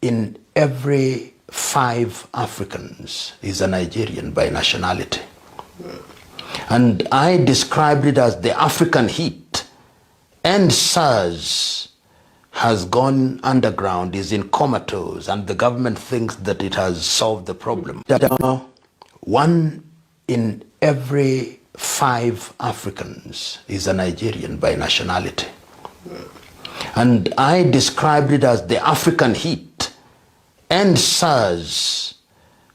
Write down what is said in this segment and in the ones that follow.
in every 5 Africans is a Nigerian by nationality. And I described it as the African heat. And SARS has gone underground, is in comatose, and the government thinks that it has solved the problem. 1 in every 5 Africans is a Nigerian by nationality. And I described it as the African heat. And SARS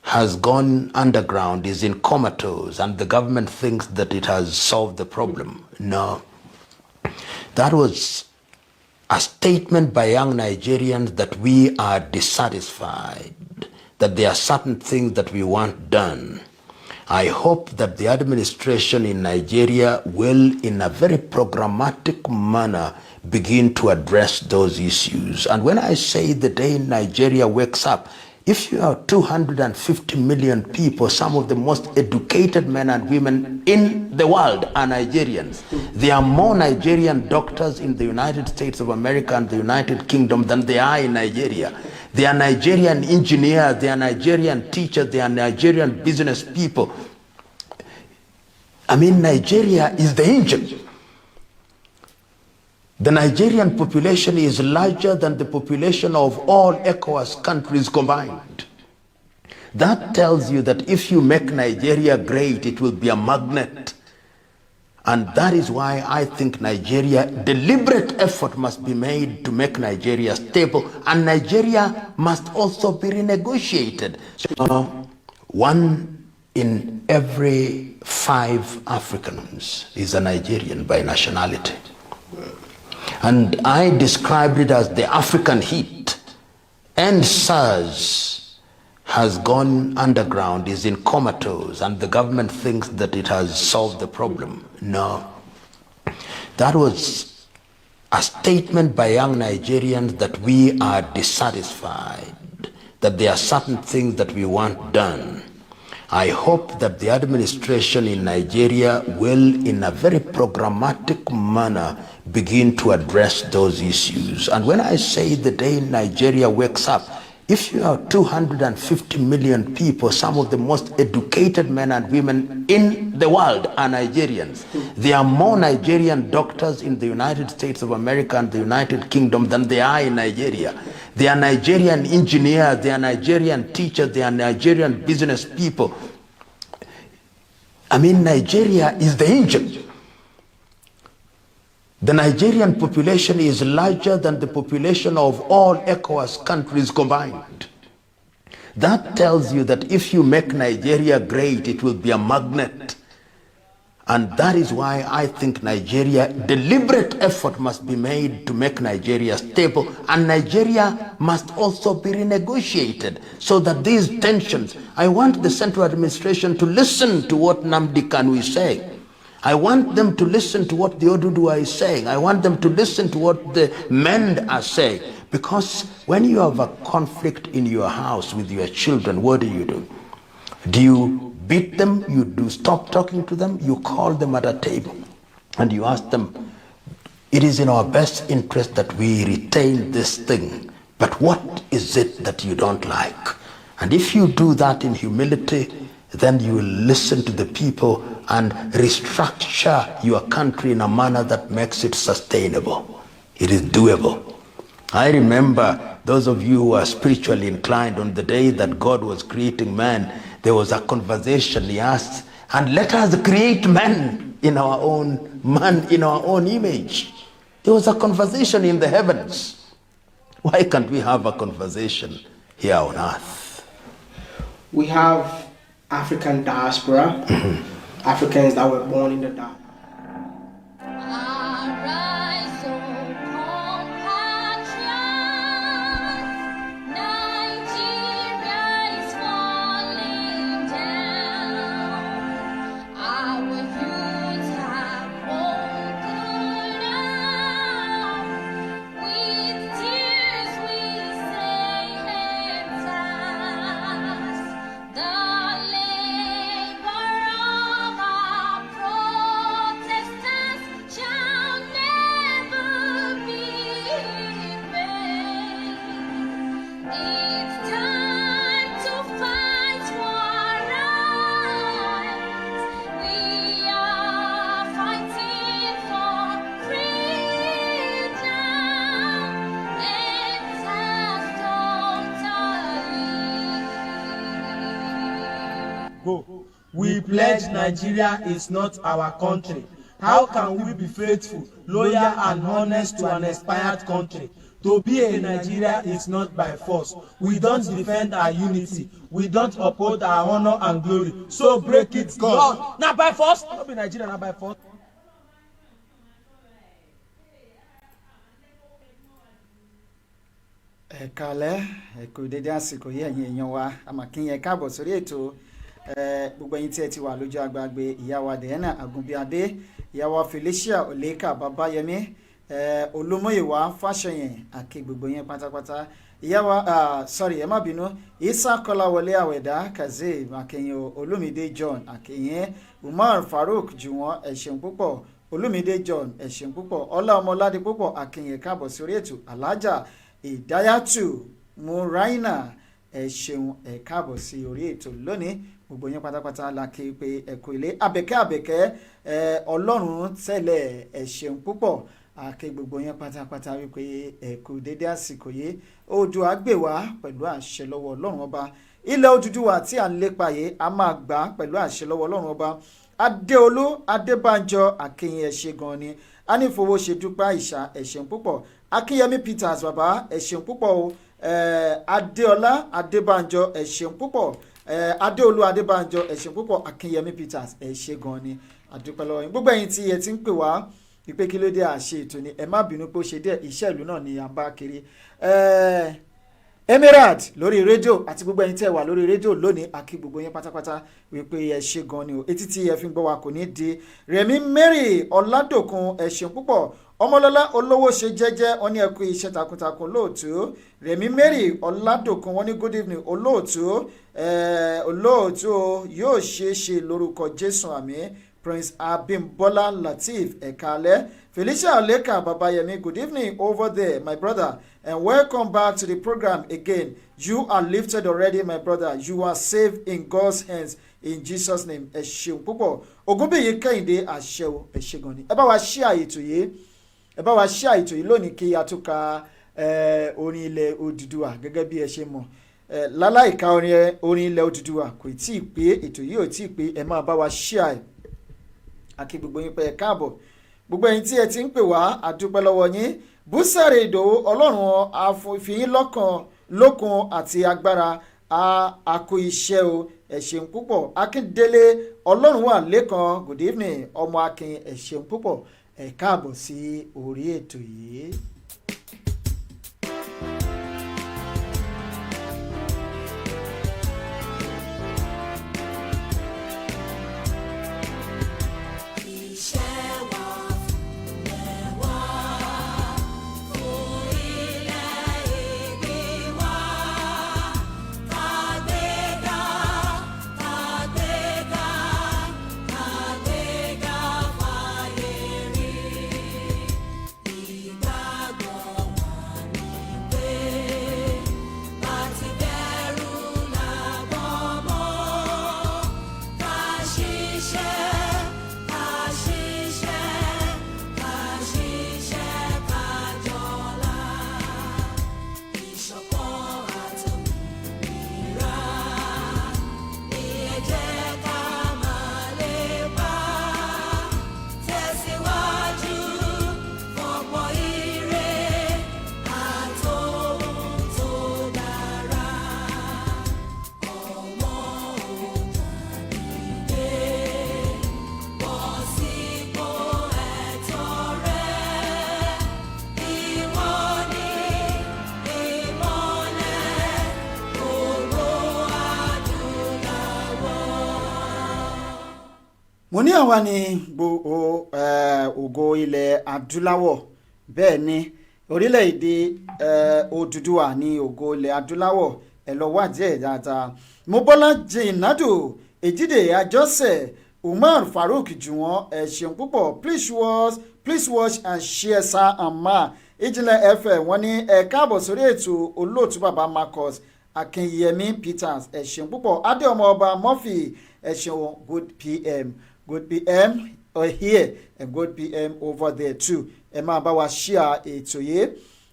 has gone underground, is in comatose, and the government thinks that it has solved the problem. No. That was a statement by young Nigerians that we are dissatisfied, that there are certain things that we want done. I hope that the administration in Nigeria will, in a very programmatic manner, begin to address those issues. And when I say the day Nigeria wakes up, if you have 250 million people, some of the most educated men and women in the world are Nigerians. There are more Nigerian doctors in the United States of America and the United Kingdom than there are in Nigeria. There are Nigerian engineers, there are Nigerian teachers, there are Nigerian business people. I mean, Nigeria is the engine. The Nigerian population is larger than the population of all ECOWAS countries combined. That tells you that if you make Nigeria great, it will be a magnet. And that is why I think Nigeria, deliberate effort must be made to make Nigeria stable, and Nigeria must also be renegotiated. So, 1 in every 5 Africans is a Nigerian by nationality. And I described it as the African heat. And SARS has gone underground, is in comatose, and the government thinks that it has solved the problem. No. That was a statement by young Nigerians that we are dissatisfied, that there are certain things that we want done. I hope that the administration in Nigeria will, in a very programmatic manner, begin to address those issues. And when I say the day Nigeria wakes up, if you have 250 million people, some of the most educated men and women in the world are Nigerians. There are more Nigerian doctors in the United States of America and the United Kingdom than there are in Nigeria. There are Nigerian engineers, there are Nigerian teachers, there are Nigerian business people. I mean, Nigeria is the engine. The Nigerian population is larger than the population of all ECOWAS countries combined. That tells you that if you make Nigeria great, it will be a magnet. And that is why I think Nigeria, deliberate effort must be made to make Nigeria stable, and Nigeria must also be renegotiated so that these tensions, I want the central administration to listen to what Nnamdi Kanu is saying. I want them to listen to what the Oduduwa is saying. I want them to listen to what the men are saying. Because when you have a conflict in your house with your children, what do? Do you beat them? You do stop talking to them? You call them at a table and you ask them, it is in our best interest that we retain this thing, but what is it that you don't like? And if you do that in humility, then you will listen to the people and restructure your country in a manner that makes it sustainable. It is doable. I remember those of you who are spiritually inclined, on the day that God was creating man, there was a conversation. He asked, and let us create man in our own image. There was a conversation in the heavens. Why can't we have a conversation here on earth? We have African diaspora, Africans that were born in the diaspora. ago. We pledge Nigeria is not our country. How can we be faithful, loyal and honest to an expired country? To be a Nigeria is not by force. We don't defend our unity. We don't uphold our honor and glory. So break it, God. Not by force. Not be Nigeria, not by force. Ẹ káalẹ́, ẹ kú dédé àsìkò yìí ẹ̀yin èèyàn wa, a máa kí yín káàbọ̀ sórí ètò gbogbo ẹ̀yin tí ẹ ti wà lójú agbágbé ìyá wa Diana Agunbíadé, ìyá wa Felicia Oleka Babayemi, Olúmúyìwá Fáṣẹyìn àti gbogbo yín pátápátá. Ìyá wa ẹ má bínú, Isa Kọ́láwọlé Àwẹ̀dá Kazeem akẹyìn Olúmídé John akẹyìn Umar Farouk Jùwọ́n ẹ ṣeun púpọ̀, Olúmídé John ẹ ṣeun púpọ̀, Ọlá Ọmọládé púpọ̀ akẹyìn káàbọ̀ sórí ètò, Alájà Ìdáyàtù Muraina ẹ ṣeun ẹ káàbọ̀ sí orí ètò lónìí. Gbogbo yín pátápátá la kí pé ẹ kú ilé. Àbẹ̀kẹ́ Ọlọ́run tẹ́lẹ̀ ẹ ṣeun púpọ̀. Àkè gbogbo yín pátápátá wípé ẹ kú dédé àsìkò yìí. Oòduà gbè wá pẹ̀lú àṣẹ lọ́wọ́ Ọlọ́run ọba. Ilẹ̀ Odùduwà tí à ń lépa yìí a máa gbà pẹ̀lú àṣẹ lọ́wọ́ Ọlọ́run ọba. Adéolú Adébánjọ àkẹyìn ẹ ṣé gan ni. Anífowóṣe Dúpẹ́ Àìṣà ẹ ṣeun púpọ̀. Akínyẹmí Peters bàbá ẹ ṣeun púpọ̀ o. Adéọlá Adébánjọ ẹ ṣeun púpọ̀. Adéolú Adébánjọ ẹ ṣeun púpọ̀. Akínyẹmí Peters ẹ ṣé gan ni. Àdúpẹ́ lọ́wọ́ yín. Gbogbo ẹ̀yin tí ẹ ti ń pè wá ìpè kí ló dé àṣẹ ètò ni ẹ má bínú pé ó ṣe díẹ̀, iṣẹ́ ìlú náà ni à ń bá kiri. Emirate lórí rédíò àti gbogbo ẹ̀yin tí ẹ wà lórí rédíò lónìí, àkí gbogbo yín pátápátá wípé ẹ ṣé gan ni o. Etí tí ẹ fi ń gbọ́ wa kò ní di. Rẹ̀mí Mary Ọládòkun ẹ ṣeun púpọ̀. Ọmọlọ́lá olówó ṣe jẹ́jẹ́ wọ́n ní ẹ kú iṣẹ́ takuntakun olóòtú. Rẹ̀mí Mary Ọládòkun wọ́n ní good evening olóòtú. Olóòtú yóò ṣeé ṣe lórúkọ Jésù àmín. Prince Abimbola Lateef Ekale. Felicia Oleka Babayemi, good evening over there, my brother, and welcome back to the program again. You are lifted already, my brother. You are saved in God's hands in Jesus' name. Ẹ ṣeun púpọ̀. Ògúnbíyì Kẹ́hìndé àṣẹwò ẹ ṣé gan ni. Ẹ bá wa share ètò yìí. Ẹ bá wa share ètò yìí lónìí kí a tún ka orin ilẹ̀ Odùduwà gẹ́gẹ́ bí ẹ ṣe mọ̀. Láláìka orin ilẹ̀ Odùduwà kò tí ì pé, ètò yìí ò tí ì pé, ẹ máa bá wa share. Àkí gbogbo yín pé ẹ káàbọ̀. Gbogbo ẹ̀yin tí ẹ ti ń pè wá àdúpẹ́ lọ́wọ́ yín. Búsàrè Ìdòwú Ọlọ́run àfihàn lọ́kàn lókun àti agbára àkó iṣẹ́ o ẹ ṣeun púpọ̀. Akíndélé Ọlọ́run wà lẹ́kan good evening ọmọ Akin ẹ ṣeun púpọ̀ ẹ káàbọ̀ sí orí ètò yìí. Mo ní àwa ni ògo ilẹ̀ adúláwọ̀, bẹ́ẹ̀ ni orílẹ̀-èdè Odùduwà ní ògo ilẹ̀ adúláwọ̀, ẹ lọ wádìí ẹ̀ dáadáa. Mobọ́lá Jìnàdù Èjìdè Àjọṣe Umar Farouk Jùwọ́n ẹ ṣeun púpọ̀. Please watch and share sir and ma. Ìjìnlẹ̀ FM wọ́n ní ẹ káàbọ̀ sórí ètò olóòtú bàbá Marcus Akínyẹmí Peters ẹ ṣeun púpọ̀. Adéọmọ ọba Murphy ẹ ṣeun good PM. Good PM here and good PM over there too. Ẹ máa bá wa share ètò yìí.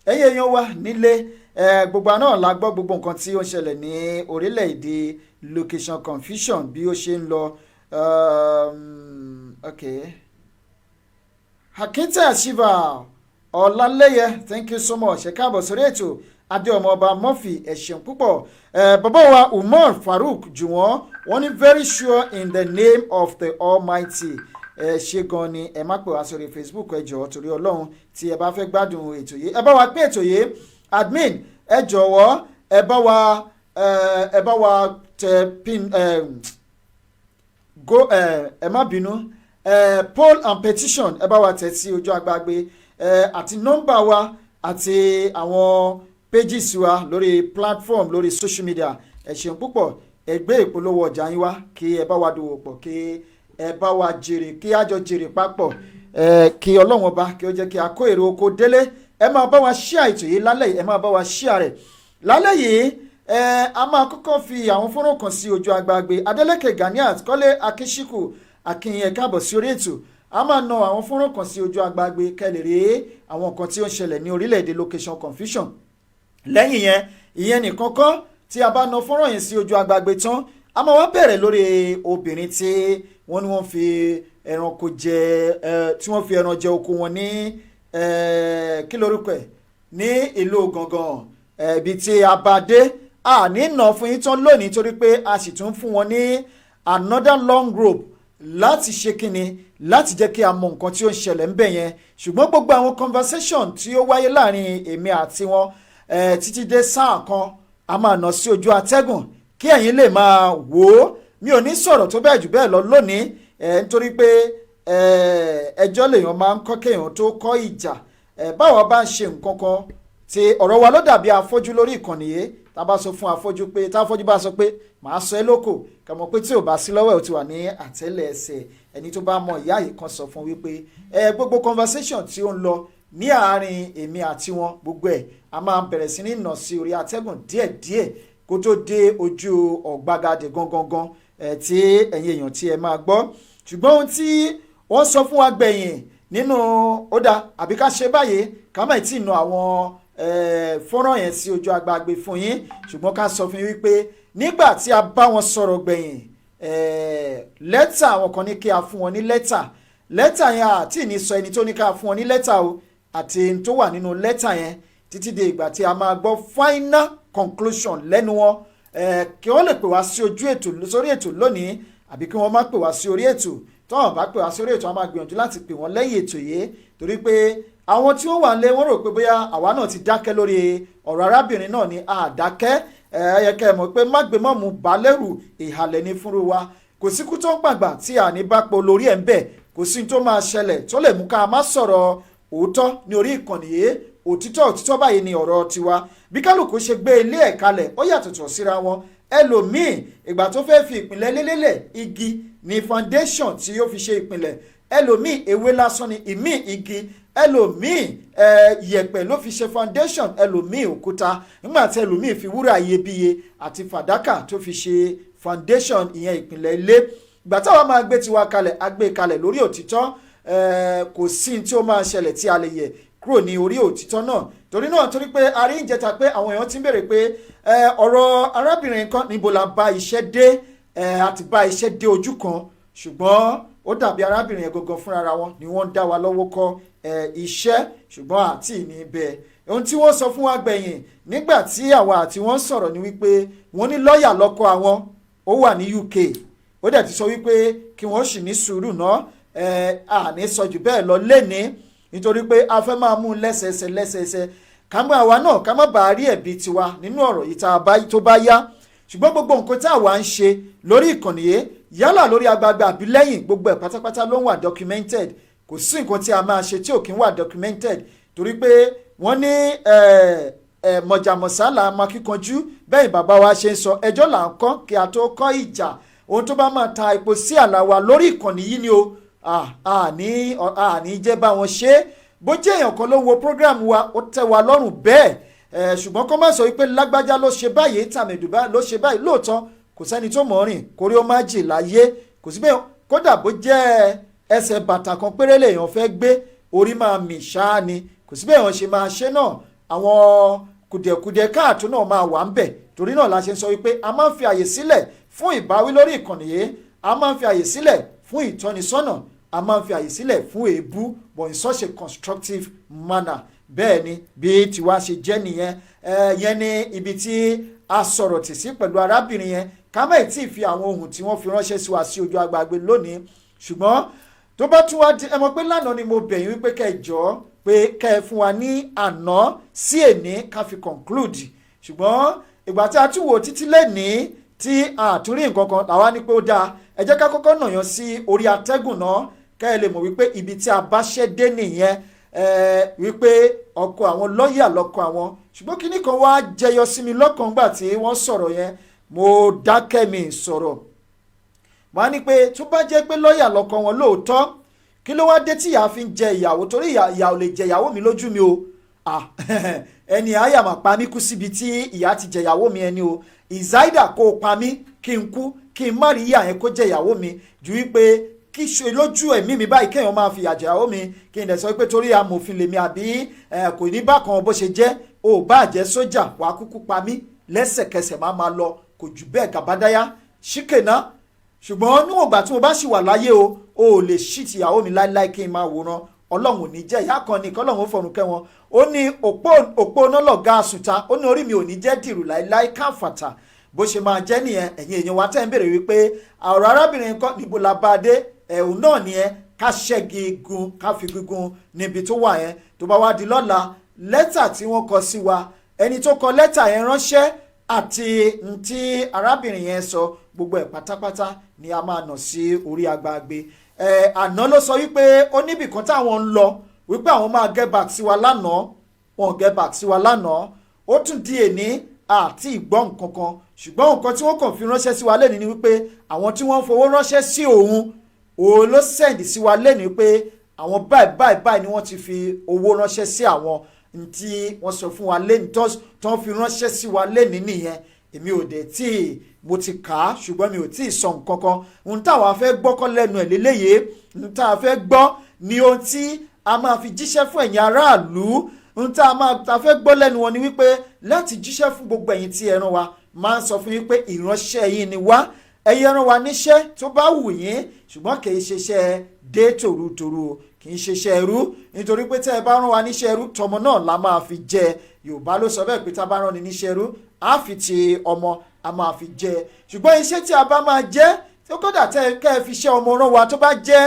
Ẹ̀yin èèyàn wa nílé gbogbo àná la gbọ́ gbogbo nǹkan tí ó ń ṣẹlẹ̀ ní orílẹ̀-èdè location confusion bí ó ṣe ń lọ. Akinta Shiva Ọláléyẹ, thank you so much. Ẹ káàbọ̀ sórí ètò Adéọmọ ọba Murphy, ẹ ṣeun púpọ̀. Bàbá wa Umar Farouk Jùwọ́n wọ́n ní very sure in the name of the Almighty. Ṣé gan ni ẹ má pè wá sórí Facebook ẹ jọ̀ọ́ torí Ọlọ́run tí ẹ bá fẹ́ gbádùn ètò yìí ẹ bá wa pé ètò yìí admin ẹ jọ̀wọ́ ẹ bá wa tẹ pin go ẹ má bínú poll and petition ẹ bá wa tẹ̀ sí ojú agbágbé àti nọ́mbà wa àti àwọn pages wa lórí platform lórí social media. Ẹ ṣeun púpọ̀, ẹ gbé ìpolówó ọjà yín wá kí ẹ bá wa dòwò pọ̀ kí ẹ bá wa jèrè kí a jọ jèrè papọ̀ kí Ọlọ́run ọba kí ó jẹ́ kí a kó èrè oko délé. Ẹ máa bá wa share ètò yìí lálẹ́ yìí, ẹ máa bá wa share rẹ̀ lálẹ́ yìí. A máa kọ́kọ́ fi àwọn fọ́nrán kan sí ojú agbágbé. Adeleke Ganiat Kọ́lé Akínsíkù Akínyẹ káàbọ̀ sí orí ètò. A máa na àwọn fọ́nrán kan sí ojú agbágbé kẹ́lẹ̀ rí àwọn nǹkan tí ó ń ṣẹlẹ̀ ní orílẹ̀-èdè location confusion. Lẹ́yìn yẹn ìyẹn nìkan kọ́, tí a bá na fọ́nrán yẹn sí ojú agbágbé tán a máa wá bẹ̀rẹ̀ lórí obìnrin tí wọ́n ní wọ́n fi ẹranko jẹ tí wọ́n fi ẹran jẹ oko wọn ní kí lorúkọ ẹ̀ ní ìlú gangan ibi tí a bá dé ní nà fún yín tán lónìí torí pé a sì tún fún wọn ní another long rope láti ṣe kíni láti jẹ́ kí a mọ nǹkan tí ó ń ṣẹlẹ̀ ńbẹ̀ yẹn. Ṣùgbọ́n gbogbo àwọn conversation tí ó wáyé láàrin èmi àti wọn títí dé sáà kan a máa nà sí ojú atẹ́gùn kí ẹ̀yin lè máa wò ó. Mi ò ní sọ̀rọ̀ tó bẹ́ẹ̀ jù bẹ́ẹ̀ lọ lónìí nítorí pé ẹjọ́ lèèyàn máa ń kọ́ kéèyàn tó kọ́ ìjà. Báwa bá ń ṣe nǹkan kan tí ọ̀rọ̀ wa ló dàbí afọ́jú lórí ìkànnì yìí, tá a bá sọ fún afọ́jú pé tá afọ́jú bá sọ pé màá sọ ẹ́ lóko kàmọ́ pé tí ò bá sí lọ́wọ́ ẹ̀ ó ti wà ní àtẹ́lẹ̀ ẹsẹ̀. Ẹni tó bá mọ ìyá yìí kan sọ fún wípé gbogbo conversation tí ó ń lọ ní àárín èmi àti wọn gbogbo ẹ̀ a máa bẹ̀rẹ̀ sí ní nà sí orí atẹ́gùn díẹ̀díẹ̀ kó tó dé ojú ọ̀gbagadè gangan tí ẹ̀yin èèyàn tí ẹ máa gbọ́. Ṣùgbọ́n ohun tí wọ́n sọ fún wa gbẹ̀yìn nínú ó dá àbí ká ṣe báyìí ká má tí ì nà àwọn fọ́nrán yẹn sí ojú agbágbé fún yín. Ṣùgbọ́n ká sọ fún yín wípé nígbà tí a bá wọn sọ̀rọ̀ gbẹ̀yìn lẹ́tà àwọn kan ní kí a fún wọn ní lẹ́tà yẹn àti ní sọ ẹni tó ní ká fún wọn ní lẹ́tà o àti ẹni tó wà nínú lẹ́tà yẹn títí di ìgbà tí a máa gbọ́ final conclusion lẹ́nu wọn kí wọ́n lè pè wá sí ojú ètò sórí ètò lónìí àbí kí wọ́n má pè wá sí orí ètò. tí wọ́n bá pè wá sórí ètò a máa gbìyànjú láti pè wọ́n lẹ́yìn ètò yìí torí pé àwọn tí wọ́n wà ń lé wọ́n rò pé bóyá àwa náà ti dákẹ́ lórí ọ̀rọ̀ arábìnrin náà ni àdákẹ́ ẹ̀yẹkẹ́ mọ̀ pé mágbémọ́mù balẹ̀rù ìhàlẹ̀ ní fúnru wa kò síkú tó ń gbàgbà tí a ní bá po lórí ẹ̀ ń bẹ̀ kò sí tó máa ṣẹlẹ̀ tó lè mú ká má sọ̀rọ̀ òótọ́ ní orí ìkànnì yìí. Òtítọ́ báyìí ni ọ̀rọ̀ tiwa. Bí kálukú ṣe gbé ilé ẹ̀ kalẹ̀ ó yàtọ̀tọ̀ síra wọn. Ẹlòmíì ìgbà tó fẹ́ fi ìpìlẹ̀ lélẹ̀ igi ní foundation tí yóò fi ṣe ìpìlẹ̀. Ẹlòmíì ewé lásán ni ìmí igi. Ẹlòmíì yẹ̀pẹ̀ ló fi ṣe foundation. Ẹlòmíì òkúta. Nígbà tí ẹlòmíì fi wúrà iyebíye àti fàdákà tó fi ṣe foundation ìyẹn ìpìlẹ̀ ilé. Ìgbà táwa máa gbé tiwa kalẹ̀ a gbé kalẹ̀ lórí òtítọ́. Kò sí tí ó máa ṣẹlẹ̀ tí a lè yẹ̀ kúrò ní orí òtítọ́ náà. Torí pé a rí ìjẹta pé àwọn èèyàn ti ń béèrè pé ọ̀rọ̀ arábìnrin kan níbo la bá iṣẹ́ dé àti bá iṣẹ́ dé ojú kan. Ṣùgbọ́n ó dàbí arábìnrin yẹn gangan fúnra wọn ni wọ́n ń dá wa lọ́wọ́ kọ́ iṣẹ́ ṣùgbọ́n àti ní ibẹ̀. Ohun tí wọ́n sọ fún wa gbẹ̀yìn nígbà tí àwa àti wọ́n sọ̀rọ̀ ni wípé wọ́n ní lọ́ọ̀yà lọ́kọ àwọn ó wà ní UK. Ó dẹ̀ ti sọ wípé kí wọ́n sì ní sùúrù náà àní sọ jù bẹ́ẹ̀ lọ lénìí nítorí pé a fẹ́ máa mú lẹ́sẹẹsẹ ká mú àwa náà ká má bàa rí ẹ̀bi tiwa nínú ọ̀rọ̀ yìí tó bá yá. Ṣùgbọ́n gbogbo nǹkan tí àwa ń ṣe lórí ìkànnì yìí yálà lórí agbágbé àbí lẹ́yìn gbogbo ẹ̀ pátápátá ló ń wà documented. Kò sí nǹkan tí a máa ṣe tí ò kí ń wà documented torí pé wọ́n ní mọ̀jàmọ̀sá là á máa kíkanjú bẹ́ẹ̀ bàbá wa ṣe ń sọ ẹjọ́ là ń kọ́ kí a tó kọ́ ìjà. Ohun tó bá máa ta epo sí àlà wa lórí ìkànnì yìí ni o àní jẹ́ bá wọn ṣe é. Bó jẹ́ èèyàn kan ló wo program wa ó tẹ́ wa lọ́rùn bẹ́ẹ̀ ṣùgbọ́n kó má sọ wípé lágbájá ló ṣe báyìí tàmẹ̀dùbá ló ṣe báyìí. Lóòótọ́ kò sẹ́ni tó mọ̀ rìn kórí ó má jì láyé kò sí bẹ́ẹ̀ kódà bó jẹ́ ẹsẹ̀ bàtà kan péré lèèyàn fẹ́ gbé orí máa mì ṣáá ni kò sí bẹ́ẹ̀ wọ́n ṣe máa ṣe náà. Àwọn kùdìẹ̀kùdìẹ̀ káàtó náà máa wà ń bẹ̀ torí náà la ṣe ń sọ wípé a máa ń fi àyè sílẹ̀ fún ìbáwí lórí ìkànnì yìí a máa ń fi àyè sílẹ̀ fún ìtọ́nisọ́nà a máa ń fi àyè sílẹ̀ fún èébú but in such a constructive manner bẹ́ẹ̀ ni bí tiwa ṣe jẹ́ nìyẹn yẹn ní ibi tí a sọ̀rọ̀ tì sí pẹ̀lú arábìnrin yẹn ká má tí ì fi àwọn ohun tí wọ́n fi ránṣẹ́ sí wa sí ojú agbágbé lónìí ṣùgbọ́n tó bá tún wá di ẹ mọ̀ pé lánàá ni mo bẹ̀yìn wípé kẹ́ ẹ jọ̀ọ́ pé kẹ́ ẹ fún wa ní àná sí èní ká fi conclude ṣùgbọ́n ìgbà tí a tún wò títí lẹ́ni tí a tún rí nǹkan kan làwa ní pé ó dáa ẹ jẹ́ ká kọ́kọ́ nàyàn sí orí atẹ́gùn náà kẹ́ ẹ lè mọ̀ wípé ibi tí a bá ṣẹ́ dé nìyẹn wípé ọkọ àwọn lọ́ọ̀yà lọ́kọ àwọn ṣùgbọ́n kíní kan wá jẹyọ sí mi lọ́kàn gbà tí wọ́n sọ̀rọ̀ yẹn mo dákẹ́ mi sọ̀rọ̀ wọ́n á ní pé tó bá jẹ́ pé lọ́ọ̀yà lọ́kọ wọn lóòótọ́ kí ló wá dé tí ìyá fi ń jẹ ìyàwó torí ìyá ò lè jẹ ìyàwó mi lójú mi o ẹni àyà mà pa mí kú síbi tí ìyá ti jẹ ìyàwó mi ẹni o ìzáìdà kó o pa mí kí n kú kí n má rí ìyá yẹn kó jẹ ìyàwó mi ju wípé kí ṣe lójú ẹ̀mí mi báyìí kéèyàn máa fi ìyà jẹ ìyàwó mi kí n dẹ̀ sọ pé torí amòfin lèmi àbí kò ní bákan bó ṣe jẹ́ o bá jẹ́ sójà wàá kúkú pa mí lẹ́sẹ̀kẹsẹ̀ máa lọ kò jù bẹ́ẹ̀ gàbádáyà ṣíkèná ṣùgbọ́n níwọ̀n ìgbà tí mo bá ṣì wà láyé o ò lè ṣí tìyàwó mi láíláí kí n máa wòran ọlọ́run ò ní jẹ́ ìyá kan ní kọ́lọ́run ó fọ̀run kẹ́ wọn ó ní òpó nọ́lọ̀gá àsùnta ó ní orí mi ò ní jẹ́ dìrù láíláí káfàtà bó ṣe máa jẹ́ nìyẹn ẹ̀yin èèyàn wa tẹ́ ń béèrè wípé ọ̀rọ̀ arábìnrin kan níbo la bá dé ẹ̀hún náà nìyẹn ká ṣẹ́gi gun ká fi gígùn níbi tó wà yẹn tó bá wá di lọ́la lẹ́tà tí wọ́n kọ sí wa ẹni tó kọ lẹ́tà yẹn ránṣẹ́ àti ntí arábìnrin yẹn sọ gbogbo ẹ̀ pátápátá ni a máa nà sí orí agbágbé àná ló sọ wípé ó níbì kan táwọn ń lọ wípé àwọn máa get back sí wa lánàá wọn get back sí wa lánàá ó tún di èní àti ìgbọ́ nǹkan kan ṣùgbọ́n nǹkan tí wọ́n kàn fi ránṣẹ́ sí wa lẹ́ni ni wípé àwọn tí wọ́n ń fowó ránṣẹ́ sí òun ló sẹ́ǹdì sí wa lẹ́ni pé àwọn báyìí ni wọ́n ti fi owó ránṣẹ́ sí àwọn tí wọ́n sọ fún wa lẹ́ni tó ń fi ránṣẹ́ sí wa lẹ́ni nìyẹn èmi ò dé tí mo ti kà á ṣùgbọ́n mi ò tí ì sọ nǹkan kan ohun táwa fẹ́ gbọ́kọ́ lẹ́nu ẹ̀ lélẹ́yìí ohun táwa fẹ́ gbọ́ ni ohun tí a máa fi jíṣẹ́ fún ẹ̀yin aráàlú ohun tá a fẹ́ gbọ́ lẹ́nu wọn ni wípé láti jíṣẹ́ fún gbogbo ẹ̀yin tí ẹ rán wa máa ń sọ fún yín pé ìránṣẹ́ yín ni wá ẹ̀yin rán wa níṣẹ́ tó bá wù yín ṣùgbọ́n kì í ṣiṣẹ́ dé tòrutòru kì í ṣiṣẹ́ ẹrú nítorí pé tẹ́ ẹ bá rán wa níṣẹ́ ẹrú tọmọ náà la máa fi jẹ Yorùbá ló sọ bẹ́ẹ̀ pé tá a bá rán ni níṣẹ́ ẹrú á fi ti ọmọ a máa fi jẹ ṣùgbọ́n iṣẹ́ tí a bá máa jẹ́ tó kódà tẹ́ kẹ́ ẹ fi ṣe ọmọ rán wa tó bá jẹ́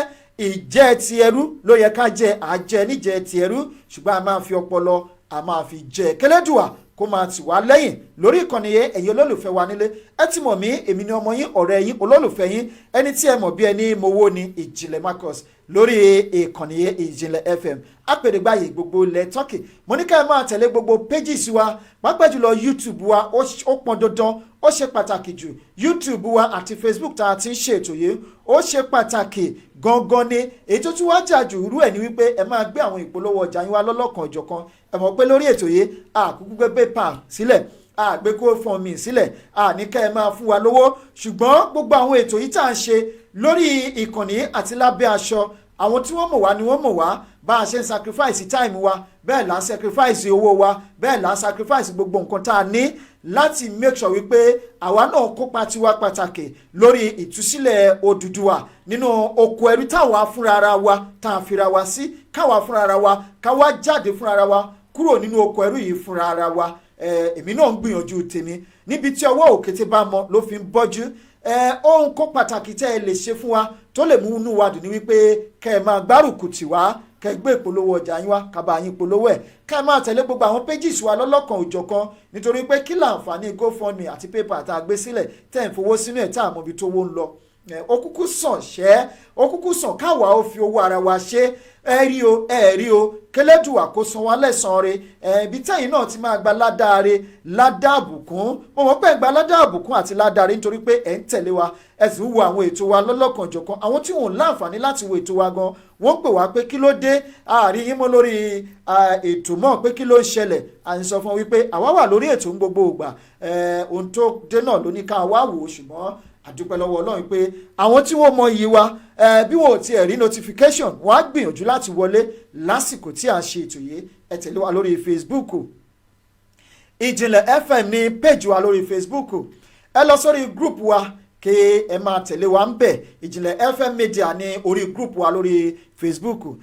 ìjẹ́ ti ẹrú ló yẹ ká jẹ àjẹ níjẹ ti ẹrú ṣùgbọ́n a máa fi ọpọlọ a máa fi jẹ kẹlẹ́dùà kó máa tì wá lẹ́yìn lórí ìkànnì yẹn ẹ̀yin olólùfẹ́ wa nílé ẹ ti mọ̀ mí èmi ni ọmọ yín ọ̀rẹ́ yín olólùfẹ́ yín ẹni tí ẹ mọ̀ bí ẹni mowó ni Ìjìnlẹ̀ Marcus lórí ìkànnì yẹn Ìjìnlẹ̀ FM apèdègbàyè gbogbo ilẹ̀ Turkey mo ní ká ẹ máa tẹ̀lé gbogbo pages wa pàápàá jùlọ YouTube wa ó pọn dandan ó ṣe pàtàkì jù YouTube wa àti Facebook tá a ti ń ṣètò yìí ó ṣe pàtàkì gangan ni èyí tó tún wá jà jù irú ẹ̀ ni wípé ẹ máa gbé àwọn ìpolówó ọjà yín wá lọ́lọ́kan ìjọ̀kan ẹ mọ̀ pé lórí ètò yìí àkúkú gbé PayPal sílẹ̀ àgbé GoFundMe sílẹ̀ àníkẹ́ ẹ máa fún wa lówó ṣùgbọ́n gbogbo àwọn ètò yìí tá à ń ṣe lórí ìkànnì àti lábẹ́ aṣọ àwọn tí wọ́n mọ̀ wá ni wọ́n mọ̀ wá bá a ṣe ń sacrifice time wa bẹ́ẹ̀ là ń sacrifice owó wa bẹ́ẹ̀ là ń sacrifice gbogbo nǹkan tá a ní láti make sure wípé àwa náà kópa tiwa pàtàkì lórí ìtúsílẹ̀ Odùduwà nínú oko ẹrú táwa fúnra ara wa tá a fira wa sí káwa fúnra ara wa káwa jáde fúnra ara wa kúrò nínú oko ẹrú yìí fúnra ara wa èmi náà ń gbìyànjú tèmi níbi tí ọwọ́ òkété bá mọ ló fi ń bọ́jú ohun kó pàtàkì tẹ́ ẹ lè ṣe fún wa tó lè mú inú wa dùn ní wípé kẹ́ ẹ máa gbárùkù tì wá kẹ́ ẹ gbé ìpolówó ọjà yín wá kábà yín polówó ẹ̀ kẹ́ ẹ máa tẹ̀lé gbogbo àwọn pages wa lọ́lọ́kan òjọ̀kan nítorí pé kí láǹfààní GoFundMe àti PayPal tá a gbé sílẹ̀ tẹ́ ẹ̀ ń fowó sínú ẹ̀ tá a mọ̀ ibi tó wó ń lọ ó kúkú sàn káwa ó fi owó ara wa ṣe ẹ rí o kẹlẹ́dùwà kó san wá lẹ́sàn-án rẹ̀ ibi tẹ́yìn náà ti máa gba ládàáre ládàbùkún mo mọ̀ pé gba ládàbùkún àti ládàáre nítorí pé ẹ̀ ń tẹ̀lé wa ẹ sì ń wo àwọn ètò wa lọ́lọ́kanjọ̀kan àwọn tí wọn ò láǹfààní láti wo ètò wa gan wọ́n pè wá pé kí ló dé àárín yín mọ́ lórí ètò mọ́ pé kí ló ń ṣẹlẹ̀ à ń sọ fún wọn wípé àwa wà lórí ètò ń gbogbo ìgbà ohun tó dé náà ló ní ká wá wò ó ṣùgbọ́n àdúpẹ́ lọ́wọ́ Ọlọ́run pé àwọn tí wọ́n mọ iyì wa bí wọn ò tiẹ̀ rí notification wọ́n á gbìyànjú láti wọlé lásìkò tí a ṣe ètò yìí ẹ tẹ̀lé wa lórí Facebook Ìjìnlẹ̀ FM ní page wa lórí Facebook ẹ lọ sórí group wa kí ẹ máa tẹ̀lé wa ń bẹ̀. Ìjìnlẹ̀ FM Media ní orí group wa lórí Facebook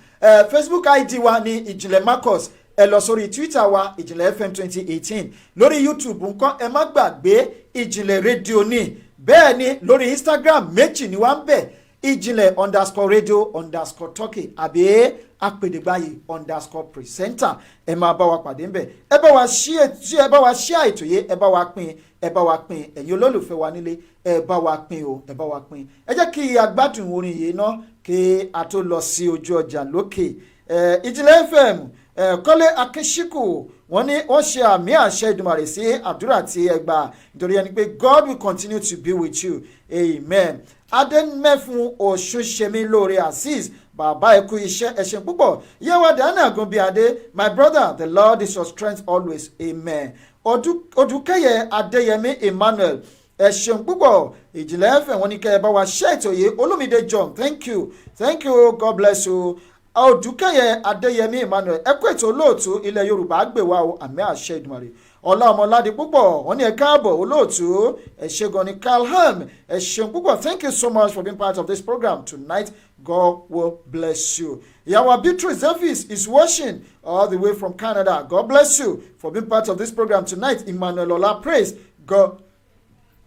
Facebook ID wa ní Ìjìnlẹ̀ Marcus. Ẹ lọ sórí Twitter wa Ìjìnlẹ̀ FM 2018 lórí YouTube nǹkan ẹ má gbàgbé Ìjìnlẹ̀ rédíò ní bẹ́ẹ̀ ni lórí Instagram méjì ni wà ń bẹ̀ Ìjìnlẹ̀_radio_Turkey àbí apèdègbàyè_presenter ẹ máa bá wa pàdé ńbẹ̀ ẹ bá wa share ètò yìí ẹ bá wa pín ẹ̀yin olólùfẹ́ wa nílé ẹ bá wa pín o ẹ bá wa pín ẹ jẹ́ kí a gbádùn orin yìí ná kí a tó lọ sí ojú ọjà lókè Ìjìnlẹ̀ FM Kọ́lé Akínsíkù wọ́n ní wọ́n ṣe àmì àṣẹ Ìdùmarè sí àdúrà tí ẹ gbà nítorí ẹni pé God will continue to be with you amen. Adémẹ́fun Òṣùṣemílóore Azeez bàbá ẹkú iṣẹ́ ẹ̀ṣẹ̀ púpọ̀ yẹ́wà dáná Àgùnbíadé my brother the Lord is your strength always amen. Odùkẹ́yẹ Adéyẹmí Emmanuel ẹ̀ṣẹ̀ púpọ̀ Ìjìnlẹ̀ FM wọ́n ní kẹ́ ẹ bá wa ṣe ètò yìí Olúmídé John thank you God bless you. Odùkẹ́yẹ Adéyẹmí Emmanuel ẹkú ètò olóòtú ilẹ̀ Yorùbá gbè wá o àmì àṣẹ Ìdùmarè. Ọlá ọmọládé púpọ̀ wọ́n ní ẹ káàbọ̀ olóòtú ẹ ṣé gan ni Calham ẹ ṣeun púpọ̀ thank you so much for being part of this program tonight. God will bless you. Ìyàwó Beatrice Davis is watching all the way from Canada. God bless you for being part of this program tonight. Emmanuel Ola praise God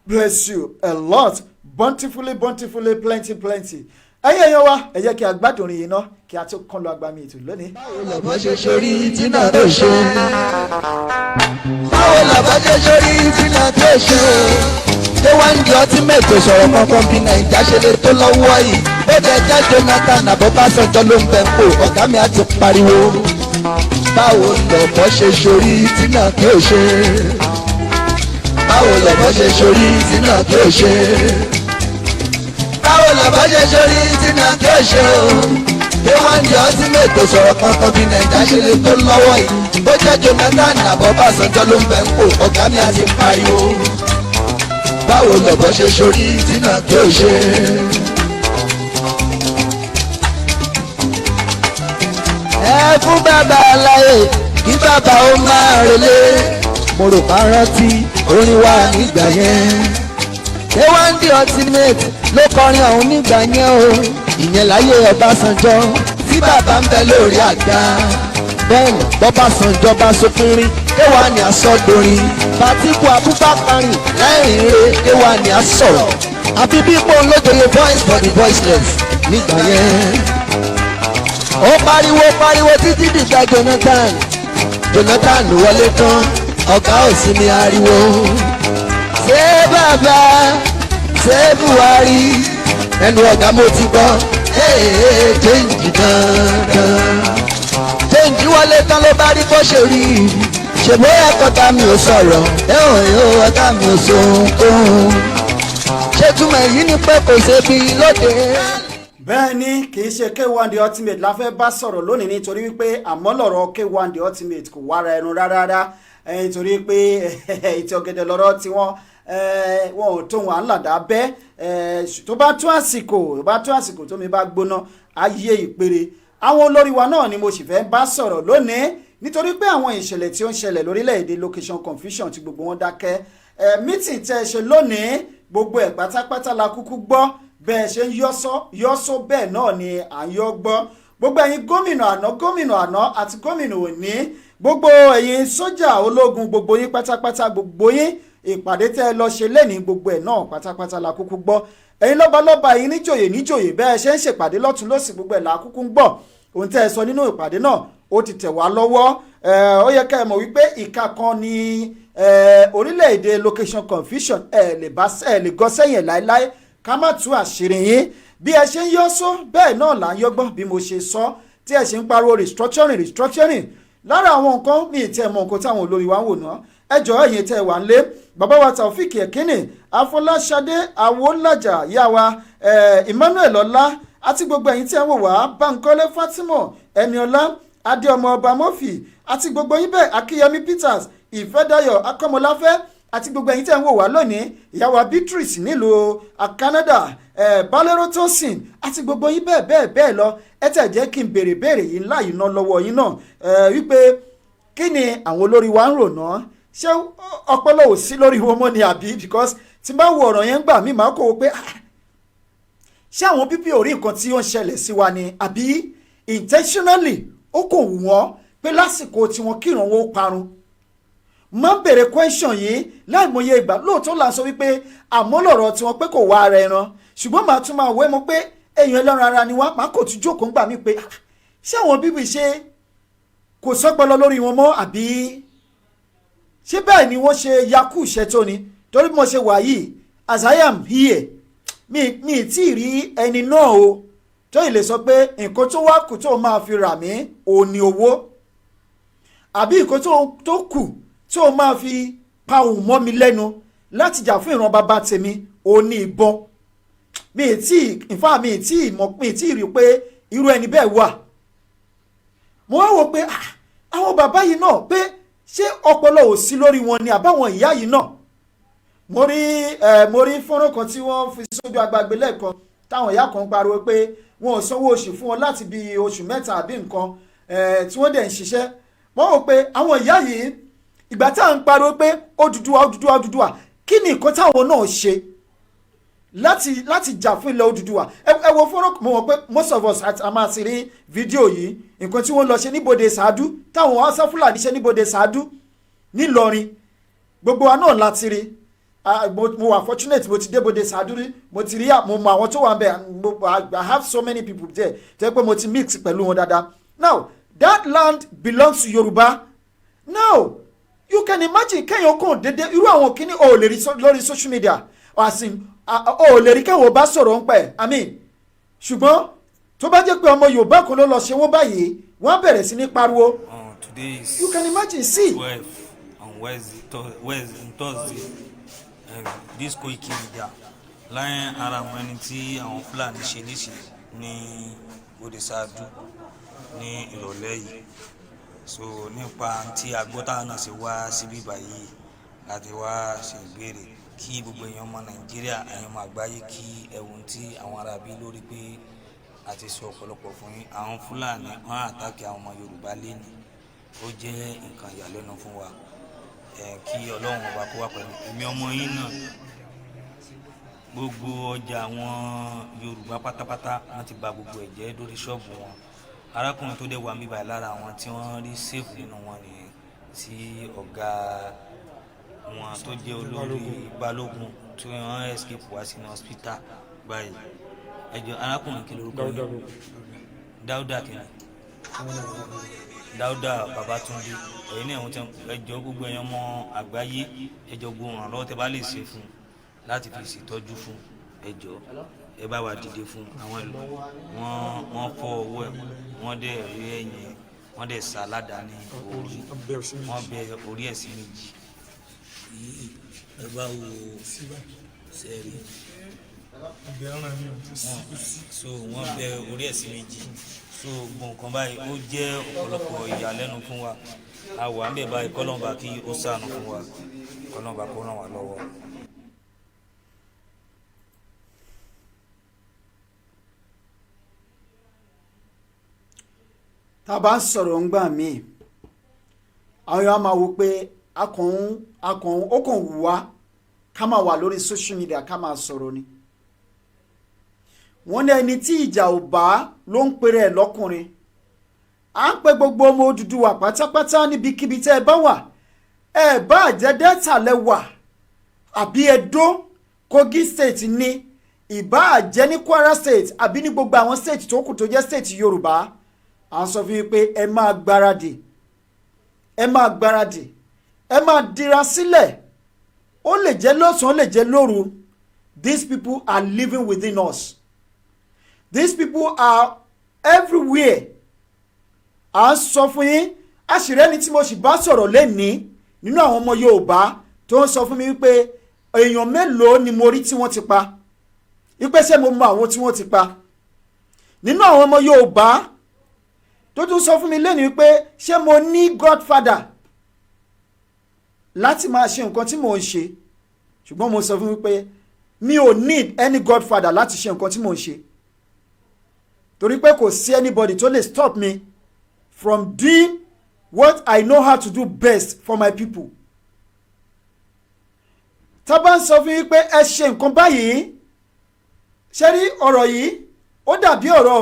bless you a lot bountifully plenty. Ẹyẹ wa ẹ jẹ́ kí a gbádùn orin yìí ná kí a tó kán lọ agbami ètò lónìí. Báwo làbá ṣe sórí tí náà tó ṣe? Báwo làbá ṣe sórí tí náà tó ṣe? Ṣé wá ń di ọtí mẹ́tò sọ̀rọ̀ kankan bí Nàìjíríà ṣe lè tó lọ́wọ́ yìí? Ó jẹ́ jẹ́ Jonathan Abọ́básanjọ́ ló ń bẹ̀ ń pò ọ̀gá mi á ti pariwo. Báwo làbá ṣe sórí tí náà tó ṣe? Báwo làbá ṣe sórí tí náà tó ṣe? Báwo làbá ṣe sórí tí náà tó ṣe o? Ṣé wọ́n di ọtí mẹ́tò sọ̀rọ̀ kankan bí Nàìjíríà ṣe lè tó lọ́wọ́ yìí? Ó jẹ́ Jonathan Abọ́básanjọ́ ló ń bẹ̀ ń pò ọ̀gá mi á ti pariwo. Báwo làbá ṣe sórí tí náà tó ṣe? Ẹ fún bàbá aláyè kí bàbá ó máa relé. Mo rò bá rántí orin wa nígbà yẹn. Ṣé wọ́n di ultimate ló kọrin ọ̀hún nígbà yẹn o? Ìyẹn láyé Ọbásanjọ́ tí bàbá ń bẹ lórí àga. Bẹ́ẹ̀ni bọ́básanjọ́ bá sókúnrín kéwà ní asọ́dorin. Bàtíkù Abubakar lẹ́rìn re kéwà ní asọ̀rọ̀. Àfi bí ipò olójoyè voice for the voiceless nígbà yẹn. Ó pariwo títí dìgbà Jonathan wọlé tán ọ̀gá òsínmi ariwo. Ṣé bàbá ṣé Buhari ẹnu ọ̀gá mo ti gbọ́ jẹ́ǹjì dandan. Jẹ́ǹjì wọlé tán ló bá rí bó ṣe rí ṣèbó ẹ̀kọ́ tá mi ò sọ̀rọ̀ ọ̀gá mi ò sọ ohunkóhun. Ṣé túmọ̀ èyí ni pé kò ṣe bí lóde? Bẹ́ẹ̀ ni kì í ṣe K1 The Ultimate la fẹ́ bá sọ̀rọ̀ lónìí nítorí wípé àmọ́ lọ̀rọ̀ K1 The Ultimate kò wára ẹnu rárá nítorí pé ìtì ọ̀gẹ̀dẹ̀ lọ́rọ̀ tí wọ́n ò tó wọn àńlàdá bẹ́ tó bá tó àsìkò tó mi bá gbóná ayé ìpèrè àwọn olórí wa náà ni mo sì fẹ́ bá sọ̀rọ̀ lónìí nítorí pé àwọn ìṣẹ̀lẹ̀ tí ó ń ṣẹlẹ̀ lórílẹ̀‐èdè location confusion tí gbogbo wọn dákẹ́ meeting tẹ́ ẹ ṣe lónìí gbogbo ẹ̀ pátápátá la kúkú gbọ́ bẹ́ẹ̀ ṣe ń yọ́sọ́ bẹ́ẹ̀ náà ni à ń yọ́ gbọ́ gbogbo ẹ̀yin gómìnà àná àti gómìnà òní gbogbo ẹ̀yin sójà ológun gbogbo yín pátápátá gbogbo yín ìpàdé tẹ́ ẹ lọ ṣe lẹ́ni gbogbo ẹ̀ náà pátápátá la kúkú gbọ́ ẹ̀yin lọ́balọ́ba ẹ̀yin níjòyè bẹ́ẹ̀ ṣe ń ṣèpàdé lọ́tún lọ́sì gbogbo ẹ̀ la kúkú ń gbọ́ ohun tẹ́ ẹ sọ nínú ìpàdé náà ó ti tẹ̀ wá lọ́wọ́ ó yẹ ká ẹ mọ̀ wípé ìka kan ní orílẹ̀-èdè location confusion ẹ̀ lè gọ́ sẹ́yìn láéláé ká má tú àṣírí yín bí ẹ ṣe ń yọ́sọ́ bẹ́ẹ̀ náà là ń yọ́gbọ́n bí mo ṣe sọ tí ẹ ṣe ń pariwo restructuring lára àwọn nǹkan mi ì tẹ́ mọ nǹkan táwọn olórí wa ń wò náà ẹ jọ̀ọ́ ẹ̀yin tẹ́ wà ń lé bàbá wa Taofik Ekini Afọláṣadé Awolaja ìyá wa Emmanuel Ọlá àti gbogbo ẹ̀yin tí ẹ ń wò wá Bankole Fatima Ẹniọlá Adéọmọ Ọba Murphy àti gbogbo yín bẹ́ẹ̀ Akínyẹmí Peters Ìfẹ́dayọ̀ Akọ́mọláfẹ́ àti gbogbo ẹ̀yin tí ẹ ń wò wá lónìí ìyá wa Beatrice nílùú Canada Balero Tosin àti gbogbo yín bẹ́ẹ̀ lọ ẹ tẹ̀ jẹ́ kí n béèrè yìí ńlá yìí ná lọ́wọ́ yín náà wípé kí ni àwọn olórí wa ń rò náà ṣé ọpọlọ ò sí lórí wọn mọ́ ni àbí because tí n bá wo ọ̀rọ̀ yẹn gbà mí máa kó o pé ṣé àwọn pípì ò rí nǹkan tí ó ń ṣẹlẹ̀ sí wa ni àbí intentionally ó kò wù wọ́n pé lásìkò tí wọ́n kíran wọn ó parun máa ń bèrè question yìí láìmọye ìgbà lóòótọ́ là ń sọ wípé àmúlọ̀rọ̀ tí wọ́n pé kò wá ara ẹran ṣùgbọ́n màá tún máa wé mọ́ pé èèyàn ẹlẹ́ran ara ni wọ́n máa kò tún jókòó ń gbà mí pé ṣé àwọn bíbí ṣe kò sọ́pọlọ lórí wọn mọ́ àbí ṣé bẹ́ẹ̀ ni wọ́n ṣe yakú iṣẹ́ tó ni torí bí mo ṣe wà yìí as I am here mi tí ì rí ẹni náà o tó ì lè sọ pé nǹkan tó wá kù tó máa fi rà mí ò ní owó àbí nǹkan tó kù tó máa fi pa òun mọ́ mi lẹ́nu láti jà fún ìran bàbá tèmi ò ní ìbọn mi tí ì rí pé irú ẹni bẹ́ẹ̀ wà mo wá wò pé àwọn bàbá yìí náà pé ṣé ọpọlọ ò sí lórí wọn ni àbáwọn ìyá yìí náà mo rí fọ́nrán kan tí wọ́n fi sójú agbágbé lẹ́ẹ̀kan táwọn ìyá kan pariwo pé wọn ò sanwó oṣù fún wọn láti bí oṣù mẹ́ta àbí nǹkan tí wọ́n dẹ̀ ń ṣiṣẹ́ wọ́n wò pé àwọn ìyá yìí ìgbà táwọn ń pariwo pé Odùduwà kí ni nǹkan táwọn náà ṣe láti jà fún ilẹ̀ Odùduwà ẹ wo fọ́nrán mo mọ̀ pé most of us a máa ti rí fídíò yìí nǹkan tí wọ́n lọ ṣe níbodè Ṣáádú táwọn Haúsá Fúlàní ṣe níbodè Ṣáádú nílọrin gbogbo wa náà láti rí mo wà fortunate mo ti débodè Ṣáádú rí mo ti rí mo mọ àwọn tó wà ń bẹ̀ I have so many people there tẹ́ pé mo ti mix pẹ̀lú wọn dáadáa now that land belongs to Yorùbá now you can imagine kẹ́yìn okùn dédé irú àwọn kìíní o lè rí lórí social media o lè rí kẹ́wọ̀n bá sọ̀rọ̀ ń pẹ̀ I mean ṣùgbọ́n tó bá jẹ́ pé ọmọ Yorùbá kan ló lọ ṣe wọ́n báyìí wọ́n bẹ̀rẹ̀ sí ní pariwo you can imagine see. 12 on Thursday this Koiki Media láyé ara àwọn ẹni tí àwọn Fúlàní ṣe léṣe ní Bodè Ṣáádú ní ìrọ̀lẹ́ yìí so nípa tí agbọ́tà náà ṣe wá síbí báyìí láti wá ṣe ìbéèrè kí gbogbo èèyàn ọmọ Nàìjíríà èèyàn ọmọ àgbáyé kí ẹ̀wọ̀n tí àwọn arábí lórí pé àti sọ ọ̀pọ̀lọpọ̀ fún yín àwọn Fúlàní wọn àtàkì àwọn ọmọ Yorùbá lẹ́nu ó jẹ́ nǹkan ìyàlẹ́nu fún wa kí Ọlọ́run ọba kó wà pẹ̀lú èmi ọmọ yín náà gbogbo ọjà àwọn Yorùbá pátápátá wọn ti bà gbogbo ẹ̀ jẹ́ lórí ṣọ́ọ̀bù wọn arákùnrin tó dẹ̀ wà mí báyìí lára àwọn tí wọ́n rí sèfù nínú wọn nìyẹn tí ọ̀gá wọn tó jẹ́ olórí Balógun tí wọ́n escape wá sínú hospital báyìí ẹjọ́ arákùnrin kí lórúkọ yìí Dáúdà kìíní Dáúdà Babátúndé ẹ̀yin náà ẹjọ́ gbogbo ẹ̀yàn ọmọ àgbáyé ẹjọ́ gbogbo ọ̀ràn lọ́wọ́ tẹ́ bá lè ṣe fún láti fi ṣètọ́jú fún ẹjọ́ ẹ bá wa dìde fún àwọn ìlú wọ́n fọ́ ọwọ́ ẹ̀ wọ́n dẹ̀ rí ẹ̀yìn wọ́n dẹ̀ sá aládàá ní orí wọ́n bẹ orí ẹ̀ sí méjì ẹ bá wo sẹ́ẹ̀rì so wọ́n bẹ orí ẹ̀ sí méjì so gbọ̀n kan báyìí ó jẹ́ ọ̀pọ̀lọpọ̀ ìyàlẹ́nu fún wa a wà ń bẹ̀ báyìí kọ́lọ́mbà kí ó ṣàánú fún wa kọ́lọ́mbà kó ràn wá lọ́wọ́. tá a bá ń sọ̀rọ̀ ńgbà míì àwọn èèyàn máa wo pé ó kàn wù wá ká máa wà lórí social media ká máa sọ̀rọ̀ ni wọ́n ní ẹni tí ìjà ò bá ló ń pèrè ẹ̀ lọ́kùnrin à ń pe gbogbo ọmọ Odùduwà pátápátá níbikíbi tẹ́ ẹ bá wà ẹ bá jẹ́ Delta lẹ́wà àbí Ẹdó Kogi state ní ìbá jẹ́ ní Kwara state àbí ní gbogbo àwọn state tó kù tó jẹ́ state Yorùbá à ń sọ fún yín pé ẹ máa gbáradì ẹ máa dira sílẹ̀ ó lè jẹ́ lọ́sàn-án ó lè jẹ́ lóru these people are living within us these people are everywhere à ń sọ fún yín àṣìrẹ́ni tí mo sì bá sọ̀rọ̀ lẹ́ni nínú àwọn ọmọ Yorùbá tó ń sọ fún mi wípé èèyàn mélòó ni mo rí tí wọ́n ti pa wípé ṣé mo mọ àwọn tí wọ́n ti pa nínú àwọn ọmọ Yorùbá tó tún sọ fún mi lẹ́nu wípé ṣé mo ní godfather láti máa ṣe nǹkan tí mò ń ṣe ṣùgbọ́n mo sọ fún mi pé mi ò need any godfather láti ṣe nǹkan tí mò ń ṣe torí pé kò sí anybody tó lè stop me from doing what I know how to do best for my people tá a bá ń sọ fún yín pé ẹ ṣe nǹkan báyìí ṣe rí ọ̀rọ̀ yìí ó dàbí ọ̀rọ̀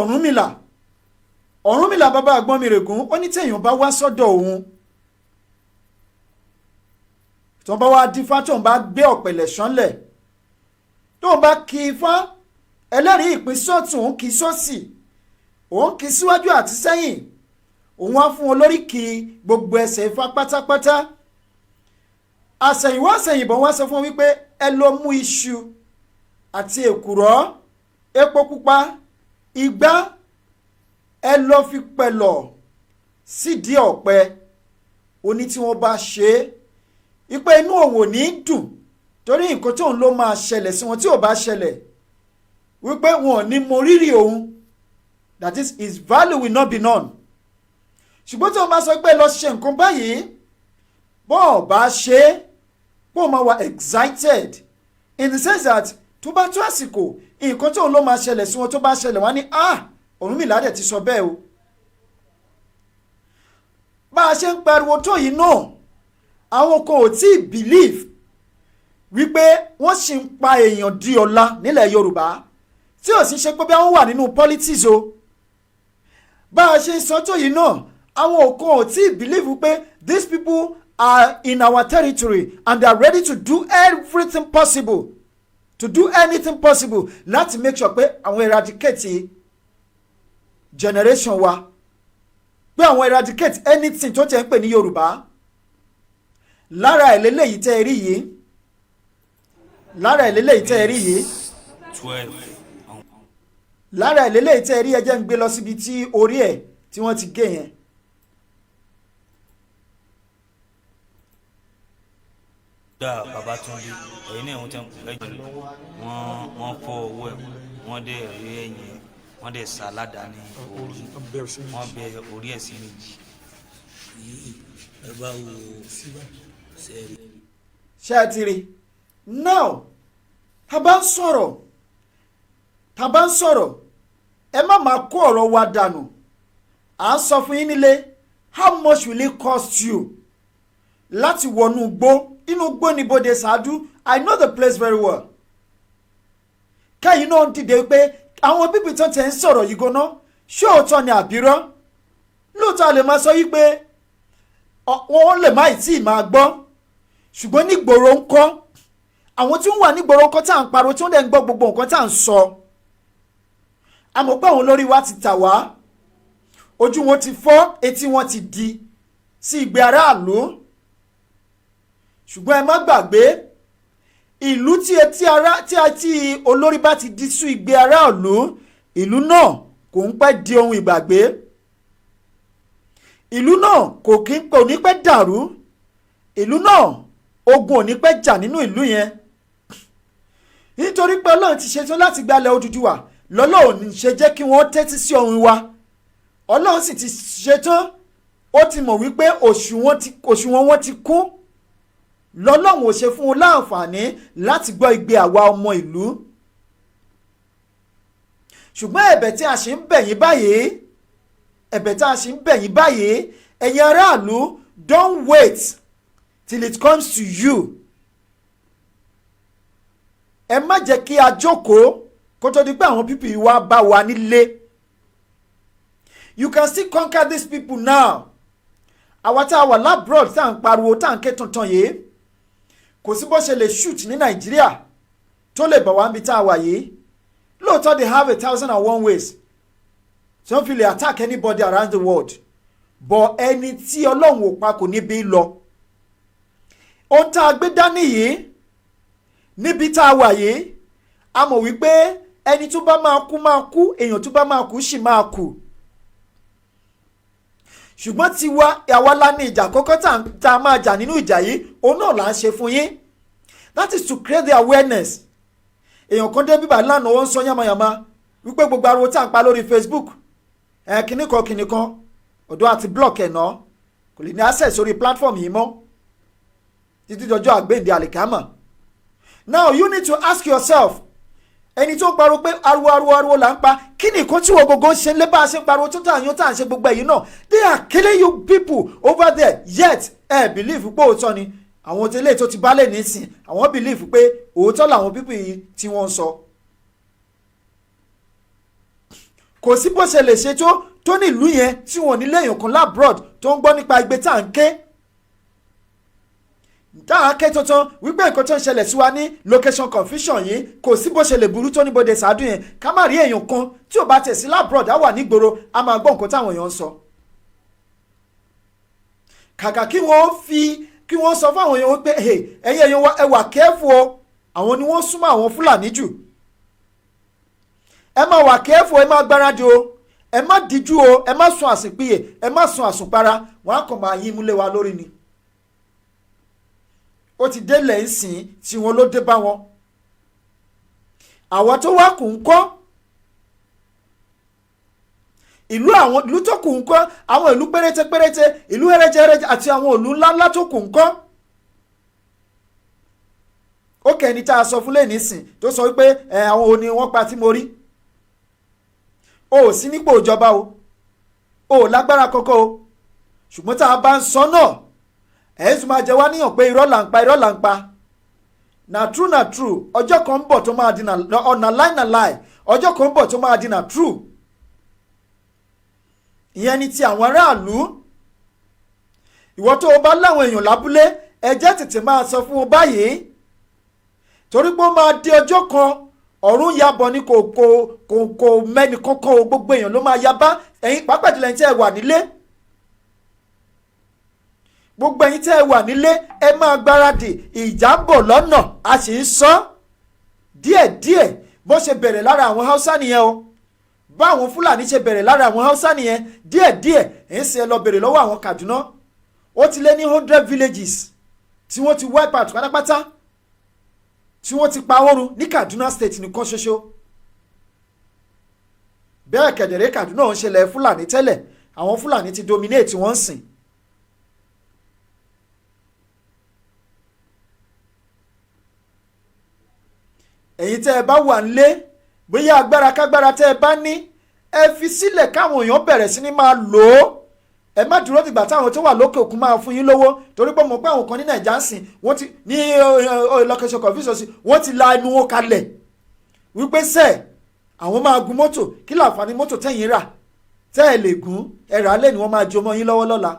Ọ̀rúnmìlà bàbá Àgbọnmìrègún ó ní téèyàn bá wá sọ́dọ̀ òun tó bá wá dífá tó ń bá gbé ọ̀pẹ̀lẹ̀ ṣánlẹ̀ tó ń bá kí ifá ẹlẹ́rìí ìpín sọ́tún òun kì í sọ́sì òun kì í síwájú àti sẹ́yìn òun á fún olóríkì gbogbo ẹsẹ̀ ifá pátápátá àsẹ̀yìnwá àsẹ̀yìnbọn wá sọ fún wípé ẹ lọ mú iṣu àti èkùrọ́ epo pupa igbá ẹ lọ fi pẹ̀lọ̀ sídìí ọ̀pẹ oní tí wọ́n bá ṣe é ipe inú òun ò ní dùn torí nǹkan tóun ló máa ṣẹlẹ̀ sí wọn tí ò bá ṣẹlẹ̀ wípé wọn ò ní mọ rírì òun, that is his value will not be known. ṣùgbọ́n tí wọ́n bá sọ pé lọ ṣe nǹkan báyìí bọ́ọ̀ bá ṣe é bọ́ọ̀ máa wà excited in the sense that tó bá tó àsìkò nǹkan tóun ló máa ṣẹlẹ̀ sí wọn tó bá ṣẹlẹ̀ wọ́n á ní Ọ̀rúnmìlà dẹ̀ ti sọ bẹ́ẹ̀ o. bá a ṣe ń pariwo tó yìí náà àwọn kan ò tí ì believe wípé wọ́n sì ń pa èèyàn di ọ̀la nílẹ̀ Yorùbá tí ò sì ṣe pé bí wọ́n wà nínú politics o. bá a ṣe ń sọ tó yìí náà àwọn kan ò tí ì believe wípé these people are in our territory and they are ready to do everything possible, to do anything possible láti make sure pé àwọn eradicate generation wa, pé àwọn eradicate anything tó tẹ̀ ń pè ní Yorùbá. lára ẹ̀ lélẹ́yìí tẹ́ ẹ rí yìí, lára ẹ̀ lélẹ́yìí tẹ́ ẹ rí yìí, lára ẹ̀ lélẹ́yìí tẹ́ ẹ rí ẹ jẹ́ ń gbé lọ síbi tí orí ẹ̀ tí wọ́n ti gé yẹn. dá Babátúndé ẹ̀yin náà wọ́n tẹ́ ẹ̀jẹ̀ wọ́n fọ́ owó ẹ̀ wọ́n dẹ̀ rí ẹ̀yìn ẹ̀ wọ́n dẹ̀ sá aládàá ní orí wọ́n bẹ orí ẹ̀ sí méjì. ẹ bá wo sẹ́ẹ̀rì. ṣé ẹ ti rí now tá bá ń sọ̀rọ̀ ẹ má máa kó ọ̀rọ̀ wa dànù. à ń sọ fún yín nílé how much will it cost you láti wọnú gbó. inú gbó ni Bódè Ṣáádú, I know the place very well. kẹ́yìn náà ń dìde pé àwọn bíbí tán tẹ̀ ń sọ̀rọ̀ yìí gan-an ṣé òótọ́ ni àbírọ́. lóòótọ́ a lè máa sọ yí pé wọ́n lè má tí ì máa gbọ́ ṣùgbọ́n nígboro ń kọ́ àwọn tí wọ́n wà nígboro ń kọ́ tá à ń pariwo tí wọ́n dẹ̀ ń gbọ́ gbogbo nǹkan tá à ń sọ. àmọ́ pé àwọn olórí wa ti tà wá, ojú wọn ti fọ́, etí wọn ti di sí ìgbé aráàlú. ṣùgbọ́n ẹ má gbàgbé ìlú tí olórí bá ti di sí ìgbé aráàlú, ìlú náà kò ń pẹ́ di ohun ìgbàgbé. ìlú náà kò ní pẹ́ dàrú. ìlú náà ogun ò ní pẹ́ jà nínú ìlú yẹn. nítorí pé Ọlọ́run ti ṣetán láti gbalẹ̀ Odùduwà lọ́lọ́run ṣe jẹ́ kí wọ́n tẹ́tí sí ohùn wa. Ọlọ́run sì ti ṣetán, ó ti mọ̀ wípé òṣùwọ̀n wọn ti kún. lọ́lọ́run ò ṣe fún un láǹfààní láti gbọ́ igbe àwa ọmọ ìlú. ṣùgbọ́n ẹ̀bẹ̀ tí a ṣe ń bẹ̀ yín báyìí, ẹ̀yin aráàlú, don't wait till it comes to you. ẹ má jẹ́ kí a jókòó kó tó di pé àwọn pípì wa bá wa nílé. you can still conquer these people now. àwa tá a wà labroad tá à ń pariwo tá à ń ké tuntun yìí kò sí bó ṣe lè shoot ní Nàìjíríà tó lè bọ̀ wá níbi tá a wà yìí. lóòótọ́ they have 1,001 ways tí wọ́n fi lè attack anybody around the world, but ẹni tí Ọlọ́run ò pa kò níbi lọ. ohun tá a gbé dání yìí níbi tá a wà yìí, a mọ̀ wípé ẹni tó bá máa kú, èèyàn tó bá máa kú sì máa kú. ṣùgbọ́n tiwa àwa la ní ìjà kọ́kọ́ tá a máa jà nínú ìjà yìí, òun náà là ń ṣe fún yín. that is to create the awareness. èèyàn kan dé bíbá lánàá wọ́n ń sọ yàmàyàmà wípé gbogbo ariwo tá à ń pa lórí Facebook kìnnìkan ọ̀dọ́ àti block ẹ̀ náà kò lè ní access sórí platform yìí mọ́ títí dọjọ́ àgbéǹde àlìkámà. now you need to ask yourself, ẹni tó ń pariwo pé ariwo là ń pa, kí ni nǹkan tí wọ́n gbogbo ṣe ń lé bá a ṣe ń pariwo tó tà yín tá à ń ṣe gbogbo ẹ̀yìn náà. they are killing you people over there, yet believe pé òótọ́ ni àwọn tẹ́lẹ̀ tó ti bálẹ̀ nísìn àwọn believe pé òótọ́ làwọn pípì yìí tí wọ́n ń sọ. kò sí bó ṣe lè ṣe tó ní ìlú yẹn tí wọ́n nílé èèyàn kan labroad tó ń gbọ́ nípa igbe tá à ń ké tuntun wípé nǹkan tó ń ṣẹlẹ̀ sí wa ní location confusion yìí kò sí bó ṣe lè burú tó ní bóde ṣáádù yẹn ká má rí èèyàn kan tí ò bá tẹ̀ sí labroad á wà nígboro á máa gbọ́ nǹkan táwọn èèyàn ń sọ. kàkà kí wọ́n sọ fáwọn èèyàn wípé ẹ̀yin èèyàn wa ẹ wà kẹ́ẹ̀fù o àwọn ni wọ́n súnmọ́ àwọn Fúlàní jù ẹ máa wà kẹ́ẹ̀fù ẹ máa gbáradì o ẹ má díjú o ẹ má sun àsìpìyè ẹ má sun àsùnpara wọn á kàn máa yín múlẹ̀ wa lórí ni. ó ti délẹ̀ ń sìn tí wọn ló dé bá wọn. àwọn tó wá kù ń kọ́ ìlú tó kù ń kọ́ àwọn ìlú péréte ìlú ẹrẹ́jẹ àti àwọn ìlú ńláńlá tó kù ń kọ́. ó kẹ́ni tá a sọ fún lẹ́yìn nísìn tó sọ wípé àwọn òní wọ́n pa tí mo rí. o ò sí nípò ìjọba o ò lágbára kankan o ṣùgbọ́n tá a bá ń sọ náà ẹ̀ ń máa jẹ wá níyàn pé irọ́ là ń pa na true ọjọ́ kan ń bọ̀ tó máa di na lie ọjọ́ kan ń bọ̀ tó máa di na true ìyẹn ni ti àwọn aráàlú ìwọ tó o bá láwọn èèyàn lábúlé ẹ jẹ́ tètè máa sọ fún wọn báyìí torí pé ó máa di ọjọ́ kan ọ̀run yabọ̀ ni kò mẹ́ni kankan o gbogbo èèyàn ló máa yaba ẹ̀yin pàápàá jùlọ ẹ̀yin tí ẹ wà nílé gbogbo ẹ̀yin tí ẹ wà nílé ẹ máa gbáradì ìjà ń bọ̀ lọ́nà a sì ń sọ díẹ̀díẹ̀ bó ṣe bẹ̀rẹ̀ lára àwọn Haúsá nìyẹn o báwọn Fúlàní ṣe bẹ̀rẹ̀ lára àwọn Haúsá nìyẹn díẹ̀díẹ̀ ẹ̀ ń ṣe ẹ lọ bẹ̀rẹ̀ lọ́wọ́ àwọn Kaduna ó ti lé ní 100 villages tí wọ́n ti wipe out pátápátá tí wọ́n ti pa oorun ní Kaduna state nìkan ṣoṣo bẹ́ẹ̀ kẹ̀dẹ̀rẹ́ Kaduna ń ṣẹlẹ̀ Fúlàní tẹ́lẹ̀ àwọn Fúlàní ti dominate wọ́n sìn. ẹ̀yin tẹ́ ẹ bá wà nílé bóyá agbára kágbára tẹ́ ẹ bá ní ẹ fi sílẹ̀ káwọn èèyàn bẹ̀rẹ̀ sí ni máa lò ó ẹ má dúró dìgbà táwọn tó wà lókè òkun máa fún yín lówó torí pé mo pé àwọn kan ní Nàìjíríà sìn wọ́n ti ní location confusion sí wọ́n ti la ẹnu wọn kalẹ̀ wípé sẹ́ẹ̀ àwọn máa gun mọ́tò kí láǹfààní mọ́tò tẹ́yìn rà tẹ́ ẹ lè gùn ẹ rà á lẹ́nu wọn máa jọmọ yín lọ́wọ́ lọ́la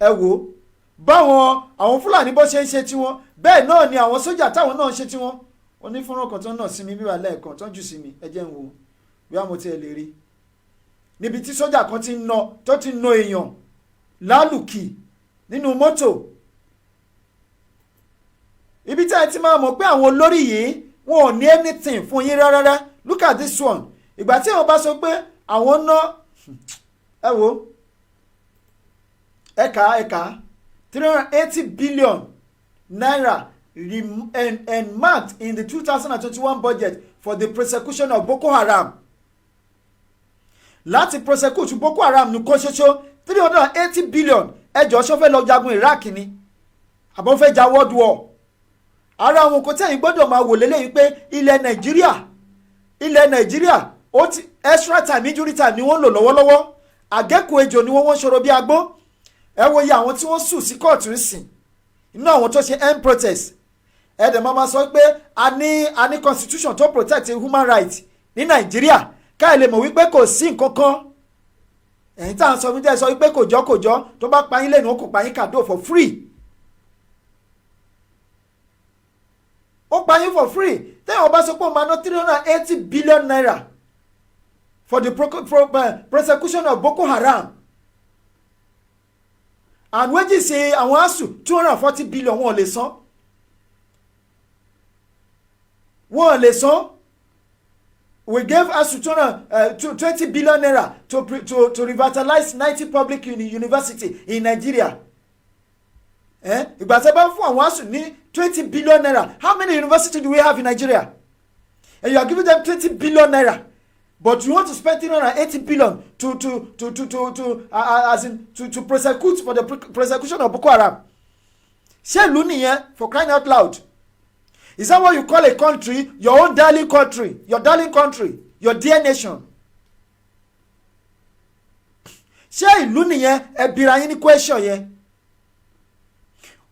ẹ wò ó báwọn àwọn Fúlàní bó ṣe ń ṣe tiwọn bẹ́ẹ̀ náà ni àwọn sójà táwọn náà ń ṣe tiwọn onífọ́nrán kan tó ń nà sí mi bíwá lẹ́ẹ̀kan tó ń jù sí mi ẹ jẹ́ ń wo bí wàá mo tiẹ̀ lè rí níbi tí sójà kan tó ti na èèyàn lálùkì nínú mọ́tò ibi tí ẹ ti máa mọ̀ pé àwọn olórí yìí wọn ò ní anything fún yín rárá look at this one ìgbà tí àwọn bá sọ pé àwọn ná ẹ wo ẹ̀ka 380 billion naira and marked in the 2021 budget for the prosecution of Boko Haram. láti prosecute Boko Haram ní kó ṣoṣo 380 billion ẹjọ́ ṣọ́fẹ́ lọ jagun Iraq ni àbọ̀ fẹ́ ja world war. ara àwọn kò tẹ̀yìn gbọ́dọ̀ máa wò lélẹ́yìn pé ilẹ̀ Nàìjíríà ó ti extra time injury time ni wọ́n lò lọ́wọ́lọ́wọ́ àgẹ́kù ejò ni wọ́n ṣòro bí agbó ẹ wo iye àwọn tí wọ́n sùn sí kóòtù ń sìn inú àwọn tó ṣe end protest ẹ̀dẹ̀ máa sọ pé a ní constitution tó protect human rights ní Nàìjíríà káì lè mọ̀ wípé kò sí nǹkan kan ẹ̀yin tá à ń sọ wípé sọ wípé kò jọ́ tó bá pa yín lẹ́nu ó kò pa yín kàdó for free ó pa yín for free tẹ́yìn ọba sọ pé ó máa ná 380 billion naira for the prosecution of Boko Haram and wages ṣe àwọn ASUU 240 billion wọn ò lè san we gave ASUU 20 billion naira to revitalize 90 public university in Nigeria ìgbà tí a bá fún àwọn ASUU ní 20 billion naira how many universities do we have in Nigeria and you are giving them 20 billion naira but you want to spend 380 billion to prosecute for the prosecution of Boko Haram. Ṣé ìlú nìyẹn for crying out loud? Is that what you call a country, your own darling country, your dear nation? Ṣé ìlú nìyẹn ẹ bira yín ní question yẹn?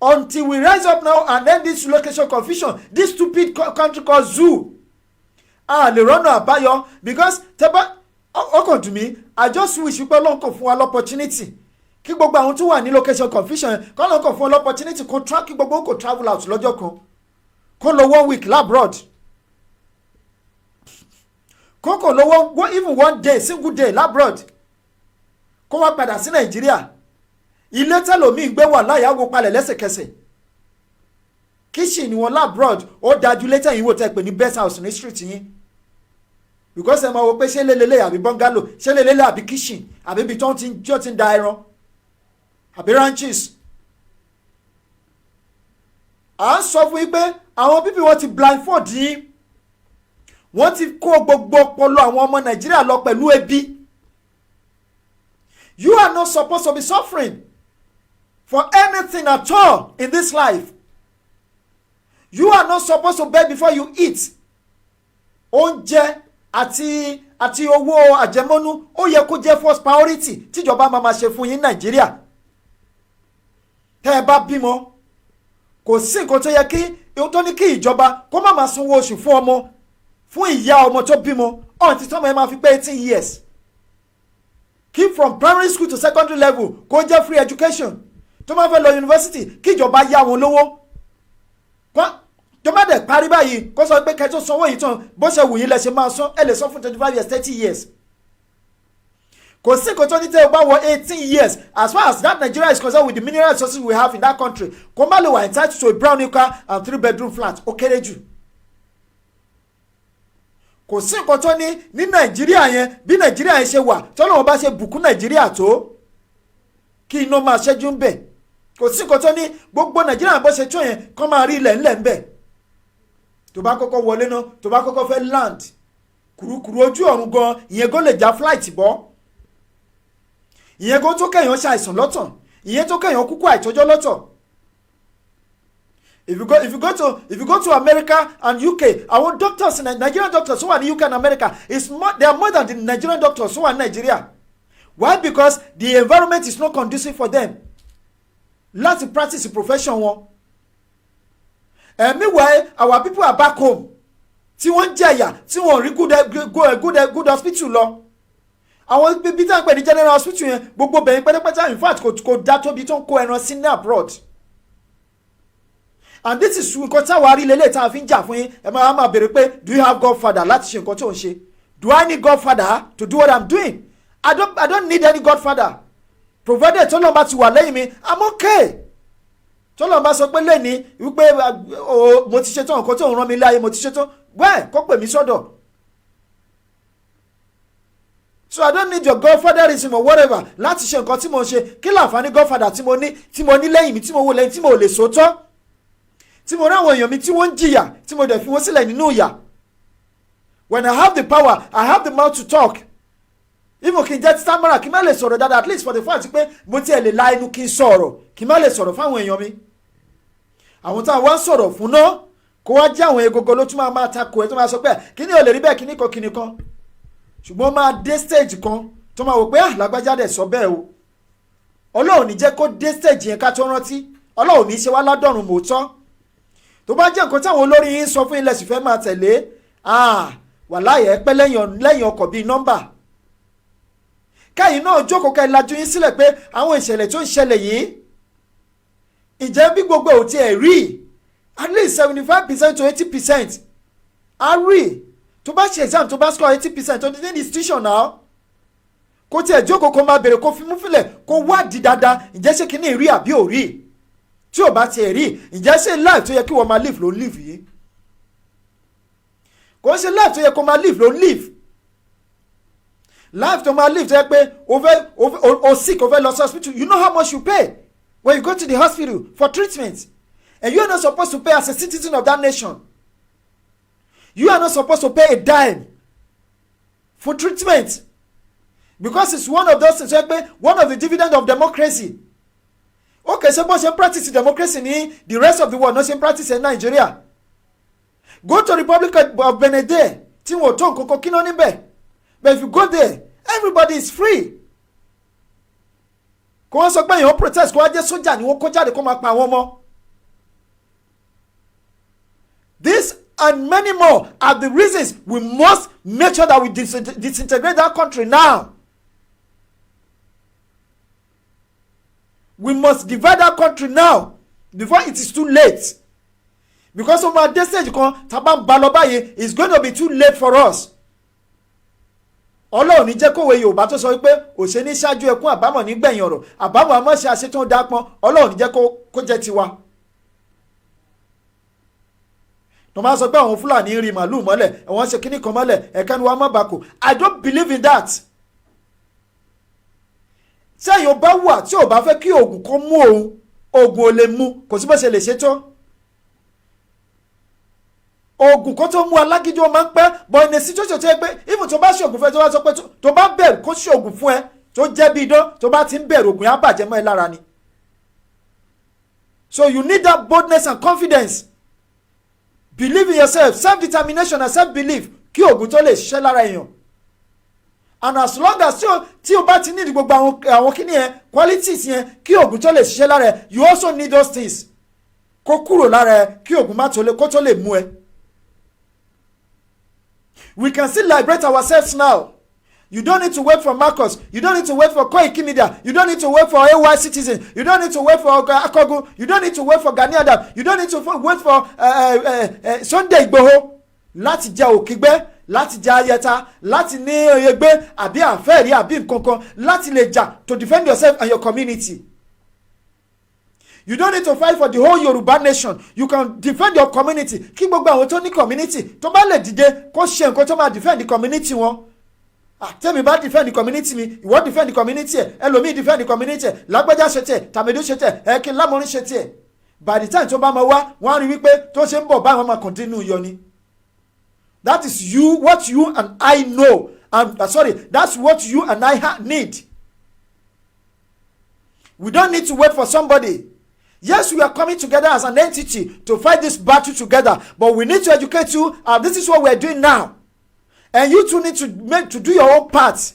until we rise up now and end this location confusion, this stupid country called zoo. Lè rọ́nà àbáyọ because tẹ́bá ọkàn to me, I just wish pé Ọlọ́run kò fún wa l'opportunity kí gbogbo àwọn tó wà ní location confusion kọ́ Ọlọ́run kò fún wa l'opportunity kí gbogbo kò travel out lọ́jọ́ kan kó lọ 1 week labroad kó lọ even 1 day single day labroad kó wá padà sí Nàìjíríà ilé tẹ́lòmíì gbé wà láyàwó palẹ̀ lẹ́sẹ̀kẹsẹ̀ kitchen ni wọn labroad ó dájú létẹ̀ yìí wò tẹ́ pé ní best house ní street yín because ẹ máa wo pé ṣé lélẹ́lẹ́ àbí bungalow ṣé lélẹ́lẹ́ àbí kitchen àbí ibi tó ti ń da ẹran àbí ranches. à ń sọ fún yín pé àwọn pípì wọn ti blindfold yín wọ́n ti kó gbogbo ọpọlọ àwọn ọmọ Nàìjíríà lọ pẹ̀lú ebi. You are not supposed to be suffering for anything at all in this life. You are not supposed to beg before you eat. Oúnjẹ àti owó àjẹmọ́nú ó yẹ kó jẹ́ first priority tíjọba máa ṣe fún yín Nàìjíríà. Tẹ́ ẹ bá bímọ kò sí nǹkan tó yẹ tó ní kí ìjọba kó má máa sanwó oṣù fún ọmọ fún ìyá ọmọ tó bímọ ọ̀ǹtí tọ́mọ ẹ máa fi pé 18 years. Keep from primary school to secondary level kó jẹ́ free education tó máa fẹ́ lọ university kí ìjọba yá wọn lówó tó má dẹ̀ parí báyìí kó sọ pé kẹjọ sanwó yìí tán bó ṣe wù yín lẹ ṣe máa san ẹ lè san fún 25 years 30 years kò sí nǹkan tó ní tẹ́ ẹ bá wọ 18 years as far as that Nigeria is concerned with the mineral resources we have in that country kó má lè wà entitled to a brown new car and 3-bedroom flat ó kéré jù. Kò sí nǹkan tó ní Nàìjíríà yẹn bí Nàìjíríà yẹn ṣe wà tọ́lọ́wọ́n bá ṣe bùkún Nàìjíríà tó kí iná máa ṣẹ́jú ń bẹ̀ kò sí nǹkan tó ní gbogbo Nàìjíríà bó ṣe tó yẹn kọ́ máa rí ilẹ̀ ńlẹ̀ ń bẹ̀ tó bá kọ́kọ́ wọlé náà tó bá kọ́kọ́ fẹ́ land kùrukùru ojú ọ̀run gan ìyẹn gan lè já flight bọ́ ìyẹn gan tó kẹ̀yàn ṣàìsàn lọ́tọ̀ ìyẹn tó kẹ̀yàn kúkú àìtọ́jọ́ lọ́tọ̀. If you go to America and UK, our doctors, Nigerian doctors who are in UK and America, they are more than the Nigerian doctors who are in Nigeria. Why? Because the environment is not conducive for them. Let's practice the profession one. And meanwhile, our people are back home. Tí wọ́n jẹ̀yà, tí wọ́n rí good hospital lọ. Àwọn bíbí tá ń pè ní general hospital yẹn, gbogbo bẹ̀yìn pẹ́tẹ́pẹ́tẹ́ in fact kò dá tóbi tó ń kó ẹran sí ní abroad. And this is nǹkan tí àwa rí lélẹ̀ tá a fi ń jà fún yín ẹ máa béèrè pé do you have Godfather láti ṣe nǹkan tí ò ń ṣe? Do I need Godfather to do what I'm doing? I don't need any Godfather. Provided tọ́lọ́run bá ti wà lẹ́yìn mi I'm okay. Tọ́lọ́run bá sọ pé lẹ́ni wípé mo ti ṣetán nǹkan tí òun rán mi láyé mo ti ṣetán wẹ́ẹ̀ kó pè mí sọ́dọ̀. So I don't need your Godfatherism or whatever láti ṣe nǹkan tí mo ṣe kí láǹfààní Godfather tí mo ní lẹ́yìn mi tí mo wò lẹ́yìn tí mo lè sòótọ́. Tí mo ráwọn èèyàn mi tí wọ́n ń jìyà tí mo dẹ̀ fi wọ́n sílẹ̀ nínú ìyà. When I have the power, I have the mouth to talk. Even kí n jẹ́ stammerer kí n má lè sọ̀rọ̀ dáadáa at least for the fact pé mo tiẹ̀ lè la inú kí n sọ̀rọ̀ kí n má lè sọ̀rọ̀ fáwọn èèyàn mi. Àwọn táwọn wá ń sọ̀rọ̀ fún náà kó wá jẹ́ àwọn egogo ló tún máa takò ẹ̀ tó máa sọ pé kí ni ò lè rí bẹ́ẹ̀ kíní kan. Ṣùgbọ́n máa dé stage kan tó máa wò pé lágbájá dẹ̀ sọ bẹ́ẹ̀ o. Ọlọ́run ní jẹ́ kó dé stage yẹn ká tó rántí. Ọlọ́run ní ṣe wá ládọ́run mòótọ́. Tó bá jẹ́ nǹkan táwọn olórí yín sọ fún ilẹ̀ sì fẹ́ máa tẹ̀lé wàláhì ẹ pẹ́ lẹ́yìn ọkọ̀ bíi nọ́mbà. Káyìn náà jókòó ká ìlàjú yín sílẹ̀ pé àwọn ìṣẹ̀lẹ̀ tó ń ṣẹlẹ̀ yìí ìjẹ́ bí gbogbo ò tiẹ̀ rí at least 75% to 80% á rí tó bá ṣe exam tó bá score 80% tó ní institution náà kó tiẹ̀ jókòó kó máa bèrè kó fi mú fílẹ̀ kó wádìí dáadáa ìjẹ́ ṣé kíní rí àbí ò rí tí ò bá tiẹ̀ rí ìjẹ́ ṣe life tó yẹ kí wọ́n máa live ló ń live yìí kò ń ṣe life tó yẹ kó máa live ló ń live life tó máa live tó yẹ pé o sick o fẹ́ lọ sí hospital you know how much you pay when you go to the hospital for treatment and you are not supposed to pay as a citizen of that nation you are not supposed to pay a dime for treatment because it's one of those things tó yẹ pé one of the dividend of democracy. Okay, ṣé bó ṣe practice democracy ní the rest of the world no ṣe practice in Nigeria. Go to Republic of Benin tí wọn ò tó nǹkan kan kí ló níbẹ̀ but if you go there everybody is free. Kò wọ́n sọ pé èèyàn protest kó wá jẹ́ sójà ni wọ́n kó jáde kó máa pa àwọn ọmọ This and many more are the reasons we must make sure that we disintegrate that country now. We must divide that country now before it is too late. Because of our stage kan taban balobaye is going to be too late for us. Ọlọ́run ní jẹ́ kówe Yorùbá tó sọ pé òṣè ní ṣáájú ẹkún àbámọ̀ nígbẹ̀yìn ọ̀rọ̀ àbámọ̀ àmọ́ṣe àṣetán dápọn Ọlọ́run ní jẹ́ kó jẹ́ tiwa. No máa sọ pé àwọn Fúlàní rí màlúù mọ́lẹ̀ àwọn ṣe kíní kan mọ́lẹ̀ ẹ̀ka ni wàá má bàkù. I don't believe in that. Sẹ́yìn ó bá wà tí ò bá fẹ́ kí oògùn kó mú òun oògùn ò lè mú kò sí bó ṣe lè ṣe tó. Oògùn kó tó mú alágídí ó máa ń pẹ́ but in a situation tó yẹ pé even tó bá ṣoògùn fún ẹ tó bá sọ pé tó bá bẹ̀rù kó ṣoògùn fún ẹ tó jẹ́ bí idán tó bá ti ń bẹ̀rù oògùn yẹn á bàjẹ́ mọ́ ẹ lára ni. So you need that boldness and confidence. Believe in yourself, self-determination and self-belief kí oògùn tó lè ṣiṣẹ́ lára èèyàn. And as long as tí o bá ti need gbogbo àwọn kíní yẹn qualities yẹn kí oògùn tó lè ṣiṣẹ́ lára ẹ you also need those things kó kúrò lára ẹ kí oògùn má kó tó lè mú ẹ. We can still liberate ourselves now. You don't need to wait for Marcus. You don't need to wait for Koiki Media. You don't need to wait for AY Citizen. You don't need to wait for Akogu. You don't need to wait for Gani Adam. You don't need to wait for Sunday Igboho. Láti jẹ òkìgbẹ́, láti jẹ ayẹta, láti ní oyègbé àbí àfẹ́rí àbí nǹkankan, láti lè jà to defend yourself and your community. You don't need to fight for the whole Yoruba nation. You can defend your community. Kí gbogbo àwọn tó ní community tó bá lè dìde kó ṣe nǹkan tó máa defend the community wọn. Tẹ́mi bá defend the community mi, ìwọ defend the community ẹ̀, ẹlòmíì defend the community ẹ̀, lágbájá ṣe tiẹ̀, tàmídú ṣe tiẹ̀, ẹ̀kí lámọ̀rin ṣe tiẹ̀. By the time tó bá máa wá, wọ́n á rí wípé tó ṣe ń bọ̀ báwọn máa continue yọ ni. That is what you and I know. That's what you and I need. We don't need to wait for somebody. Yes, we are coming together as an entity to fight this battle together, but we need to educate you, and this is what we are doing now. And you too need to do your own part.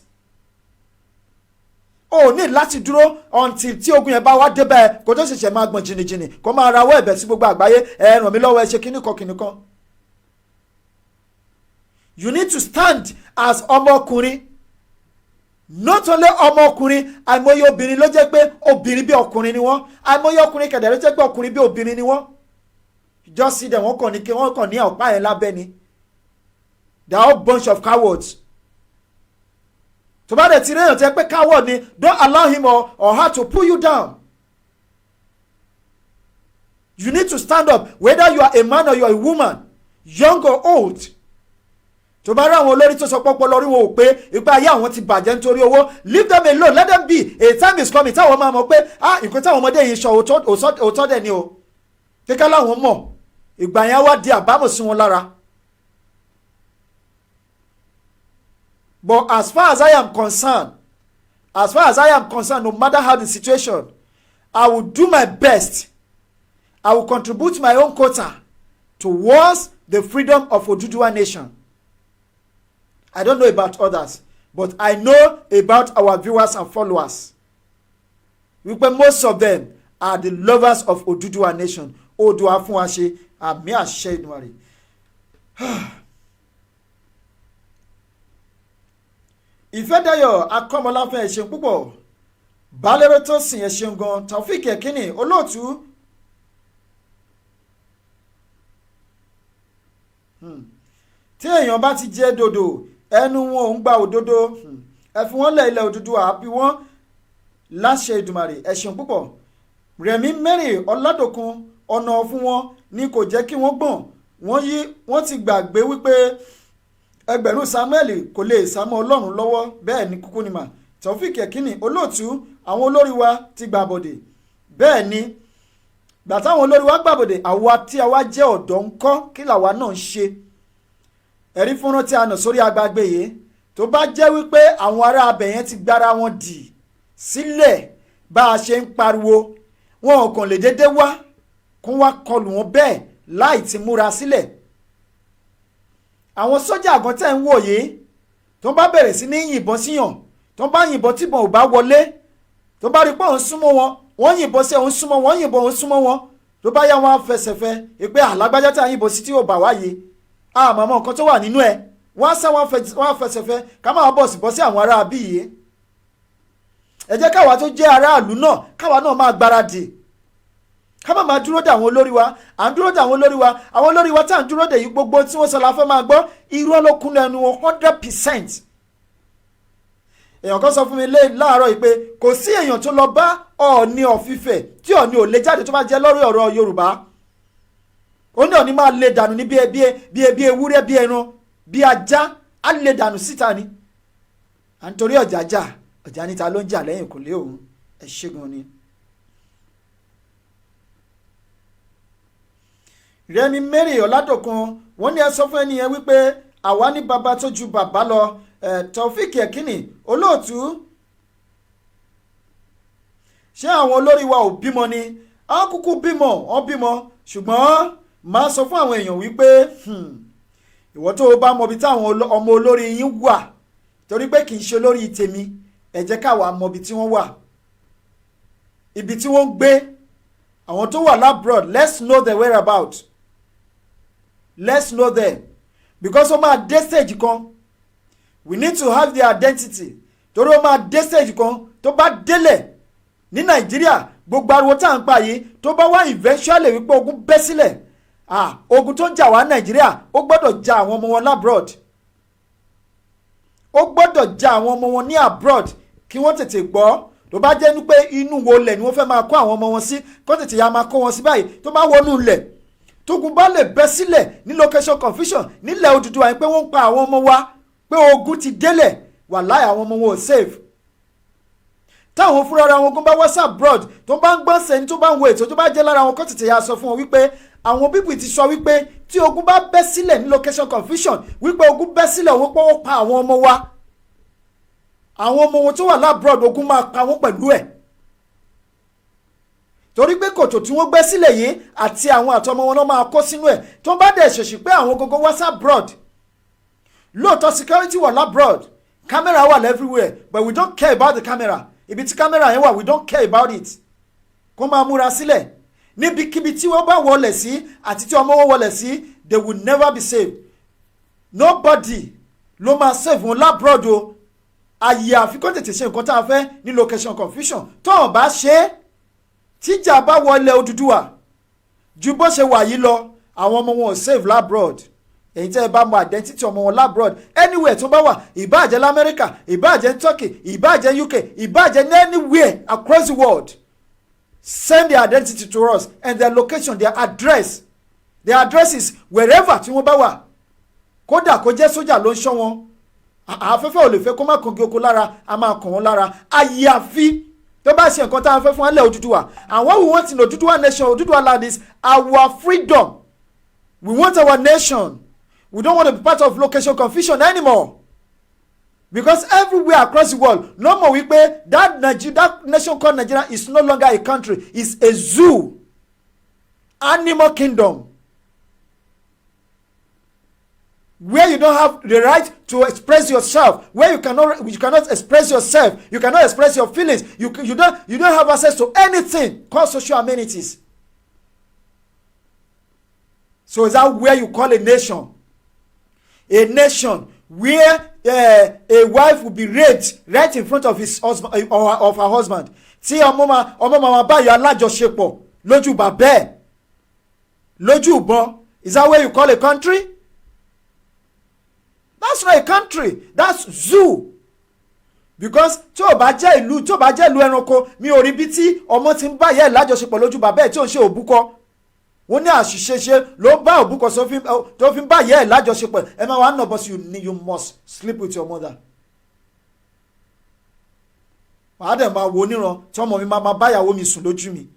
Oh, ní láti dúró until tí ogun yẹn bá wá débẹ̀ kó tó ṣẹ̀ṣẹ̀ máa gbọ̀n jìnnìjìnnì kó máa rawọ́ ẹ̀bẹ̀ sí gbogbo àgbáyé ẹ ràn mí lọ́wọ́ ẹ ṣe kíní kan. You need to stand as ọmọkùnrin. Not only ọmọkùnrin, àìmọye obìnrin ló jẹ́ pé obìnrin bí ọkùnrin ni wọ́n. Àìmọye ọkùnrin kẹ̀dẹ̀ ló jẹ́ pé ọkùnrin bí obìnrin ni wọ́n. Just see them, wọ́n kàn ní ọ̀pá yẹn lábẹ́ ni. They are all bunch of cowards. tó bá dẹ̀ ti rí èèyàn tẹ́ pé coward ni, don't allow him or her to pull you down. You need to stand up whether you are a man or you are a woman, young or old. tó bá rí àwọn olórí tó sọ pọ́pọ́ lórí wọn ò pé ipa ayé àwọn ti bàjẹ́ nítorí owó, leave them alone, let them be. A time is coming táwọn máa mọ̀ pé nǹkan táwọn ọmọdé yìí sọ òótọ́ dẹ̀ ni o, kíkẹ́ láwọn mọ̀, ìgbà yẹn wá di àbámọ̀ sí wọn lára. But as far as I am concerned, no matter how the situation, I will do my best. I will contribute my own quota towards the freedom of Oduduwa nation. I don't know about others, but I know about our viewers and followers. Most of them are the lovers of Oduduwa nation. Oduwa fún wa ṣe, àmì àṣẹ Èdùmàrè. Ìfẹ́dayọ̀ Akọ́mọláfẹ́ ẹ ṣeun púpọ̀, Bálẹ́rẹ́ tó sìn ẹ ṣeun gan, Taofik Ekini olóòtú. Tí èèyàn bá ti jẹ́ dodo ẹnu wọn ò ń gba òdodo, ẹ fi wọ́n lẹ̀ ilẹ̀ Odùduwà bí wọ́n láṣẹ Èdùmàrè ẹ ṣeun púpọ̀. Rẹ̀mí Mary Ọládòkun ọ̀nà fún wọn ni kò jẹ́ kí wọ́n gbọ̀n, wọ́n ti gbàgbé wípé ẹgbẹ̀rún Samuel kò lè sá mọ́ Ọlọ́run lọ́wọ́, bẹ́ẹ̀ ni kúkú ni mà. Taofik Ekini olóòtú, àwọn olórí wa ti gbàbọ̀dè, bẹ́ẹ̀ ni gbà táwọn olórí wa gbàbọ̀dè, àwa tí àwa jẹ́ ọ̀dọ́ ńkọ́ kí làwa náà ń ṣe. Ẹ̀rí fúnrán tí a nà sórí agbágbé yìí tó bá jẹ́ wípé àwọn ará abẹ̀yẹn ti gbára wọn dì sílẹ̀ bá a ṣe ń pariwo, wọn ò kàn lè dédé wá kó wá kọlù wọn bẹ́ẹ̀ láì ti múra sílẹ̀. Àwọn sójà àgàn tẹ́ ń wò yìí tó bá bẹ̀rẹ̀ sí ní yìnbọn síyàn, tó bá yìnbọn tíbọn ò bá wọlé, tó bá rí pé òun súnmọ́ wọn, wọ́n yìnbọn sí òun súnmọ́ wọn, yìnbọn òun súnmọ́ wọn, tó bá yá wọn á fẹsẹ̀fẹ́ pé alágbájá tí a yìnbọn sí tí ò bà wáyé àmọ́ nǹkan tó wà nínú ẹ̀ wọ́n á sá wọn á fẹsẹ̀fẹ́ ká máa bọ̀ sí àwọn ará bí yìí. ẹ jẹ́ káwa tó jẹ́ aráàlú náà káwa náà máa gbáradì ká má máa dúró de àwọn olórí wa à ń dúró de àwọn olórí wa àwọn olórí wa tá à ń dúró de yìí gbogbo tí wọ́n sọ la fẹ́ máa gbọ́ irọ́ ló kún lẹ́nu 100%. èèyàn kan sọ fún mi láàárọ̀ yìí pé kò sí èèyàn tó lọ bá Ọọ̀ni of Ifẹ̀ tí Ọọ̀ni ò lè jáde tó bá jẹ́ lórí ọ̀rọ̀ Yorùbá ó ní Ọọ̀ni máa lè dànù ní bí ewúrẹ́ bí ẹran bí ajá á lè dànù síta ni à ń torí ọ̀jà níta ló ń jà lẹ́yìn kò lé òun ẹ ṣégun ni. Rẹ̀mí Mary Ọládòkun wọ́n ní ẹ sọ fún ẹni yẹn wípé àwa ní baba tó ju bàbá lọ Taofik Ekini olóòtú ṣé àwọn olórí wa ò bímọ ni àwọn kúkú bímọ wọ́n bímọ ṣùgbọ́n máa sọ fún àwọn èèyàn wípé ìwọ tó o bá mọbi táwọn ọmọ olórí yín wà torí pé kì í ṣe olórí tèmi ẹ jẹ́ káwa mọbi tí wọ́n wà ibi tí wọ́n ń gbé àwọn tó wà labroad let's know their whereabouts let's know them because ó máa dé stage kan we need to have their identity torí ó máa dé stage kan tó bá délẹ̀ ní Nàìjíríà gbogbo ariwo tá à ń pa yìí tó bá wá eventually wípé ogun bẹ́ sílẹ̀ ogun tó ń jà wá Nàìjíríà ó gbọ́dọ̀ ja àwọn ọmọ wọn labroad ó gbọ́dọ̀ ja àwọn ọmọ wọn ní abroad kí wọ́n tètè gbọ́ tó bá jẹ́ pé inú wo lẹ̀ ni wọ́n fẹ́ máa kó àwọn ọmọ wọn sí kó tètè ya máa kó wọn sí báyìí tó bá wọnú lẹ̀ tógun bá lè bẹ́ sílẹ̀ ní location confusion nílẹ̀ Odùduwà pé wọ́n ń pa àwọn ọmọ wa pé ogun ti délẹ̀ wàláhì àwọn ọmọ wọn ò safe táwọn fúnra ara wọn bá wá sí abroad tó bá ń gbọ́n sẹ́ni tó bá ń wo ètò tó bá jẹ́ lára wọn kó tètè ya sọ fún wọn wípé àwọn bíbù ti sọ wípé tí ogun bá bẹ́ sílẹ̀ ní location confusion wípé ogun bẹ́ sílẹ̀ wọ́n pọ́ wọ́n pa àwọn ọmọ wa àwọn ọmọ wọn tó wà lábroad ogun máa pa wọ́n pẹ̀lú ẹ̀ torí pé kòtò tí wọ́n gbẹ́ sílẹ̀ yìí àti àwọn àtọmọ wọn náà máa kó sínú ẹ̀ tó bá dẹ̀ ṣèṣì pé àwọn gógó wá sí abroad lóòótọ́ security wà labroad camera wà everywhere but we don't care about the camera ibi tí camera yẹn wà we don't care about it kó máa múra sílẹ̀ níbikíbi tí wọ́n bá wọlé sí àti tí ọmọ wọn wọlé sí they will never be safe nobody ló máa save wọn labroad o àyè àfikún tètè ṣe nǹkan tá a fẹ́ ní location confusion tó wọn bá ṣe é tíjà bá wọlé Odùduwà ju bó ṣe wà yìí lọ àwọn ọmọ wọn ò save labroad èyí tẹ́ ẹ bá mọ identity ọmọ wọn labroad anywhere tó bá wà ìbáàjẹ́ lamẹ́ríkà ìbáàjẹ́ Turkey ìbáàjẹ́ UK ìbáàjẹ́ anywhere across the world send their identity to us and their location their address is wherever tí wọ́n bá wà kódà kó jẹ́ sójà ló ń ṣọ́ wọn afẹ́fẹ́ ò lè fẹ́ kó má kàn gé oko lára a máa kàn wọ́n lára àyàfi tó bá ṣe nǹkan tá a fẹ́ fún alẹ́ Odùduwà and what we want in Odùduwà nation Odùduwà land is our freedom we want our nation we don't want to be part of location confusion anymore because everywhere across the world no more wípé that nation called Nigeria is no longer a country it's a zoo animal kingdom where you don't have the right to express yourself, where you cannot express yourself, you cannot express your feelings, you don't have access to anything called social amenities. So is that where you call a nation? A nation where a wife will be raped right in front of his husband or of her husband. Tí ọmọ mama báyọ̀ alájọṣepọ̀ lójú bàbẹ́ lójú ìbọn. Is that where you call a country? That's not a country, that's zoo. Because tí ó bá jẹ́ ìlú ẹranko mi ò rí bí tí ọmọ ti ń bá ìyá ẹ̀ lájọṣepọ̀ lójú bàbá ẹ̀ tí ò ń ṣe òbúkọ. Wọ́n ní àṣìṣe ṣe ló bá òbúkọ tó fi ń bá ìyá ẹ̀ lájọṣepọ̀ ẹ máa wá nà bọ́ sí you must sleep with your mother. Màá dẹ̀ máa wo níran tí ọmọ mi máa báyàwó mi sùn lójú mi.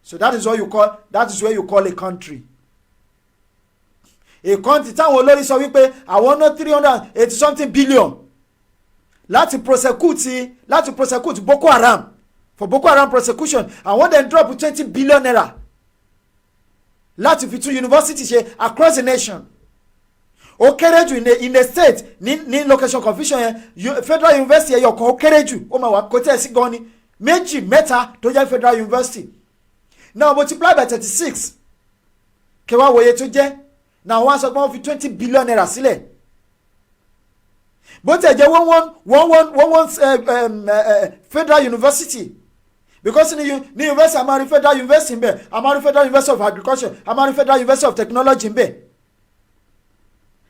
So that is where you call a country. A country táwọn olórí sọ wípé àwọn ná 380 something billion láti prosecute Boko Haram for Boko Haram prosecution àwọn then drop 20 billion naira láti fi tún university ṣe across the nation. Ó kéré jù in a state ní location confusion yẹn federal university ẹyọ kan ó kéré jù ó máa wà kó tẹ̀ sí gan ni méjì mẹ́ta tó jẹ́ federal university now multiply by 36 kẹwàá wòye tó jẹ́ now wọ́n á sọ pé wọ́n fi 20 billion naira sílẹ̀ bó tẹ̀ jẹ́ wọ́n federal university because ní university a máa rí federal university ńbẹ̀ a máa rí federal university of agriculture a máa rí federal university of technology ńbẹ̀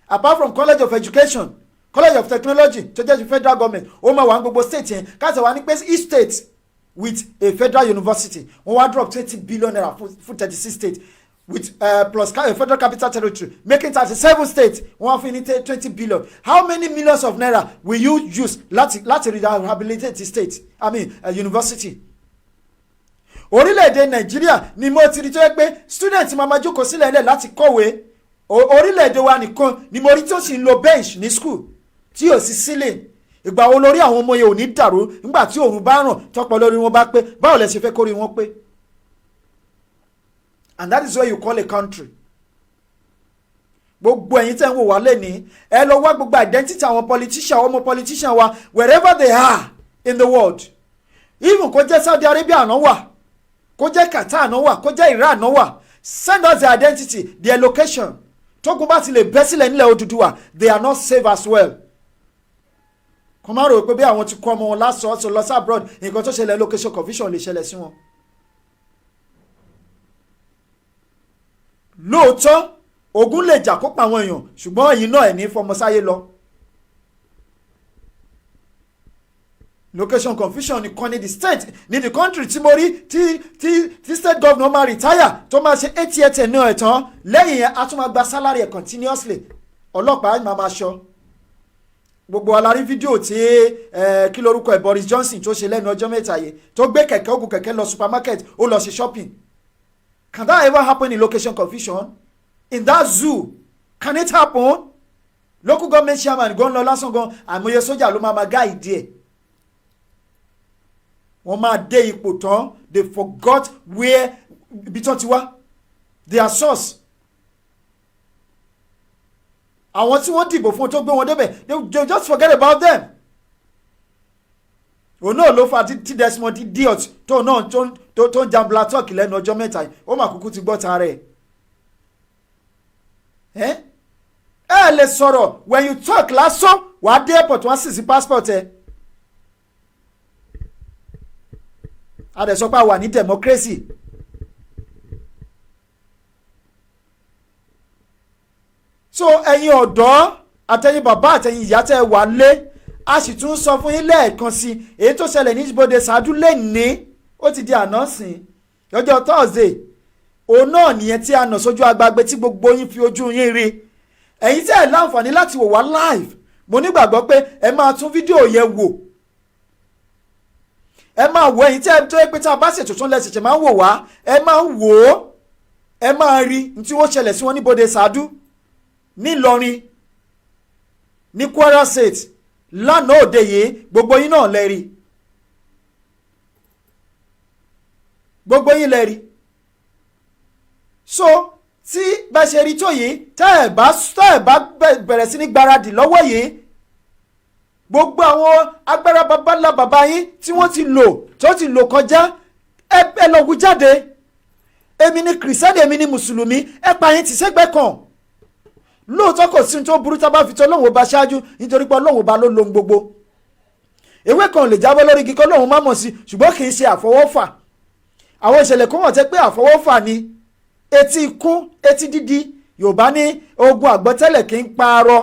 apart from college of education college of technology tó jẹ́ ti federal government ó máa wà ní gbogbo state yẹn káàtà wà ní pé each state with a federal university wọ́n wá drop 20 billion naira fún 36 states with plus federal capital territory making 37 states wọ́n wá fi ní 20 billion how many millions of naira will you use láti rehabilitate the state university. orílẹ̀-èdè nàìjíríà ni mo ti rí tó yẹ pé student máa jókòó sílẹ̀ ilẹ̀ láti kọ̀wé orílẹ̀-èdè wa nìkan ni mo rí tí ó sì ń lo bench ní school tí yóò sì sílẹ̀ ìgbà wo lórí àwọn ọmọ yẹn ò ní dàrú nígbà tí òòrùn bá ràn tọpọ lórí wọn bá pé báwo lẹ ṣe fẹ́ kórìí wọn pé and that is what you call a country. gbogbo ẹ̀yin tẹ́ ń wò wá lẹ́ni ẹ lọ wá gbogbo identity àwọn politician wa wherever they are in the world even kó jẹ́ Saudi Arabia náà wà kó jẹ́ Qatar náà wà kó jẹ́ Iran náà wà send us their identity their location tógun bá ti lè bẹ́ sílẹ̀ nílẹ̀ Odùduwà they are not safe as well. kò má rò pé bí àwọn ti kọ́ ọmọ wọn lásọ̀ọ́sọ lọ sí abroad nǹkan tó ṣẹlẹ̀ location confusion lè ṣẹlẹ̀ sí wọn. lóòótọ́ ogun lè jà kó pa àwọn èèyàn ṣùgbọ́n ẹ̀yin náà ẹ̀ ní fọmọsáyé lọ. location confusion nìkan ní the state ní the country tí mo rí tí state governor máa retire tó máa ṣe 8 years ẹ̀ náà ẹ̀ tán lẹ́yìn yẹn a tún máa gba salary ẹ̀ continuously ọlọ́pàá máa ṣọ́. gbogbo alárí fídíò tí kí lórúkọ ẹ̀ Boris Johnson tó ṣe lẹ́nu ọjọ́ mẹ́ta yìí tó gbé kẹ̀kẹ́ ogun kẹ̀kẹ́ lọ supermarket ó lọ ṣe shopping. Can that ever happen in location confusion? In that zoo? Can it happen? Local government chairman gan lọ lásán gan àmọye sójà ló máa gáìdì ẹ̀. wọ́n máa dé ipò tán they forgot where ibi tán ti wá their source. àwọn tí wọ́n dìbò fún tó gbé wọn débẹ̀ they just forget about them. òun náà ló fa tí Desmond Idiot tó náà tó ń jambla talk lẹ́nu ọjọ́ mẹ́ta yìí ó mà kúkú ti gbọ́ ta rẹ̀. ẹ lè sọ̀rọ̀ when you talk lásán wàá dé airport wọ́n sì sí passport ẹ. adẹ̀sọ́pá wà ní democracy. so ẹ̀yin ọ̀dọ́ àtẹ̀yin bàbá àtẹ̀yin ìyá tẹ́ wà lé a sì tún sọ fún yín lẹ́ẹ̀kan sí èyí tó ṣẹlẹ̀ ní Ìbòdè Ṣáádú lẹ́ni ó ti di àná sìn lọ́jọ́ Thursday òun náà nìyẹn tí a nà sójú agbágbé tí gbogbo yín fi ojú yín rí ẹ̀yin tí ẹ̀ láǹfààní láti wò wá live mo nígbàgbọ́ pé ẹ máa tún fídíò yẹn wò ẹ máa wò ẹ̀yin tí ẹ tó pé tá a bá ṣètò tún lẹ́sẹ̀ máa ń wò wá ẹ máa wò ó ẹ máa rí ní tí ó ṣẹlẹ̀ sí wọn ní Ìbòdè Ṣáádú ní Ìlọrin ní Kwara State lánàá òde yìí gbogbo yín náà lẹ́rí gbogbo yín lẹ́rí so tí bá ṣe rí tó yìí tẹ́ ẹ̀ bá bẹ̀rẹ̀ sí ní gbáradì lọ́wọ́ yìí gbogbo àwọn agbára babalá bàbá yín tí wọ́n ti lò tó ti lò kọjá ẹ lọ wú jáde èmi ni kìrìsìtẹ́nì èmi ni mùsùlùmí ẹ pa yín ti sẹ́gbẹ́ kan lóòótọ́ kò sí tó burú tá a bá fi tó Ọlọ́hun Ọba ṣáájú nítorí pé Ọlọ́hun Ọba ló lohun gbogbo ewé kan lè jábọ́ lórí igi kọ́ Ọlọ́hun má mọ̀ sí ṣùgbọ́n kì í ṣe àfọwọ́fà àwọn ìṣẹ̀lẹ̀ kan wọ́n tẹ́ pé àfọwọ́fà ni etí ikún etí dídí Yorùbá ní ogun àgbọ́tẹ́lẹ̀ kì í pa arọ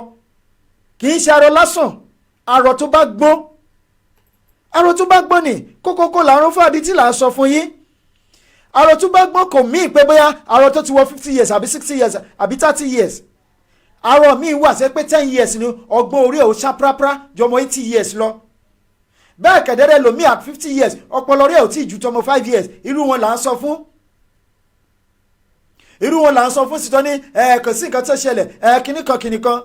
kì í ṣe arọ lásán arọ tó bá gbọ́n ni kókókó làárọ̀ fún àdìtì là ń sọ fún yín arọ tó bá gbọ́n kò mí pé bóyá arọ tó ti wọ 50 years àbí 60 years àbí 30 years arọ mi wà sí pé 10 years ni ọgbọ́n orí ẹ̀ ò ṣàprápra jọmọ 80 years lọ bẹ́ẹ̀ kẹ̀dẹ́rẹ́ lomi at 50 years ọpọlọ orí ẹ̀ ò tí ì ju tọmọ 5 years irú wọn là ń sọ fún sítọ́ ní kò sí nǹkan tó ṣẹlẹ̀ kìnnìkan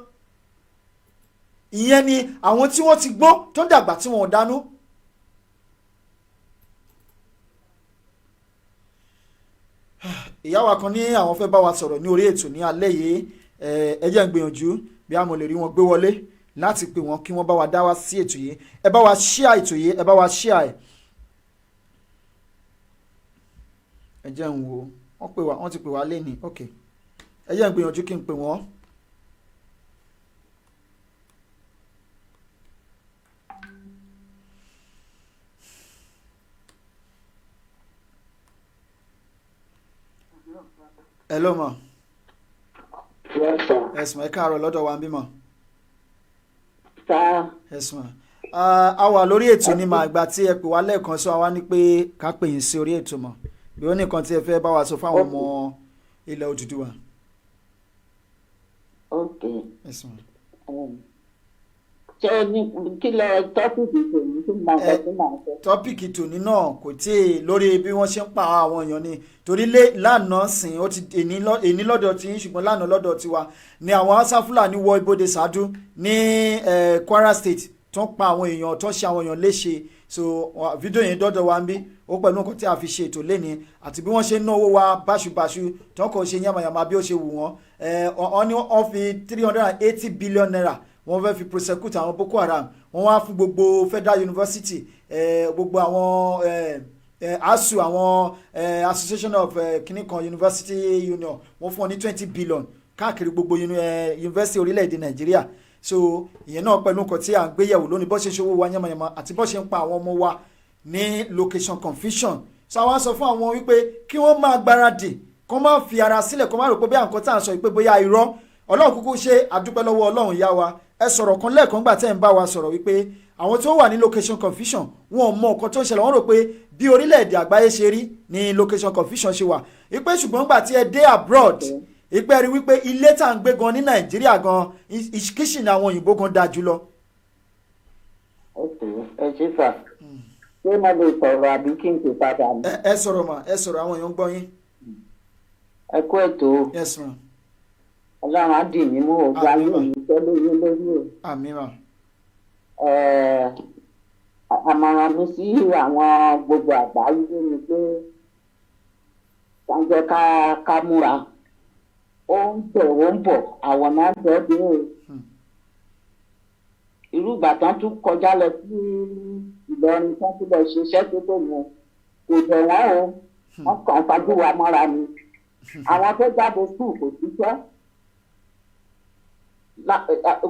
ìyẹn ni àwọn tí wọ́n ti gbọ́n tó ń dàgbà tí wọ́n ò dánú. ìyá wa kan ní àwọn fẹ́ bá wa sọ̀rọ̀ ní orí ètò ní alẹ́ yìí ẹ jẹ́ ń gbìyànjú bí a mọ̀ lè rí wọn gbé wọlé láti pè wọ́n kí wọ́n bá wa dá wa sí ètò yìí ẹ bá wa share ètò yìí ẹ bá wa share ẹ̀ ẹ jẹ́ ń wo wọ́n ti pè wá lẹ́ni ok ẹ jẹ́ ń gbìyànjú kí n pè wọ́n. hello ma. yes ma ẹ káàárọ̀ lọ́dọ̀ wa ń bímọ. yes ma a wà lórí ètò ní màá gbà tí ẹ pè wá lẹ́ẹ̀kan sọ àwa ní pé ká pè yín sí orí ètò mọ̀ bí ó nìkan tí ẹ fẹ́ bá wa sọ fáwọn ọmọ ilẹ̀ Odùduwà. ok yes ma. ṣé o ní kí lọ tọ́pìkì tòní tí màá sọ tí màá sọ. tọ́pìkì tòní náà kò tí ì lórí bí wọ́n ṣe ń pa àwọn èèyàn ni torí lánàá sìn ó ti èní lọ́dọ̀ tí ṣùgbọ́n lánàá lọ́dọ̀ tiwa ni àwọn Hausa Fúlàní wọ ibodè Sàádú ní Kwara State tó ń pa àwọn èèyàn tó ń ṣe àwọn èèyàn léṣe so fídíò yẹn dọ́dọ̀ wa ń bí ó pẹ̀lú nǹkan tí a fi ṣe ètò lẹ́ni àti bí wọ́n ṣe ń ná owó wa báṣubàṣu tó ń kọ́ ṣe yàmàyàmà bí ó ṣe wù wọ́n wọ́n ní wọ́n fi 380 billion naira wọ́n fẹ́ fi prosecute àwọn Boko Haram wọ́n wá fún gbogbo Federal University gbogbo àwọn ASUU àwọn Association of kìnnìkan University Union wọ́n fún wọn ní 20 billion káàkiri gbogbo university orílẹ̀-èdè Nàìjíríà so ìyẹn náà pẹ̀lú nǹkan tí à ń gbé yẹ̀wò lónìí bó ṣe ṣòwò wa yánmayànmá àti bó ṣe ń pa àwọn ọmọ wa ní location confusion so àwọn sọ fún àwọn wípé kí wọ́n máa gbáradì kó má fi ara sílẹ̀ kó má rò pé bí àǹkan tá à ń sọ pé bóyá irọ́ Ọlọ́run kúkú ṣe àdúpẹ́ lọ́wọ́ Ọlọ́run yá wa ẹ sọ̀rọ̀ kan lẹ́ẹ̀kan gbà tẹ́ ń bá wa sọ̀rọ̀ wípé àwọn tó wà ní location confusion wọn ò mọ nǹkan tó ń ṣẹlẹ̀ wọ́n rò pé bí orílẹ̀-èdè àgbáyé ṣe rí ní location confusion ṣe wà wípé ṣùgbọ́n gbà tí ẹ dé abroad ìpẹ́ rí wípé ilé tá à ń gbé gan ní Nàìjíríà gan kíṣìn àwọn òyìnbó gan dáa jùlọ. ẹ ṣe fà ṣé mo lè sọ̀rọ̀ àbí kí n pè padà ní. ẹ sọ̀rọ̀ mà ẹ sọ̀rọ̀ àwọn èèyàn ń gbọ́ yín. ẹ kú ètò. yes ma. Ọlọ́run á dì mí mú ògbó ayé mi tẹ́ lórí lórí o. àmín ma. àmọ̀ràn mi sí àwọn gbogbo àgbáyé ni pé kájọ ká múra ó ń bọ̀ àwọn náà jẹ́ bí o. irú ìgbà tán tún kọjá lọ sí Ìlọrin tán tún lọ ṣiṣẹ́ tó tó yẹn kò bẹ̀ wọ́n o wọ́n kàn fajú wa mọ́ra ni àwọn tó jáde skul kò ṣiṣẹ́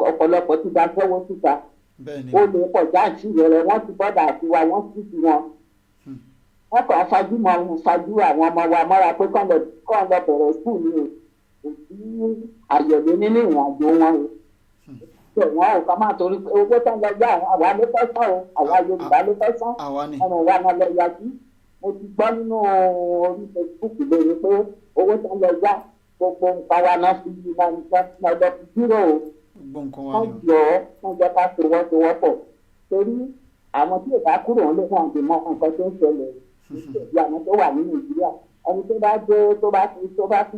ọ̀pọ̀lọpọ̀ ti gba fẹ́wọ́ síta ó lè pọ̀ jáàtì rẹ̀ wọ́n ti bọ́dà àti wa wọ́n sì ti wọn wọ́n kàn fajú àwọn ọmọ wa mọ́ra pé kàn lọ bẹ̀rẹ̀ skul ni o kò sí àyẹ̀wò nínú ìrìnàjò wọn o wọn ò ká máa torí pé owó tán lọ yá àwa ló fẹ́ sán o àwa Yorùbá ló fẹ́ sán ọmọ wa náà lọ yá sí mo ti gbọ́ nínú orí Facebook lórí pé owó tán lọ yá gbogbo nǹkan wa náà fi náà lọ fi dúró o wọ́n jọ ká sowọ́pọ̀ torí àwọn tí ìbá kúrò wọn ló hàn dé mọ nǹkan tó ń ṣẹlẹ̀ ìṣèjì àwọn tó wà ní Nàìjíríà ẹni tó bá dé tó bá fi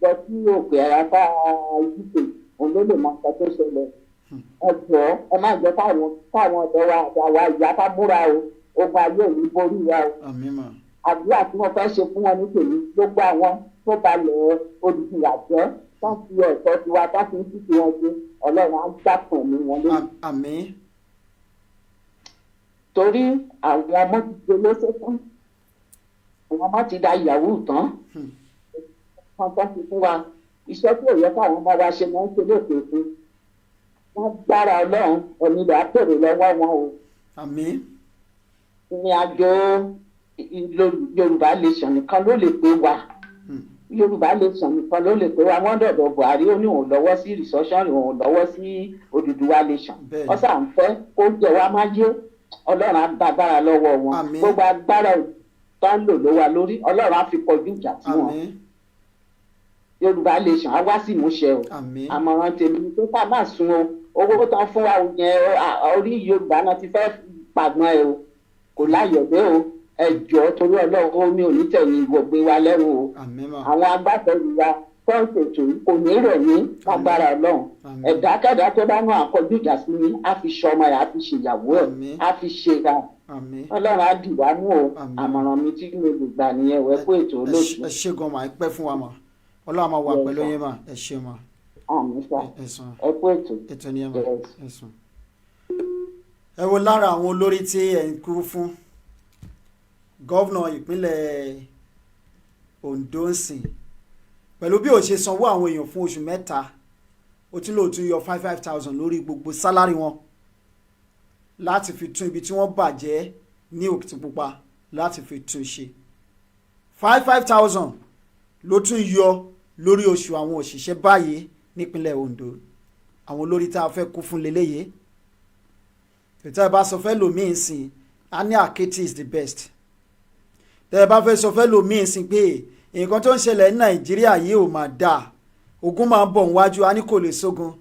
lọ sí òkè àràfà UK òun ló lè mọ nǹkan tó ṣẹlẹ̀ ẹ jọ̀ọ́ ẹ má jẹ́ káwọn ọ̀dọ́ wa àti àwa ìyá ká múra o ogun ayé ò ní borí wa o àdúrà tí wọ́n fẹ́ ṣe fún wọn ní tèmi gbogbo àwọn tó balẹ̀ Odùduwà jẹ́ tán fi ẹ̀tọ́ tiwa tá fi ń títí wọn ṣe Ọlọ́run á gbà pọ̀ ní wọn lórí. àmín. torí àwọn ọmọ ti gbé lóṣè fún àwọn ọmọ ti da yahoo tán kan tán ti fún wa iṣẹ́ tí ò yẹ káwọn ọmọ wa ṣe máa ń ṣe lókè fún wọn gbára Ọlọ́run ẹ̀mí rẹ̀ á pèrè lọ́wọ́ wọn o. àmín. ìrìn àjò Yorùbá nation nìkan ló lè pé wa Yorùbá nation nìkan ló lè pé wa wọ́n dọ̀dọ̀ Buhari ó ní òun lọ́wọ́ sí resumption òun lọ́wọ́ sí Odùduwà nation wọ́n sà ń fẹ́ kó jẹ wá má yé Ọlọ́run á gba agbára lọ́wọ́ wọn gbogbo agbára tó ń lò ló wa lórí Ọlọ́run á fi kọjú ìjà sí wọn Yorùbá nation á wá sí ìmúṣẹ o àmọ̀ràn tèmi ni pé ká má sun o owó tán fún wa yẹn orí Yorùbá náà ti fẹ́ pàgbọ́n ẹ o kò láyọ̀dé o ẹjọ́ torí Ọlọ́run ó ní onítẹ̀yìn ìwọ̀gbé wa lẹ́rù o àwọn agbábọ́ọ̀lù wa fọ́ọ̀sì ètò kò ní rẹ̀ ní agbára Ọlọ́run ẹ̀dákẹ́dá tó bá náà kọjú ìjà sí ni á fi ṣọmọ ẹ̀ á fi ṣèyàwó ẹ̀ á fi ṣe ra Ọlọ́run á dì wá mú o àmọ̀ràn mi tí mo lè gbà nìyẹn wẹ́ kó ètò olóòtú. ẹ ṣe gan ma ẹ pẹ́ fún wa ma Ọlọ́run máa wà pẹ̀lú yín ma ẹ ṣe ma. ẹ kó ètò ni ẹ ma ẹ sùn. ẹ wo lára àwọn olórí tí ẹ ń kú fún gọ́vnà ìpínlẹ̀ Ondo ń sìn pẹ̀lú bí o ṣe sanwó àwọn èèyàn fún oṣù mẹ́ta o tún lò tún yọ 5,000 lórí gbogbo sálárì wọn láti fi tún ibi tí wọ́n bàjẹ́ ní Òkìtìpupa láti fi tún ṣe 5,000 ló tún yọ lórí oṣù àwọn òṣìṣẹ́ báyìí nípínlẹ̀ Ondo àwọn olórí tá a fẹ́ kú fún leléyìí tẹ́ ẹ bá sọ fẹ́ lòmíì sìn á ní Àkétì is the best tẹ́ ẹ bá fẹ́ sọ fẹ́ lòmíì sìn pé nǹkan tó ń ṣẹlẹ̀ ní Nàìjíríà yìí ò máa dáa ogun máa ń bọ̀ níwájú á ní kò lè sógun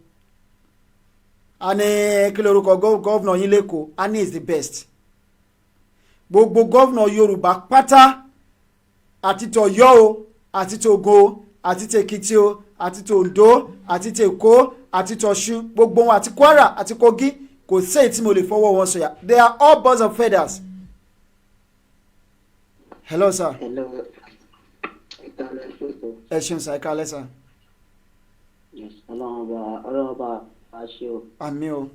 á ní kí lórúkọ gọ́vnà yín lẹ́kọ̀ọ́ á ní is the best gbogbo gọ́vnà Yorùbá pátá àti tọ̀yọ́ o àti tògo o àti tèkìtì o àti tòǹdó àti tèkó àti tọ̀ṣun gbogbo wọn àti Kwara àti Kogi kò sí èyí tí mo lè fọwọ́ wọn sọ̀yà they are all birds of feathers. Hello sir. Hello. ẹ ṣeun sir ẹ kálẹ́ sir. Ọlọ́run bá a ṣe o. àmín o.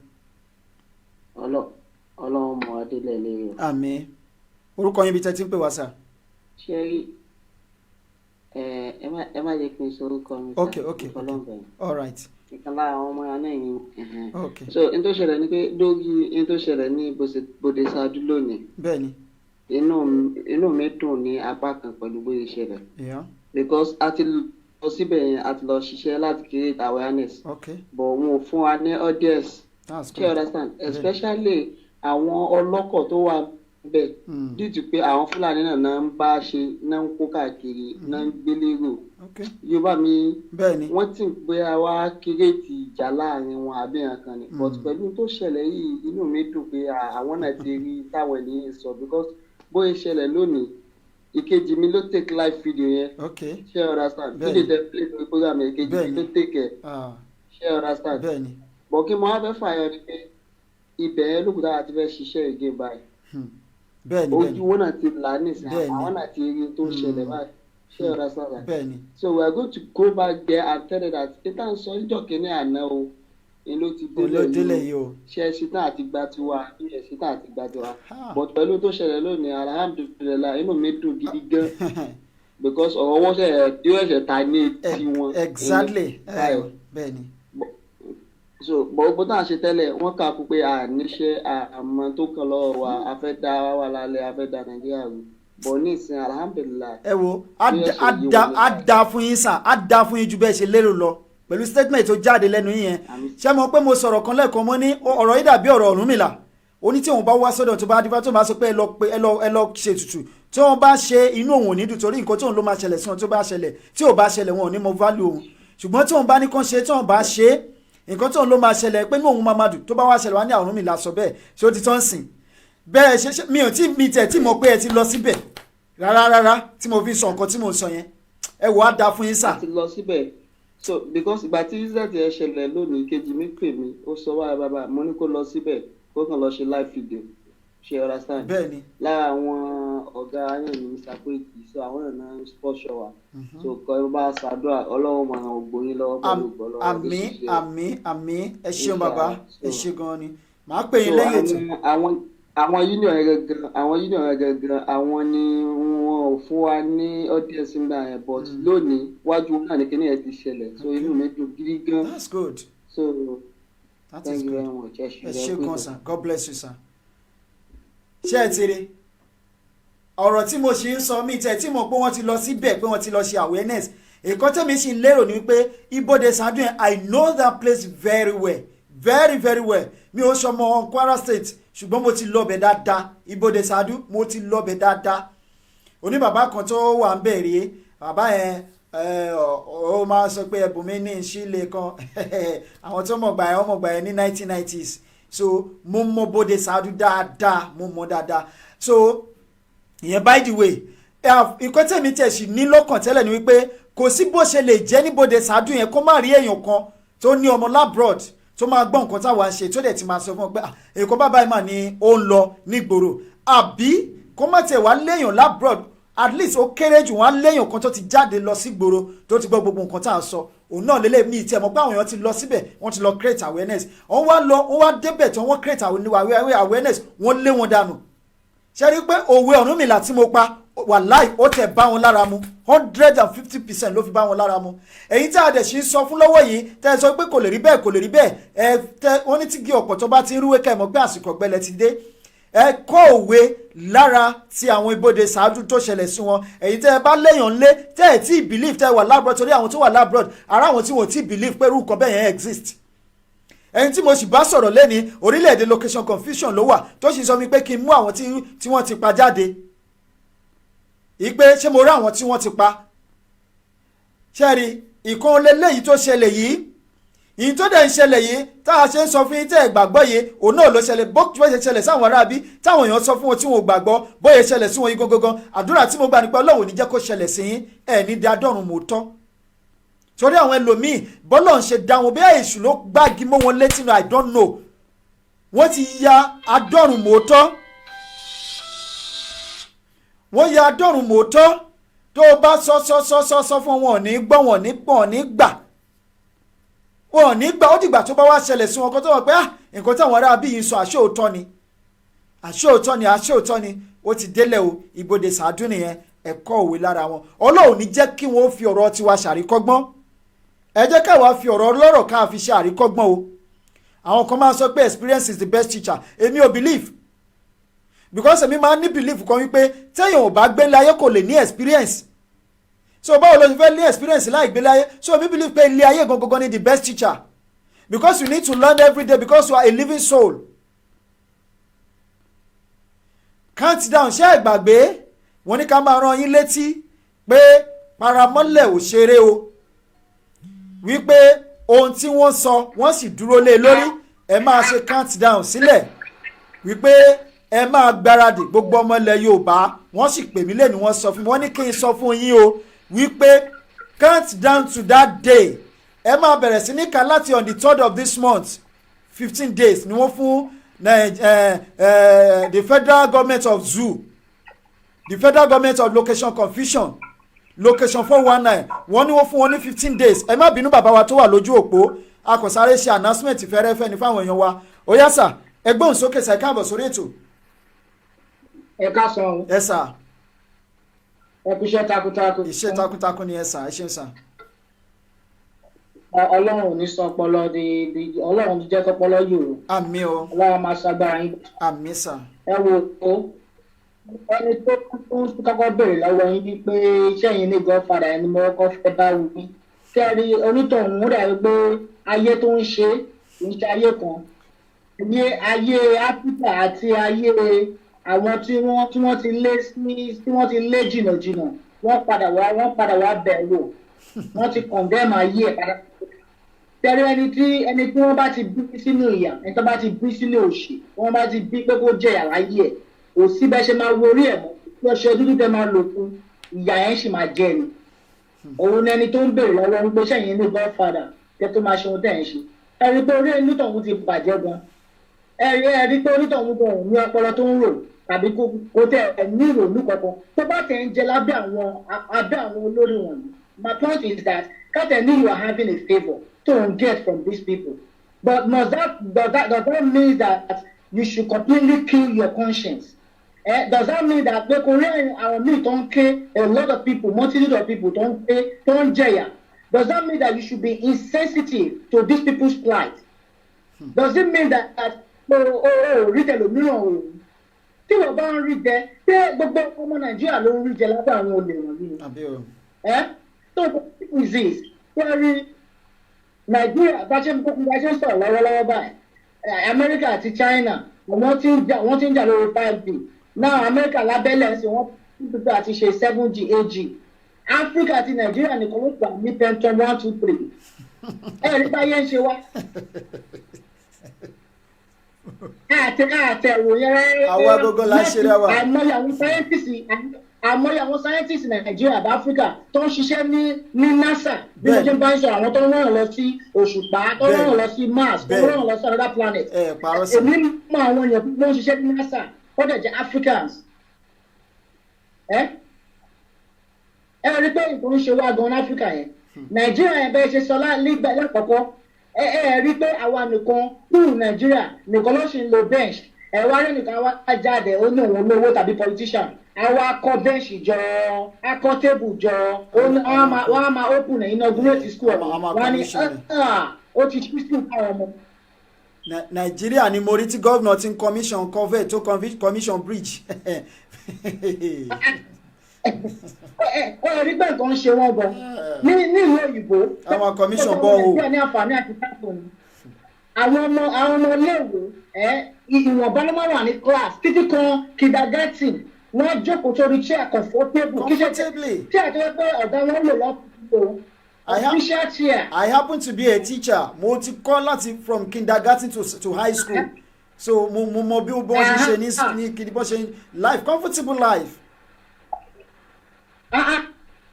Ọlọ́run mọ adélẹ̀ lé o. àmín. orúkọ yín bí tẹ́ ti ń pè wá sir. ṣé rí ẹ má jẹ́ kí n sọ orúkọ mi. ok all right. ìkan lára àwọn ọmọ yẹn náà yín. ok so n tó ṣẹlẹ̀ ni pé lórí n tó ṣẹlẹ̀ ní bòde ṣáájú lónìí. bẹ́ẹ̀ni. inú mi dùn ní apá kan pẹ̀lú bóyá ṣẹlẹ̀. yeah. because a ti lọ síbẹ̀ yẹn a ti lọ ṣiṣẹ́ láti create awareness. okay. but wọn ò fún wa ní audience. that's do you understand especially àwọn ọlọ́kọ̀ tó wà bẹ́ẹ̀ dìtú pé àwọn Fúlàní náà ń bá ṣe náà ń kó káàkiri náà ń gbélérò Yorùbá mi wọ́n ti ń pé wá kírètì ìjà láàrin wọn àbí nǹkan ni but pẹ̀lú tó ṣẹlẹ̀ yìí inú mi dùn pé àwọn náà ti rí táwọn ènìyàn sọ because bóyá ṣẹlẹ̀ lónìí ìkejì mi ló take live video yẹn ṣé you understand bí lè tẹ play for program yẹn ìkejì mi ló take ẹ̀ ṣé you understand but kí mo wá fẹ́ fààyàn ni pé ibẹ̀ yẹn lókùtà àti fẹ́ ṣiṣẹ́ ìgé báyìí ojú wọn náà ti là nísìnyí àwọn náà ti rí tó ń ṣẹlẹ̀ báyìí ṣé ọ̀rá sábà so we are going to go back there and tell them that peter sọ ìjọ kìíní àná o ni ló ti délẹ̀ yìí o ṣe ṣetán àti gba tiwa ṣe ṣetán àti gba tiwa but pẹ̀lú tó ṣẹlẹ̀ lónìí alhamdulilayi inú mi dùn gidi gan because ọ̀rọ̀ wọn ṣe ta ní tiwọn. exactly bẹ́ẹ̀ni. so gbogbo tá a ṣe tẹ́lẹ̀ wọ́n kà kú pé a níṣẹ́ àmọ́ tó kàn lọ́wọ́ wa a fẹ́ dá wa lálẹ́ a fẹ́ dá Nàìjíríà rú bọ̀ ní ìsìn alhamdulilayi. ẹ wo a da fún yín sàn a da fún yín ju bẹ́ẹ̀ ṣe lérò lọ pẹ̀lú statement tó jáde lẹ́nu yín yẹn ṣé mo pé mo sọ̀rọ̀ kan lẹ́ẹ̀kan mọ́ ní ọ̀rọ̀ yìí dàbí ọ̀rọ̀ Ọ̀rúnmìlà ó ní tí òun bá wá sọ́dọ̀ tó bá dífá tó máa sọ pé ẹ lọ ṣe tutù tí wọ́n bá ṣe inú òun ò ní dùn torí nǹkan tí òun ló máa ṣẹlẹ̀ sí wọn tó bá ṣẹlẹ̀ tí ò bá ṣẹlẹ̀ wọn ò ní mọ value òun ṣùgbọ́n tí òun bá ní kàn ṣe tí òun bá ṣe nǹkan tí òun ló máa ṣẹlẹ̀ pé inú òun máa máa dùn tó bá wá ṣẹlẹ̀ wá ní Ọ̀rúnmìlà sọ bẹ́ẹ̀ ṣé ó ti tán sìn bẹ́ẹ̀ ṣe mi tẹ̀ tí mo pé ẹ ti lọ síbẹ̀ rárá tí mo fi sọ nǹkan tí mo sọ yẹn ẹ wò á da fún yín sà. a ti lọ síbẹ̀ so because ìgbà tí result yẹn ṣẹlẹ̀ lónìí kejì mi pè mí ó sọ wá bàbá mo ní kó lọ síbẹ̀ kó kàn lọ ṣe live video ṣe understand. bẹ́ẹ̀ni. lára àwọn ọ̀gá ayé mi Mr. Koiki so àwọn èèyàn sport show wa so kọ́ ẹ bá ṣàdúrà Ọlọ́run máa ràn ògbóyin lọ́wọ́ pẹ̀lú ìgbọ́lọ́wọ́. àmín ẹ ṣeun bàbá ẹ ṣe gan ni màá pè yín lẹ́yìn ètò. àwọn union yẹn gangan àwọn ni wọn ò fún wa ní audience ńgbà yẹn but lónìí wájú náà ní kíní yẹn ti ṣẹlẹ̀ so inú mi dùn gidi gan. that's good. so that thank is you good. very much. ẹ ṣe gan sir God bless you sir. ṣé ẹ ti rí ọ̀rọ̀ tí mo ṣe ń sọ mí tẹ̀ tí mo pé wọ́n ti lọ síbẹ̀ pé wọ́n ti lọ ṣe awareness èkó tẹ̀mí sì ń lérò ní pé Ibode Sadu yẹn I know that place very well very very well mi ò sọmọ Kwara State ṣùgbọ́n mo ti lọ́bẹ̀ dáadáa Ibode Sadu mo ti lọ́bẹ̀ dáadáa oní bàbá kan tó wà ń bẹ̀rẹ̀ bàbá yẹn ó máa sọ pé ẹ̀bùn mi ní ìṣílẹ̀ kan àwọn tó mọ̀ gbà yẹn ní 1990s so mo mọ Bode Sadu dáadáa mo mọ dáadáa so ìyẹn by the way nǹkan tẹ̀mí tẹ̀ sí ní lọ́kàn tẹ́lẹ̀ ni wípé kò sí bó ṣe lè jẹ́ ní Bode Sadu yẹn kó má rí èèyàn kan tó ní ọmọ labroad tó máa gbọ́ nǹkan táwa ń ṣe tó dẹ̀ ti máa sọ fún ọ pé èkó bàbá yìí mà ní ó ń lọ nígboro àbí kó má tiẹ̀ wá léèyàn labroad at least ó kéré jù wọ́n á léèyàn kan tó ti jáde lọ sí gboro tó ti gbọ́ gbogbo nǹkan tá à ń sọ òun náà lélẹ̀ ní ìtì ẹ̀mọ́ pé àwọn èèyàn ti lọ síbẹ̀ wọ́n ti lọ create awareness wọ́n wá débẹ̀ tí wọ́n create awareness wọ́n lé wọn dànù ṣe rí pé òwe Ọ̀rúnmìlà tí mo pa wàláì ó tẹ̀ bá wọn lára mu 150% ló fi bá wọn lára mu. èyí tí a dẹ̀ sì ń sọ fún lọ́wọ́ yìí tẹ́ ẹ sọ pé kò lè rí bẹ́ẹ̀ kò lè rí bẹ́ẹ̀ ẹ tẹ́ wọ́n ní tí gé ọ̀pọ̀ tó bá ti ń rúwé kẹ́ ẹ mọ̀ pé àsìkò ọ̀gbẹ́lẹ̀ ti dé ẹ kọ́ òwe lára ti àwọn ibodè ṣáájú tó ṣẹlẹ̀ sí wọn. èyí tẹ́ ẹ bá léèyàn lé tẹ́ ẹ tí believe tẹ́ ẹ wà labroad torí àwọn tó wà labroad ara àwọn tí wọ́n ti believe pé irú nǹkan bẹ́ẹ̀ yẹn exist. ẹni tí mo sì bá sọ̀rọ̀ lẹ́ni orílẹ̀-èdè location confusion ló wà tó sì sọ mi pé kí n mú àwọn tí wọ́n ti pa jáde ìpè ṣé mo rí àwọn tí wọ́n ti pa ṣẹ́ẹ̀rì ìkan lélẹ́yìí tó ṣẹlẹ̀ yìí ìyìn tó dẹ̀ ń ṣẹlẹ̀ yìí tá a ṣe ń sọ fún yín tẹ́ ẹ̀ gbàgbọ́ yìí òun náà ló ṣẹlẹ̀ bó ṣe ṣẹlẹ̀ sáwọn aráabí táwọn èèyàn sọ fún wọn tí wọn ò gbàgbọ́ bóyá ṣẹlẹ̀ sí wọn yìí gangan àdúrà tí mo gbà nípa Ọlọ́run ní jẹ́ kó ṣẹlẹ̀ sí yín ẹ̀ ní di adọ́run mòótọ́ torí àwọn ẹlòmíì bọ́lọ̀ ń ṣe dá wọn bí èṣù ló gbági mọ́ wọn létí náà I don't know wọ́n ti ya adọ́run mòótọ́ wọ́n ya adọ́run mòótọ́ tó o bá sọ fún wọn ò ní gbọ́ wọn ò ní gbà wọn ò ní gbà ó dìgbà tó bá wá ṣẹlẹ̀ sí wọn kó tó wọ́n pé nǹkan táwọn ará bí yìí sọ àṣóòtọ́ ni ó ti délẹ̀ o ibodè sàádùn nìyẹn ẹ̀kọ́ òwe lára wọn Ọlọ́run ní jẹ́ kí wọ́n fi ọ̀rọ̀ tiwa ṣàríkọ́gbọ́n ẹ jẹ́ káwa fi ọ̀rọ̀ ọlọ́rọ̀ ká fi ṣe àríkọ́gbọ́n o àwọn kan máa ń sọ pé experience is the best teacher èmi ò believe because èmi máa ń ní belief kan wípé téèyàn ò bá gbé láyé kò lè ní experience so báwo ló ṣe fẹ́ ní experience láì gbé láyé so èmi believe pé ilé ayé gangan ni the best teacher because you need to learn every day because you are a living soul. Count down ṣé ẹ gbàgbé wọ́n ní ká máa rán yín létí pé paramọ́lẹ̀ ò ṣeré o wípé ohun tí wọ́n sọ wọ́n sì dúró lé lórí ẹ máa ṣe count down sílẹ̀ wípé ẹ máa gbáradì gbogbo ọmọ ilẹ̀ Yorùbá wọ́n sì pè mí lẹ́nu wọ́n sọ fún mi wọ́n ní kí n sọ fún yín o wípé count down to that day ẹ máa bẹ̀rẹ̀ sí ní kan láti on the 3rd of this month 15 days ni wọ́n fún the federal government of zoo the federal government of location confusion location 419 wọ́n ní wọ́n fún wọn ní 15 days ẹ má bínú bàbá wa tó wà lójú òpó a kò sáré ṣe announcement fẹ́rẹ́fẹ́ ní fáwọn èèyàn wa ó yá sà ẹgbẹ́ òun sókè sà káàbọ̀ sórí ètò. ẹ káàsán. ẹ sà. ẹ kú iṣẹ́ takuntakun. iṣẹ́ takuntakun ni ẹ sà ẹ ṣeun sà. Ọlọ́run ò ní sọ ọpọlọ di Ọlọ́run ti jẹ́ kọ́pọlọ yòrò. àmín o. Ọlọ́run máa ṣàgbára yín. àmín sà. ẹ wo o ẹni tó kọ́kọ́ béèrè lọ́wọ́ yín wípé iṣẹ́ yìí ní godfather ẹni mo kọ́ fẹ́ bá wù mí kẹ́rì onítọ̀hún rẹ̀ wípé ayé tó ń ṣe kì í ṣe ayé kan ayé Áfíríkà àti ayé àwọn tí wọ́n ti lé jìnnàjìnnà wọ́n padà wá bẹ̀ wò wọ́n ti condemn ayé ẹ̀ padà tẹ̀lé ẹni tí wọ́n bá ti bí sínú ìyà ẹni tó bá ti bí sínú òṣì wọ́n bá ti bí pé kó jẹ ìyà láyé ẹ̀ kò sí bẹ́ẹ̀ ṣe máa wo orí ẹ̀ mọ́ kí ọṣẹ dúdú tẹ máa lò fún ìyà yẹn sì máa jẹ ni òun ni ẹni tó ń béèrè lọ́wọ́ ń gbé sẹ́yìn ní godfather kẹ́ tó máa ṣe ohun tẹ̀ ń ṣe ẹ̀rí pé orí onítọ̀hún ti bàjẹ́ gan ẹ̀rí pé onítọ̀hún gan ní ọpọlọ tó ń rò tàbí kò tẹ̀ ní ìrònú kankan tó bá tẹ̀ ń jẹ lábẹ́ àwọn olórí wọ̀nyí. My point is that you are having a favor to get from these people, but does that mean that you should completely kill your conscience? Does that mean that pé kò rí àwọn míì tó ń ké a lot of people multitude of people tó ń ké tó ń jẹyà? Does that mean that you should be insensitive to these people's plight? Does it mean that rí tẹlòmíràn o tí wọ́n bá ń rí jẹ pé gbogbo ọmọ Nàìjíríà ló ń rí jẹ lábẹ́ àwọn olè wọ̀nyí? So what is this? Where Nigeria, bá ṣe ń sọ̀rọ̀ lọ́wọ́lọ́wọ́ báyìí, America àti China, wọ́n ti ń jà lórí 5G. Now America lábẹ́lẹ̀ sí wọ́n pípẹ́ àti ṣe 7G, 8G. Africa àti Nigeria nìkan ló gbà ní pension 1, 2, 3. Ẹ̀rí báyé ń ṣe wá. Àtẹ̀wò yẹn rẹ̀. Àwọn agogo la ṣe rẹ̀ wá. Àmọ́ àwọn scientists Nàìjíríà àti Áfíríkà tó ń ṣiṣẹ́ ní NASA bí wọ́n ṣe ń bá ń sọ àwọn tó ń rán lọ sí òṣùpá tó ń rán lọ sí Mars tó ń rán lọ sí another planet. Èmi mọ àwọn èèyàn tó ń ṣiṣẹ́ ní NASA ó dẹ̀ jẹ́ Africans. Ẹ rí pé nǹkan ń ṣe wá gan-an ní Áfíríkà yẹn. Nàìjíríà yẹn bẹ́ẹ̀ ṣe sọ lákọ̀ọ́kọ́ ẹ rí pé àwa nìkan kúrò Nàìjíríà nìkan ló ṣì ń lo bench. Wá rí nìkan wá jáde ó ní òun olówó tàbí politician àwa akọ bench jọ akọ table jọ wọ́n á máa open inaugurate school wọ́n ní ó ti ṣí school fáwọn ọmọ. Nàìjíríà ni mo rí tí gómìnà ti ń commission cover tó commission bridge. Rí pé nǹkan ṣe wọ́n gan ní ìlú òyìnbó. Àwọn commission bọ́ o. Ní àǹfààní àti sáfù ni. Àwọn ọmọ iléèwé ìwọ̀nba ló máa wà ní class títí kan kindergarten wọ́n jókòó sórí chair comfortable. Comfortably. Chair tó yẹ pé ọ̀gá wọn lò lọ́pọ̀ official chair. I happen to be a teacher. Mo ti kọ́ láti from kindergarten to high school. So mo mọ bí wọ́n ṣe ṣe ní kí bọ́n ṣe life comfortable life.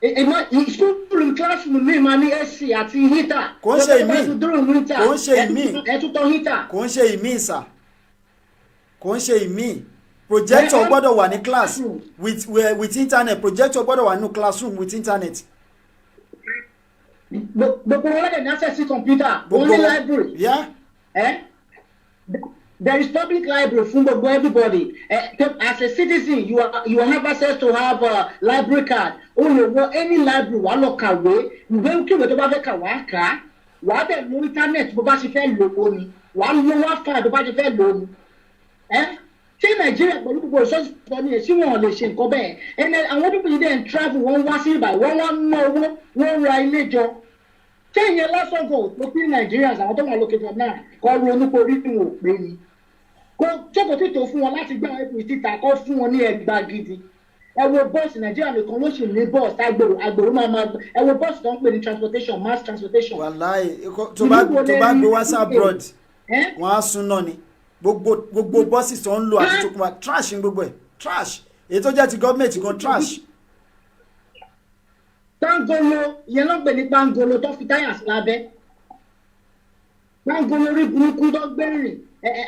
Ìṣúkúrú classroom mi máa ní AC àti heater. Kò ń ṣe ìmí. Kò ń ṣe ìmí. Ẹ̀tútọ̀ heater. Kò ń ṣe ìmí sà. Kò ń ṣe ìmí. Projector gbọ́dọ̀ wà ní class with internet. Projector gbọ́dọ̀ wà ní classroom with internet. Gbogbo wọn lè ní access sí computer. Only library. Yeah. There is public library fún gbogbo everybody. As a citizen, you have access to have a library card. O lè wọ any library wà lọ kàwé. Ìwé kíwé tó bá fẹ́ kà wá kà á. Wà á bẹ̀ lórí internet bó bá ṣe fẹ́ lò ó ni. Wà á lo Wi-Fi bó bá ṣe fẹ́ lò ó ni. Ṣé Nàìjíríà pẹ̀lú gbogbo resources tó ní èsì wọn lè ṣe nǹkan bẹ́ẹ̀? Àwọn people yìí dẹ̀ ń travel wọ́n wá sí ibà wọ́n wá ná owó wọ́n ra ilé jọ. Ṣé ìyẹn lásán kò tó pín Nigerians àwọn tó wà lókè tó náà kọ́ ronú pé orí wọn ò pé ni? Kò jókòó títò fún wọn láti gbá ẹ̀pù ìtìta kọ́ fún wọn ní ẹgbàá gidi. Ẹ wo bọ́ọ̀sì Nàìjíríà nìkan ló sì ní bọ́ọ̀sì agbèrò máa ẹ wo bọ́ọ̀sì tó ń pè ní transportation mass transportation. Wàláì tó bá gbé wá sí abroad wọ́n á sún náà ni gbogbo bọ́ọ̀sì tó ń lò àti tó kún wa trash ní gbogbo ẹ̀ trash èyí tó jẹ́ ti gọ́ọ̀mẹ̀ntì gan trash. Pangolo ìyẹn ló ń pè ní pangolo tó fi táyà sí lábẹ́ pangolo rí burúkú tó gbẹ̀rìn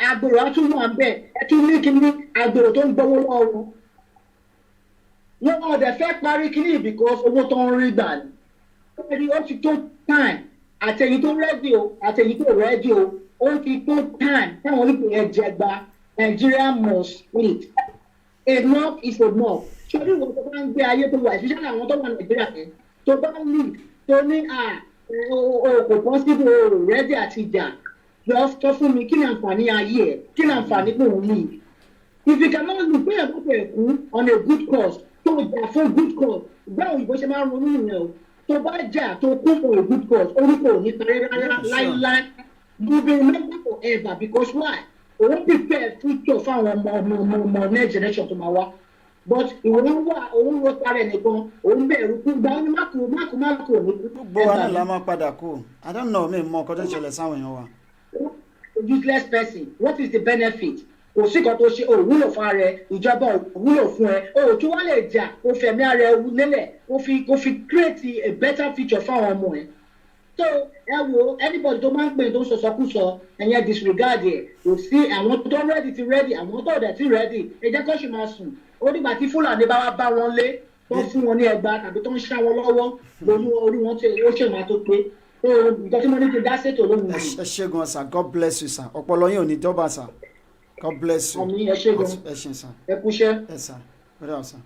agbèrò àtúnwò àbẹ̀ ẹtún ní kíní agbèrò tó ń gbowó lọ́wọ́ wọn ọ̀dẹ̀ fẹ́ parí kíní because owó tó ń rí gbà ní ó ti tó time àtẹ̀yìn tó rẹ́dí o àtẹ̀yìn tó rẹ́dí o ó ti tó time táwọn onípe ẹ̀jẹ̀ gba Nigeria must split enough is enough sórí ìwọ tó bá ń gbé ayé tó wà especially àwọn tó wà Nàìjíríà yẹn tó bá lead tó ní kò possible rẹ́dí àti ìjà lọ sọ fún mi kí ni àǹfààní ayé ẹ kí ni àǹfààní pé òun ní if you cannot look pé ẹ̀kọ́ pé ẹ̀kú on a good cause tó jà fún good cause báwo òyìnbó ṣe máa ń ronú ìyẹn o tó bá jà tó kún for a good cause orúkọ ò ní parí rárá láíláí you be remember forever because why òun prepare future fáwọn ọmọ next generation tó máa wá but ìwọ ń wà òun ro parẹ nìkan òun bẹ̀rù kú gba ní mákù ní. gbogbo wa náà la máa padà kú I don't know mi mọ ọkọ tó ń ṣẹlẹ̀ sáwọn èèyàn wa. Useless person what is the benefit kò sí kan tó ṣe òwúlò fún ara ẹ ìjọba òwúlò fún ẹ òtún wá lè jà kó fẹ̀mí ara ẹ lélẹ̀ kó fi create a better future fún àwọn ọmọ ẹ so ẹ wo anybody tó máa ń pè tó ń sọsọkúsọ ẹ̀yẹn disregard ẹ̀ kò sí àwọn tó ready ti ready àwọn tó dẹ̀ ti ready ẹ jẹ́ kó sì máa sùn ó nígbà tí Fúlàní bá wá bá wọn lé tó fún wọn ní ẹgbàá tàbí tó ń ṣá wọn lọ́wọ́ lórí orí wọn ó ṣe máa tó pé nǹkan tí mo ní ti dá ṣètò lóhùn mi. ẹ ṣé gan sir God bless you sir ọpọlọ yín ò ní dọ́bà sir God bless you. àmì ẹ ṣé gan ẹ ṣé sir. ẹ kúṣẹ́. ẹ sir bẹ́ẹ̀ sir.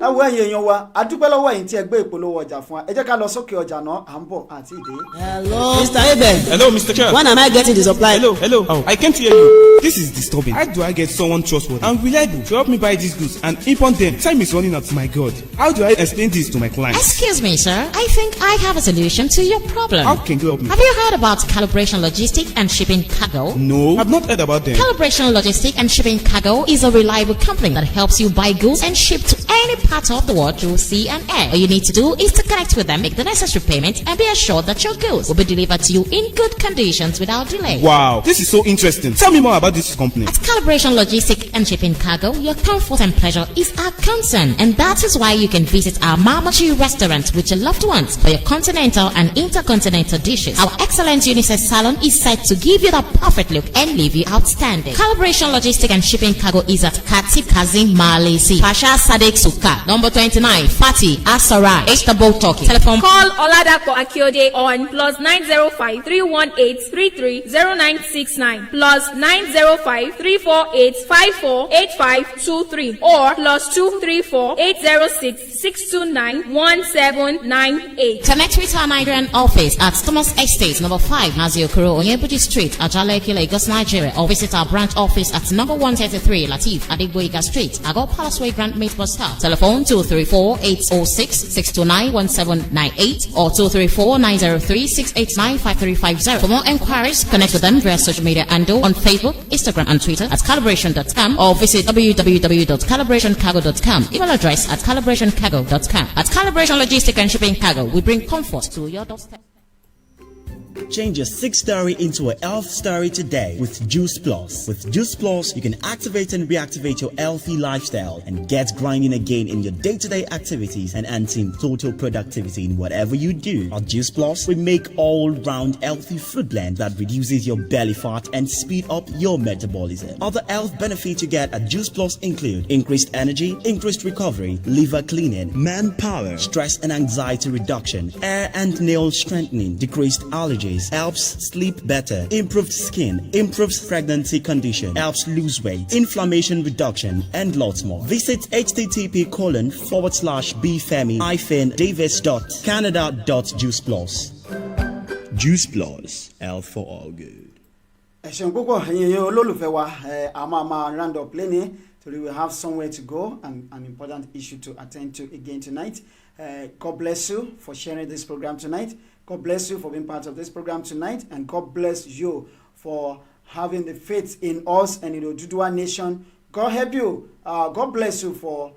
ẹ wo ẹ̀yin èèyàn wa a dúpẹ́ lọ́wọ́ ẹ̀yin tí ẹ gbé ìpolówó ọjà fún wa ẹ jẹ́ ká lọ sókè ọjà náà à ń bọ̀ àti ìdè. Hello Mr. Abel. Hello Mr. Chair. When am I getting the supply? Hello. Oh, I can't hear you. This is disturbing. How do I get someone trustworthy and reliable to help me buy these goods and import them? Time is running out. My God, how do I explain this to my clients? Excuse me, sir. I think I have a solution to your problem. How can you help me? Have you heard about Calibration Logistics and Shipping Cargo? No, I've not heard about them. Calibration Logistics and Shipping Cargo is a reliable company that helps you buy goods and ship to any part of the world through sea and air. All you need to do is to connect with them, make the necessary payment, and be assured that your goods will be delivered to you in good conditions without delay. Wow, this is so interesting. Tell me more about this company. At Calibration Logistics and Shipping Cargo, your comfort and pleasure is our concern, and that is why you can visit our Mama Chi restaurant with your loved ones for your continental and intercontinental dishes. Our excellent unisex salon is set to give you the perfect look and leave you outstanding. Calibration Logistics and Shipping Cargo is at Katip Kazim Malaysi, Pasha Sadek Suka, number 29, Fatih Asarai, Estabo Talking. Telephone. Call Oladapo Akiode on +905 318 330969 +905 0805348548523 or +234-806-629-1798. Connect with our Nigerian office at Thomas Estate, number 5, Nazio Kuro, Onyebuji Street, Ajaleki, Lagos, Nigeria, or visit our branch office at number 133, Latif, Adegboyega Street, Agol Palace Way, Grand Mate Bus Stop. Telephone 234-806-629-1798 or 234-903-689-5350. For more enquiries, connect with them via social media and on Facebook, Instagram, and Twitter at calibration.com or visit www.calibrationcargo.com. Email address at calibrationcargo.com. At Calibration Logistics and Shipping Cargo, we bring comfort to your doorstep. Change your 6-story into a elf story today with Juice Plus. With Juice Plus, you can activate and reactivate your healthy lifestyle and get grinding again in your day-to-day activities and enhancing total productivity in whatever you do. At Juice Plus, we make all-round healthy food blend that reduces your belly fat and speed up your metabolism. Other health benefits you get at Juice Plus include increased energy, increased recovery, liver cleaning, manpower, stress and anxiety reduction, hair and nail strengthening, decreased allergies, helps sleep better, improved skin, improves pregnancy condition, helps lose weight, inflammation reduction, and lots more. Visit http://bfemi-davis.canada.juiceplus. Juice Plus, health for all good. Round up plenty. Today we have somewhere to go and an important issue to attend to again tonight. God bless you for sharing this program tonight. God bless you for being part of this program tonight. And God bless you for having the faith in us and in the Oduduwa nation. God help you. God bless you for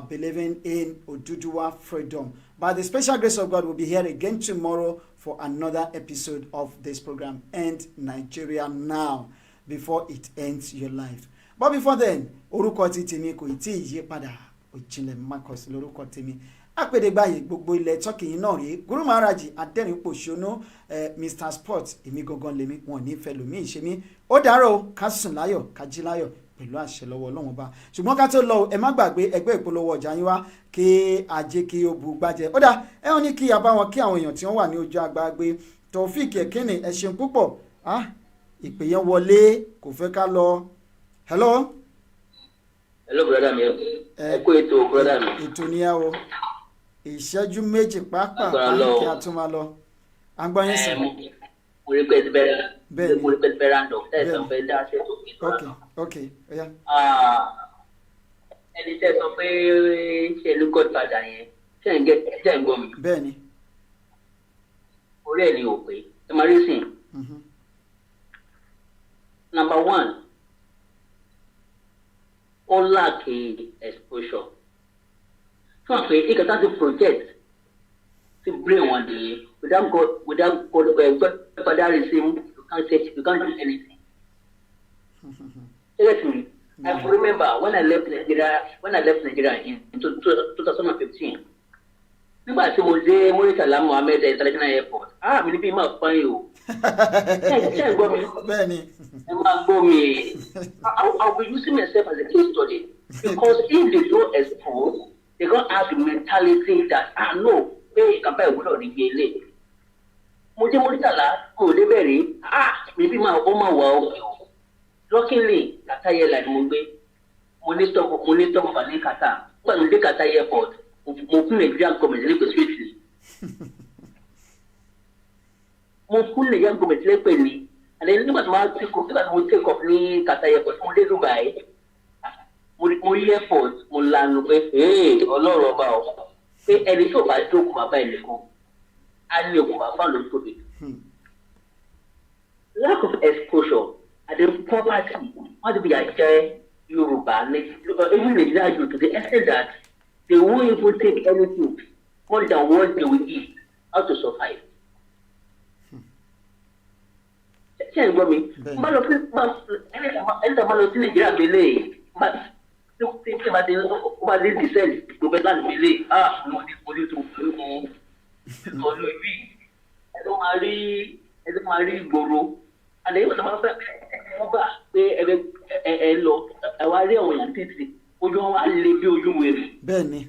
believing in Oduduwa freedom. By the special grace of God, we'll be here again tomorrow for another episode of this program, End Nigeria Now, before it ends your life. But before then, orúkọ ti tèmi kò tí ì yí padà, Òjìnlẹ̀ Marcus lórúkọ tèmi. Apèdègbàyè gbogbo ilẹ̀ Turkey yìí náà rí Guru Maharaji Adẹ́rìnpòṣónú Mr Sport èmi gangan lèmi wọn ní fẹ́ lómi ìṣe mi. Ó dàárọ̀ ká sùn láyọ̀ ká jí láyọ̀ pẹ̀lú àṣẹ lọ́wọ́ Ọlọ́run Ọba. Ṣùgbọ́n ká tó lọ ẹ má gbàgbé ẹgbẹ́ ìpolówó ọjà yín wá kí ajé kí ó bu gbájẹ. Ó dà ẹ wọ́n ní kí a bá wọn kí àwọn èèyàn tí wọ́n wà ní ojú agbágbé Taofik Ekene ẹ ṣeun púpọ̀. Ìpè yẹn wọlé kò fẹ́ ká lọ. Hello. Hello brother mi. Ẹ kú ètò brother mi. Ètò ni ẹ o. Ìṣẹ́jú méjì pàápàá kí a tún máa lọ. À ń gbọ́ yín sìn. Mo rí pé bẹ́ẹ̀ mo rí pé bẹ́ẹ̀ random tẹ̀sán fẹ́ dá sí ètò kìí. Ok. Ẹni tẹ́ sọ pé ṣe ló godfather yẹn ṣe ń gbọ́ mi. Bẹ́ẹ̀ni. Orí ẹ̀ ni ò pé ẹ máa rí sìn. Number 1. Ó lack exposure. Fún àpè ìkàtà ti project ti brain one day without godfatherism you can't do anything. Seriously, I remember when I left Nigeria in 2015. Nígbà tí mo dé Muritala Mohammed International Airport, mi ní bí máa fáyín o. Ṣé ẹ gbọ́ mi? Bẹ́ẹ̀ni. Ẹ máa gbọ́ mi. I'll be using myself as a case study because if they don't expose, they don't have the mentality that no, pé ìkàmpá ìwúlò ní gbé ilé. Mo dé Muritala, kò dé bẹ̀rẹ̀, mi bí máa ó máa wà ó. Luckily, Qatar Airlines mo gbé. Mo ní stop over ní Qatar. Nígbà tó dé Qatar Airport, mo fún Nigerian government ní pẹ̀sìtì. Mo fún Nigerian government ní pẹ̀lú. And then nígbà tó máa take off ní Qatar Airport, mo dé Dubai. Mo rí airport, mo lanu pé Ọlọ́run ọba ọ̀ pé ẹni tó bá jókòó bàbá ẹ̀ nìkan, á ní okùn bàbá ló tóbi. Lack of exposure and the poverty, wọ́n ti fi àjẹ́ Yorùbá even Nigeria youth to the extent that they won't even take anything more than what they will eat how to survive. Ṣé ẹ gbọ́ mi? Má lọ sí ẹni tí a máa lọ sí Nàìjíríà gbélé tí a bá dé dísẹ́lì tó bẹ́ẹ̀ láti gbélé mo ní tó ọdún ìbí ẹ tó máa rí ìgboro àlẹ́ yóò tó máa fẹ́ wọ́n bá pé ẹ lọ ẹ wá rí àwọn èèyàn títì ojú wọn wá lé bí ojú wèrè. Bẹ́ẹ̀ni.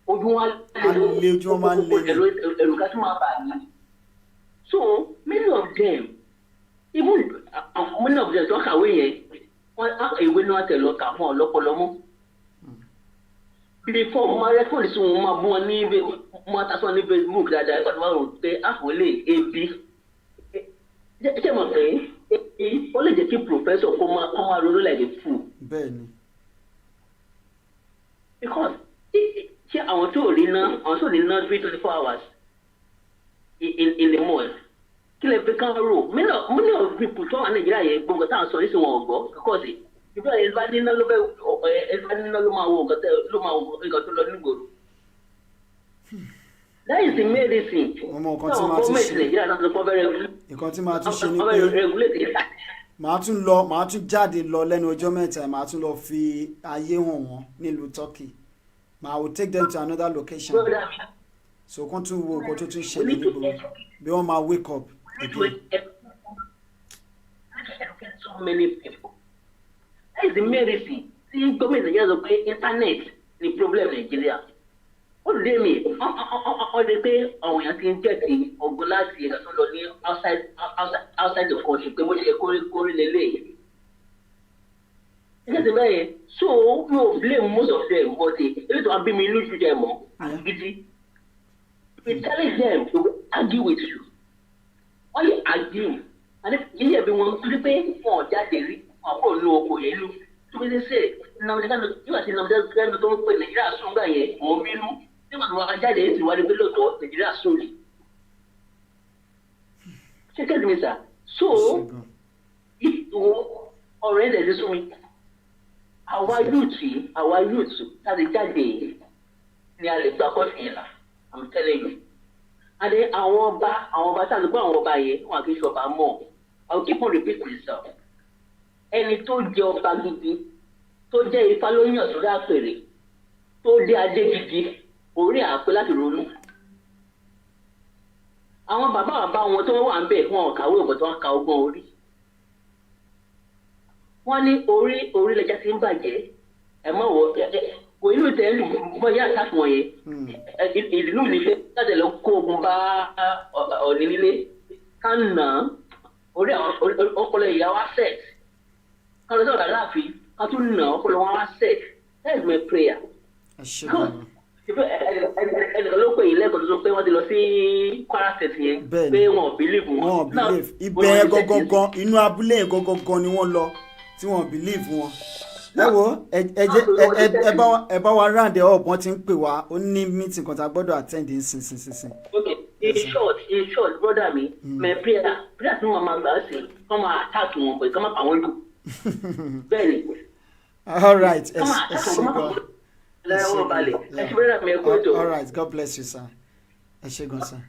Ojú wọn máa lé ẹrù ká tó máa bà ní. So many of them tó kàwé yẹn ìwé náà tẹ̀ lọ kà fún ọlọ́pọlọ mọ́. Before mo máa rẹ́kọ̀dì sí wọn máa bú wọn ní mo máa tasọ́ ní Facebook dáadáa ẹ̀kọ́ tó máa rò pé àfọlé ebi. Ṣé mo pè é ó lè jẹ́ kí professor kó máa ronú like a fool. Bẹ́ẹ̀ni. Because ṣé àwọn tó rí ná 24 hours in the month kí lè fi kán rò many of people tó wà Nàìjíríà yẹn gbogbo táwọn sọ nísìnyí wọn ò gbọ́ because ìgbà yẹn bá níná ló máa wo nǹkan tó lọ nígboro. That is the medicine. Ọmọ nǹkan tí máa tún ṣe nǹkan tí máa tún ṣe ni pé màá tún jáde lọ lẹ́nu ọjọ́ mẹ́ta màá tún lọ fi ayé hàn wọ́n nílùú Turkey. I will take them to another location. So kàn tún wo nǹkan tó tún ṣẹlẹ̀ nígboro bí wọ́n máa wake up again. So many people. That is the medicine. See, government Nigeria sọ pé internet ni problem Nigeria. Ó lè mi ó lè pé àwọn èèyàn ti ń jẹ́kì ọgbọ́n láti ẹ̀ka tó lọ ní outside the country pé mo ṣe kórè lélẹ̀. Ẹgbẹ́ ti bẹ́ẹ̀ so no blame most of them but èyí tó wá bí mi inú ju them mọ́ gidi. You challenge them to argue with you. Why you argue? And if you hear everyone to pay for that day, or no, you to be say, now you are saying, I'm don't put the grass on Gaye, or Minu, you must walk a day to what the below the grass solely. Check it, Mister. So, if you already this week, our youth, that is that day, nearly back of here. I'm telling you. And then àwọn ọba tá a lè gbọ́ àwọn ọba yẹn wọn kì í ṣe ọba mọ́. I will keep on repeating myself. Ẹni tó jẹ ọba gidi tó jẹ́ ifá ló yàn sórí àpèrè tó dé adé gidi orí àpè láti ronú. Àwọn bàbá wọn tó wà ń bẹ̀ wọn kàwé ọ̀gọ̀ tó ń ka ọgbọ́n orí. Wọ́n ní orí lẹ́jà tí ń bàjẹ́ ẹ̀ mọ̀ wọ́ kò inú tẹ́lú mọ́ yá àtàkùn wọ̀nyẹn ìdùnnú nílé láti lọ kó ogun bá ọ̀ní nílé ká nà orí ọpọlọ ìyá wa set ká lọ sọ̀rọ̀ láàfin ká tún nà ọpọlọ wọn wá set. That is my prayer. Ẹnìkan ló pè yín lẹ́kọ̀ọ́ tó pé wọ́n ti lọ sí Kwara State yẹn pé wọn ò believe wọn. Wọn ò believe ibẹ̀ gọ́gọ́gọ́ inú abúlé gọ́gọ́gọ́ ni wọ́n lọ tí wọn ò believe wọn. Ẹ wo ẹ bá wa round ẹ up wọ́n ti ń pè wá ó ní meeting kan tá a gbọ́dọ̀ attend nísinsìnyí. Okay, in short brother mi my prayer tí wọ́n máa gbà sí kọ́ máa attack wọn pé kọ́ máa pa wọ́n lù. Bẹ́ẹ̀ni. All right. Kọ́ máa attack wọn máa lẹ́wọ̀n balẹ̀ ẹ ṣe brother mi ẹ kó ètò. All right, God bless you sir. Ẹ ṣé gan sir.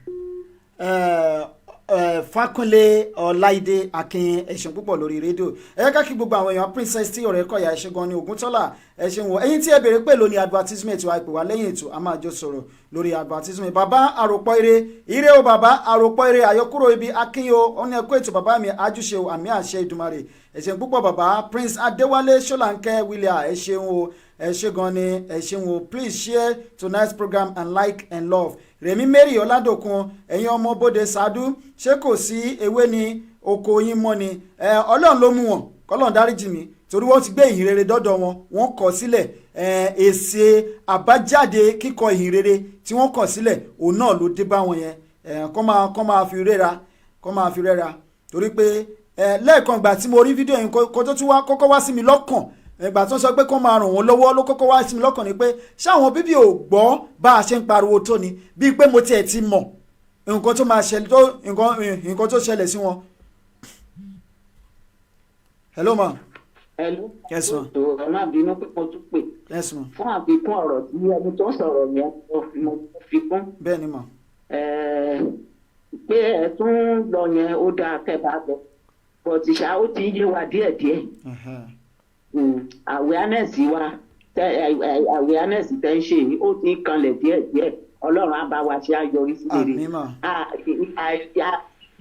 Fákúnlé Ọláìdé Akin ẹ̀sùn púpọ̀ lórí rédíò ẹ ká kí gbogbo àwọn èèyàn Princess tí ọ̀rẹ́ kọ̀yà ẹ̀ṣẹ̀ gan ni Ògúntọ́lá ẹ̀ṣẹ̀ wọ̀ ẹ̀yin tí ẹ béèrè pé lónìí advertisement wa ìpè wá lẹ́yìn ètò a máa jọ sọ̀rọ̀ lórí advertisement bàbá àròpọ̀ ire o bàbá àròpọ̀ ire àyọkúrò ibi Akin o ó ní ẹ̀kọ́ ètò bàbá mi àjùṣe o àmì àṣẹ Ìdùmarè ẹ̀ṣẹ̀ púpọ̀ bàbá Prince Adéwálé Ṣọ́lànkẹ́ William ẹ̀ṣẹ̀ o ẹ̀ṣẹ̀ gan ni ẹ̀ṣẹ̀ o please share tonight's program and like and love Rẹ̀mí Mary Ọládòkun ẹ̀yin ọmọ bóde Sàdú ṣé kò sí ewé ní oko yín mọ́ ni Ọlọ́run ló mú wọn kọ́lọ́run dáríjì mí torí wọ́n ti gbé ìhìn rere dọ́dọ̀ wọ́n kọ sílẹ̀ èsì àbájáde kíkọ ìhìn rere tí wọ́n kọ sílẹ̀ òun náà ló dé bá wọn yẹn kọ́ máa fi rẹ́ra torí pé lẹ́ẹ̀kan ìgbà tí mo rí fídíò yẹn kó tó tún wá kọ́kọ́ wá sí mi lọ́kàn ìgbà tó ń sọ pé kó máa ràn wọ́n lọ́wọ́ ló kọ́kọ́ wá sí mi lọ́kàn ni pé ṣáwọn bíbí ò gbọ́ bá a ṣe ń pariwo tó ni bíi pé mo tiẹ̀ ti mọ̀ nǹkan tó máa ṣẹlẹ̀ tó nǹkan tó ṣẹlẹ̀ sí wọn. Hello ma. Hello. Yes ma. ọ̀nà àbínú pé mo tún pè. Yes ma. fún àfikún ọ̀rọ̀ tí ẹni tó ń sọ̀rọ̀ yẹn mo fi kún. Bẹ́ẹ̀ ni ma. Pé ẹ tún lọ yẹn ó dáa kẹba lọ but ṣá ó ti yé wa díẹ̀díẹ̀. Awareness wa awareness tẹ́ ń ṣe yìí ó ti ń kanlẹ̀ díẹ̀díẹ̀ Ọlọ́run á bá wa ṣe àyọrí sí rere.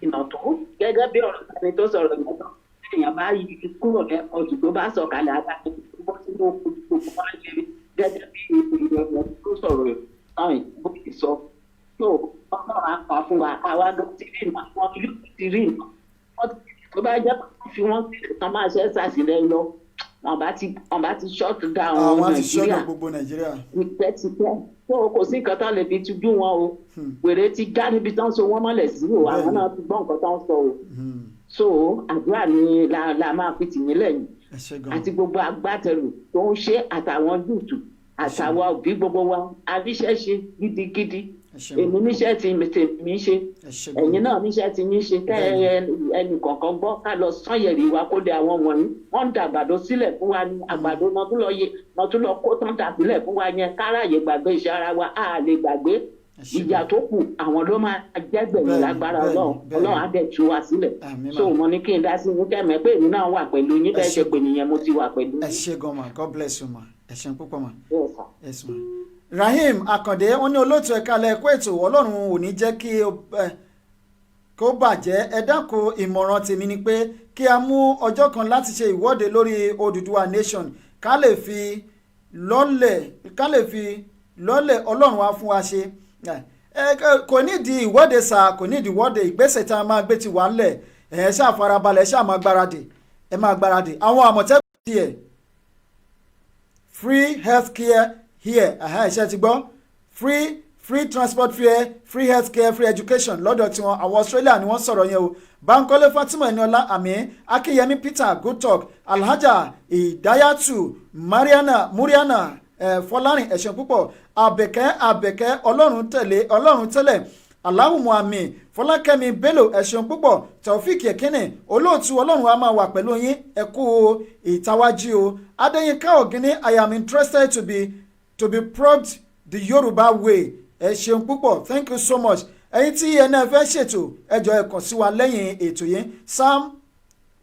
Ìnà tó gẹ́gẹ́ bí ọ̀rọ̀ ẹni tó sọ̀rọ̀ yẹn tán èèyàn bá yí kúrò lẹ́kọ̀ọ́dù tó bá sọ̀kalẹ̀ àgbàdo tó bọ́ sínú gbogbo wa ń ṣe gẹ́gẹ́ bí ìrìnàjò tó sọ̀rọ̀ náà bó ti sọ tó Ọlọ́run á pa fún wa àwa ló ti rí ìmọ̀ àwọn yóò ti rí ìmọ̀ tó bá jẹ́ pé fi wọ́n sí ìtàn máa ṣe ṣàṣìlẹ̀ lọ wọ́n bá ti shut down àwọn ti shut Nàìjíríà down gbogbo Nàìjíríà tipẹ́tipẹ́ tó kò sí nǹkan tán lè fi tújú wọn o wèrè ti já níbi tán so wọ́n mọ́lẹ̀ sí o àwọn náà ti gbọ́ nǹkan tán sọ o so àdúrà ni la máa fi tì yín lẹ́yìn àti gbogbo agbátẹrù tó ń ṣe àtàwọn yùtù àtàwọn òbí gbogbo wa àríṣẹ́ ṣe gidigidi èmi níṣẹ́ tí mi ṣe ẹ̀yin náà níṣẹ́ tí yín ṣe kẹ́ ẹnì kọ̀ọ̀kan gbọ́ ká lọ sanyẹ̀rì wa kó lè àwọn wọ̀nyí wọ́n ń da àgbàdo sílẹ̀ fún wa ní àgbàdo náà tún lọ kó tán dà sílẹ̀ fún wa yẹn káráyè gbàgbé iṣẹ́ ara wa á lè gbàgbé ìjà tó kù àwọn ló máa jẹ́gbẹ̀rún lágbára ọlọ́run á dẹ̀ tú wa sílẹ̀ so mo ní kí n dá sí ní kẹ́mẹ́ pé èmi náà wà pẹ̀lú yín bẹ́ẹ̀ ṣe pè nìyẹn mo ti wà pẹ̀lú. ẹ ṣé gan ma God bless you ma ẹ ṣé púpọ̀ ma. Yes ma. Rahim Akande wọ́n ní olóòtú ẹ̀ka lẹ́ẹ̀kọ́ ètò ọlọ́run ò ní jẹ́ kó bàjẹ́ ẹ dákun ìmọ̀ràn tèmi ni pé kí a mú ọjọ́ kan láti ṣe ìwọ́de lórí Odùduwà nation ká lè fi lọ́lẹ̀ ọlọ́run wá fún wa ṣe kò nídìí ìwọ́de sà kò nídìí ìwọ́de ìgbésẹ̀ tá a máa gbé ti wà ńlẹ̀ ẹ̀ ṣáà farabalẹ̀ ṣáà máa gbáradì àwọn àmọ̀tẹ́kùn tiẹ̀ free health care here iṣẹ́ ti gbọ́ free transport fare free health care free education lọ́dọ̀ tiwọn àwọn Australia ni wọ́n sọ̀rọ̀ yẹn o Bankole Fatima Eniola Ami Akínyẹmí Peter good talk Alhaja Idayatu Muriana Fọlárin ẹ̀ṣẹ̀ púpọ̀ Àbẹ̀kẹ́ ọlọ́run tẹ́lẹ̀ Aláwù Muhammed Fọlákẹ́mi Bello ẹ̀ṣẹ̀ púpọ̀ Taofik Ekene olóòtú ọlọ́run a máa wà pẹ̀lú yín ẹ kú ìtawájú o Adéyínká Ògínní I am interested to be probed the Yoruba way ẹ ṣeun púpọ̀ thank you so much ẹ̀yin tí ẹ náà fẹ́ ṣètò ẹjọ́ ẹ kàn sí wa lẹ́yìn ètò yìí Sam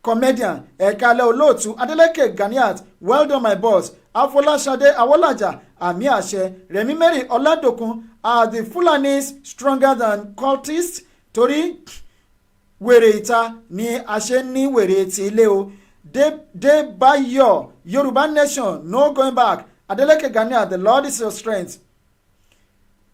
comedian ẹ̀kalẹ̀ olóòtú Adeleke Ganiat well done my boss Afolasade Awolaja àmì àṣẹ Rẹ̀mí Mary Ọládòkun are the Fulanis stronger than cultists torí wèrè ìta ni a ṣe ní wèrè ti ilé o dé báyọ̀ Yorùbá nation no going back Adeleke Ganiat the Lord is your strength.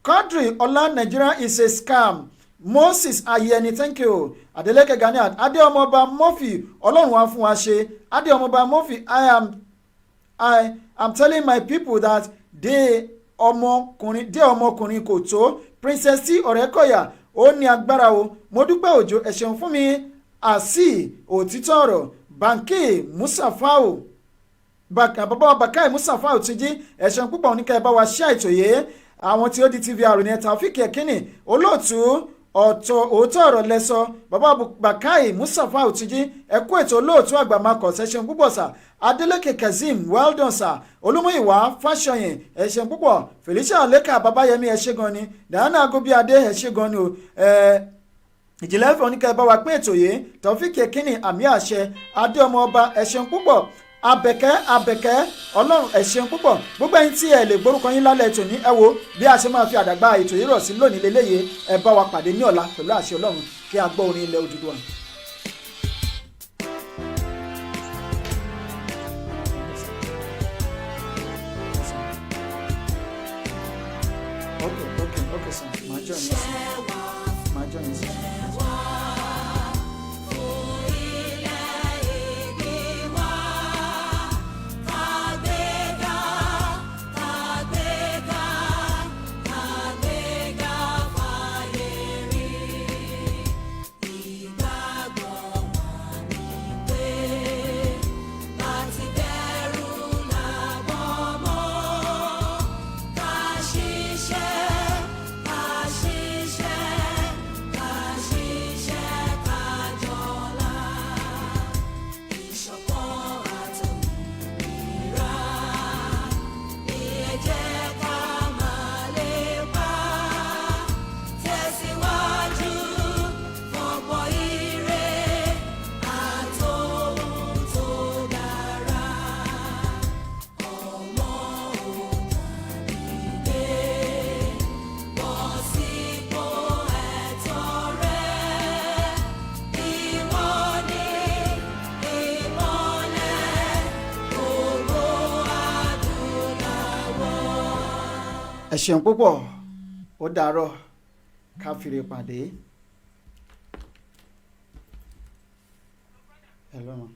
Quadri Ola Nigeria is a scam. Moses Ayeni thank you. Adeleke Ganiat Adeomoba Murphy Ọlọ́run wá fún wa ṣe Adeomoba Murphy I am telling my people that dé ọmọkùnrin kò tó Princess T Ọ̀rẹ́kọ̀yà ó ní agbára o mo dúpẹ́ òjò ẹ ṣeun fún mi àsì òtítọ́ ọ̀rọ̀ Banki Musafau bàbá Bakai Musafau ti jí ẹ ṣeun púpọ̀ oníkẹ́ bá wa ṣe àìtòyé àwọn tí ó di TVR ní Taofik Ekini olóòtú òótọ́ ọ̀rọ̀ lẹ́sọ bàbá Bakai Musafau ti jí ẹkú ètò olóòtú àgbà makọ̀ ṣẹṣin púpọ̀ sà Adeleke Kazeem well done sà Olúmúyìwá Fáṣọyìn ẹ̀ṣẹ̀ púpọ̀ Felicia Leka Babayemi ẹ̀ṣẹ̀ gan ni Diana Agobiade ẹ̀ṣẹ̀ gan ni o ìjìnlẹ̀ ẹ̀fọ́ oníkẹ́ bá wa pín ètò yìí Taofik Ekini àmì àṣẹ Adéọmọ ọba ẹ̀ṣẹ̀ púpọ̀ Àbẹ̀kẹ́ ọlọ́run ẹ̀ṣẹ̀ púpọ̀ gbogbo ẹ̀yin tí ẹ lè gbórúkọ yín lálẹ́ ètò ní ẹ wo bí a ṣe máa fi àdàgbà ètò yìí rọ̀ sí lónìí lélẹ́yẹ ẹ bá wa pàdé ní ọ̀la pẹ̀lú àṣẹ ọlọ́run kí a gbọ́ orin ilẹ̀ Odùduwà. Okay, sir. My join you, sir. ẹ ṣeun púpọ̀ ó dàárọ̀ ká fìrè pàdé ẹ lọ́nà.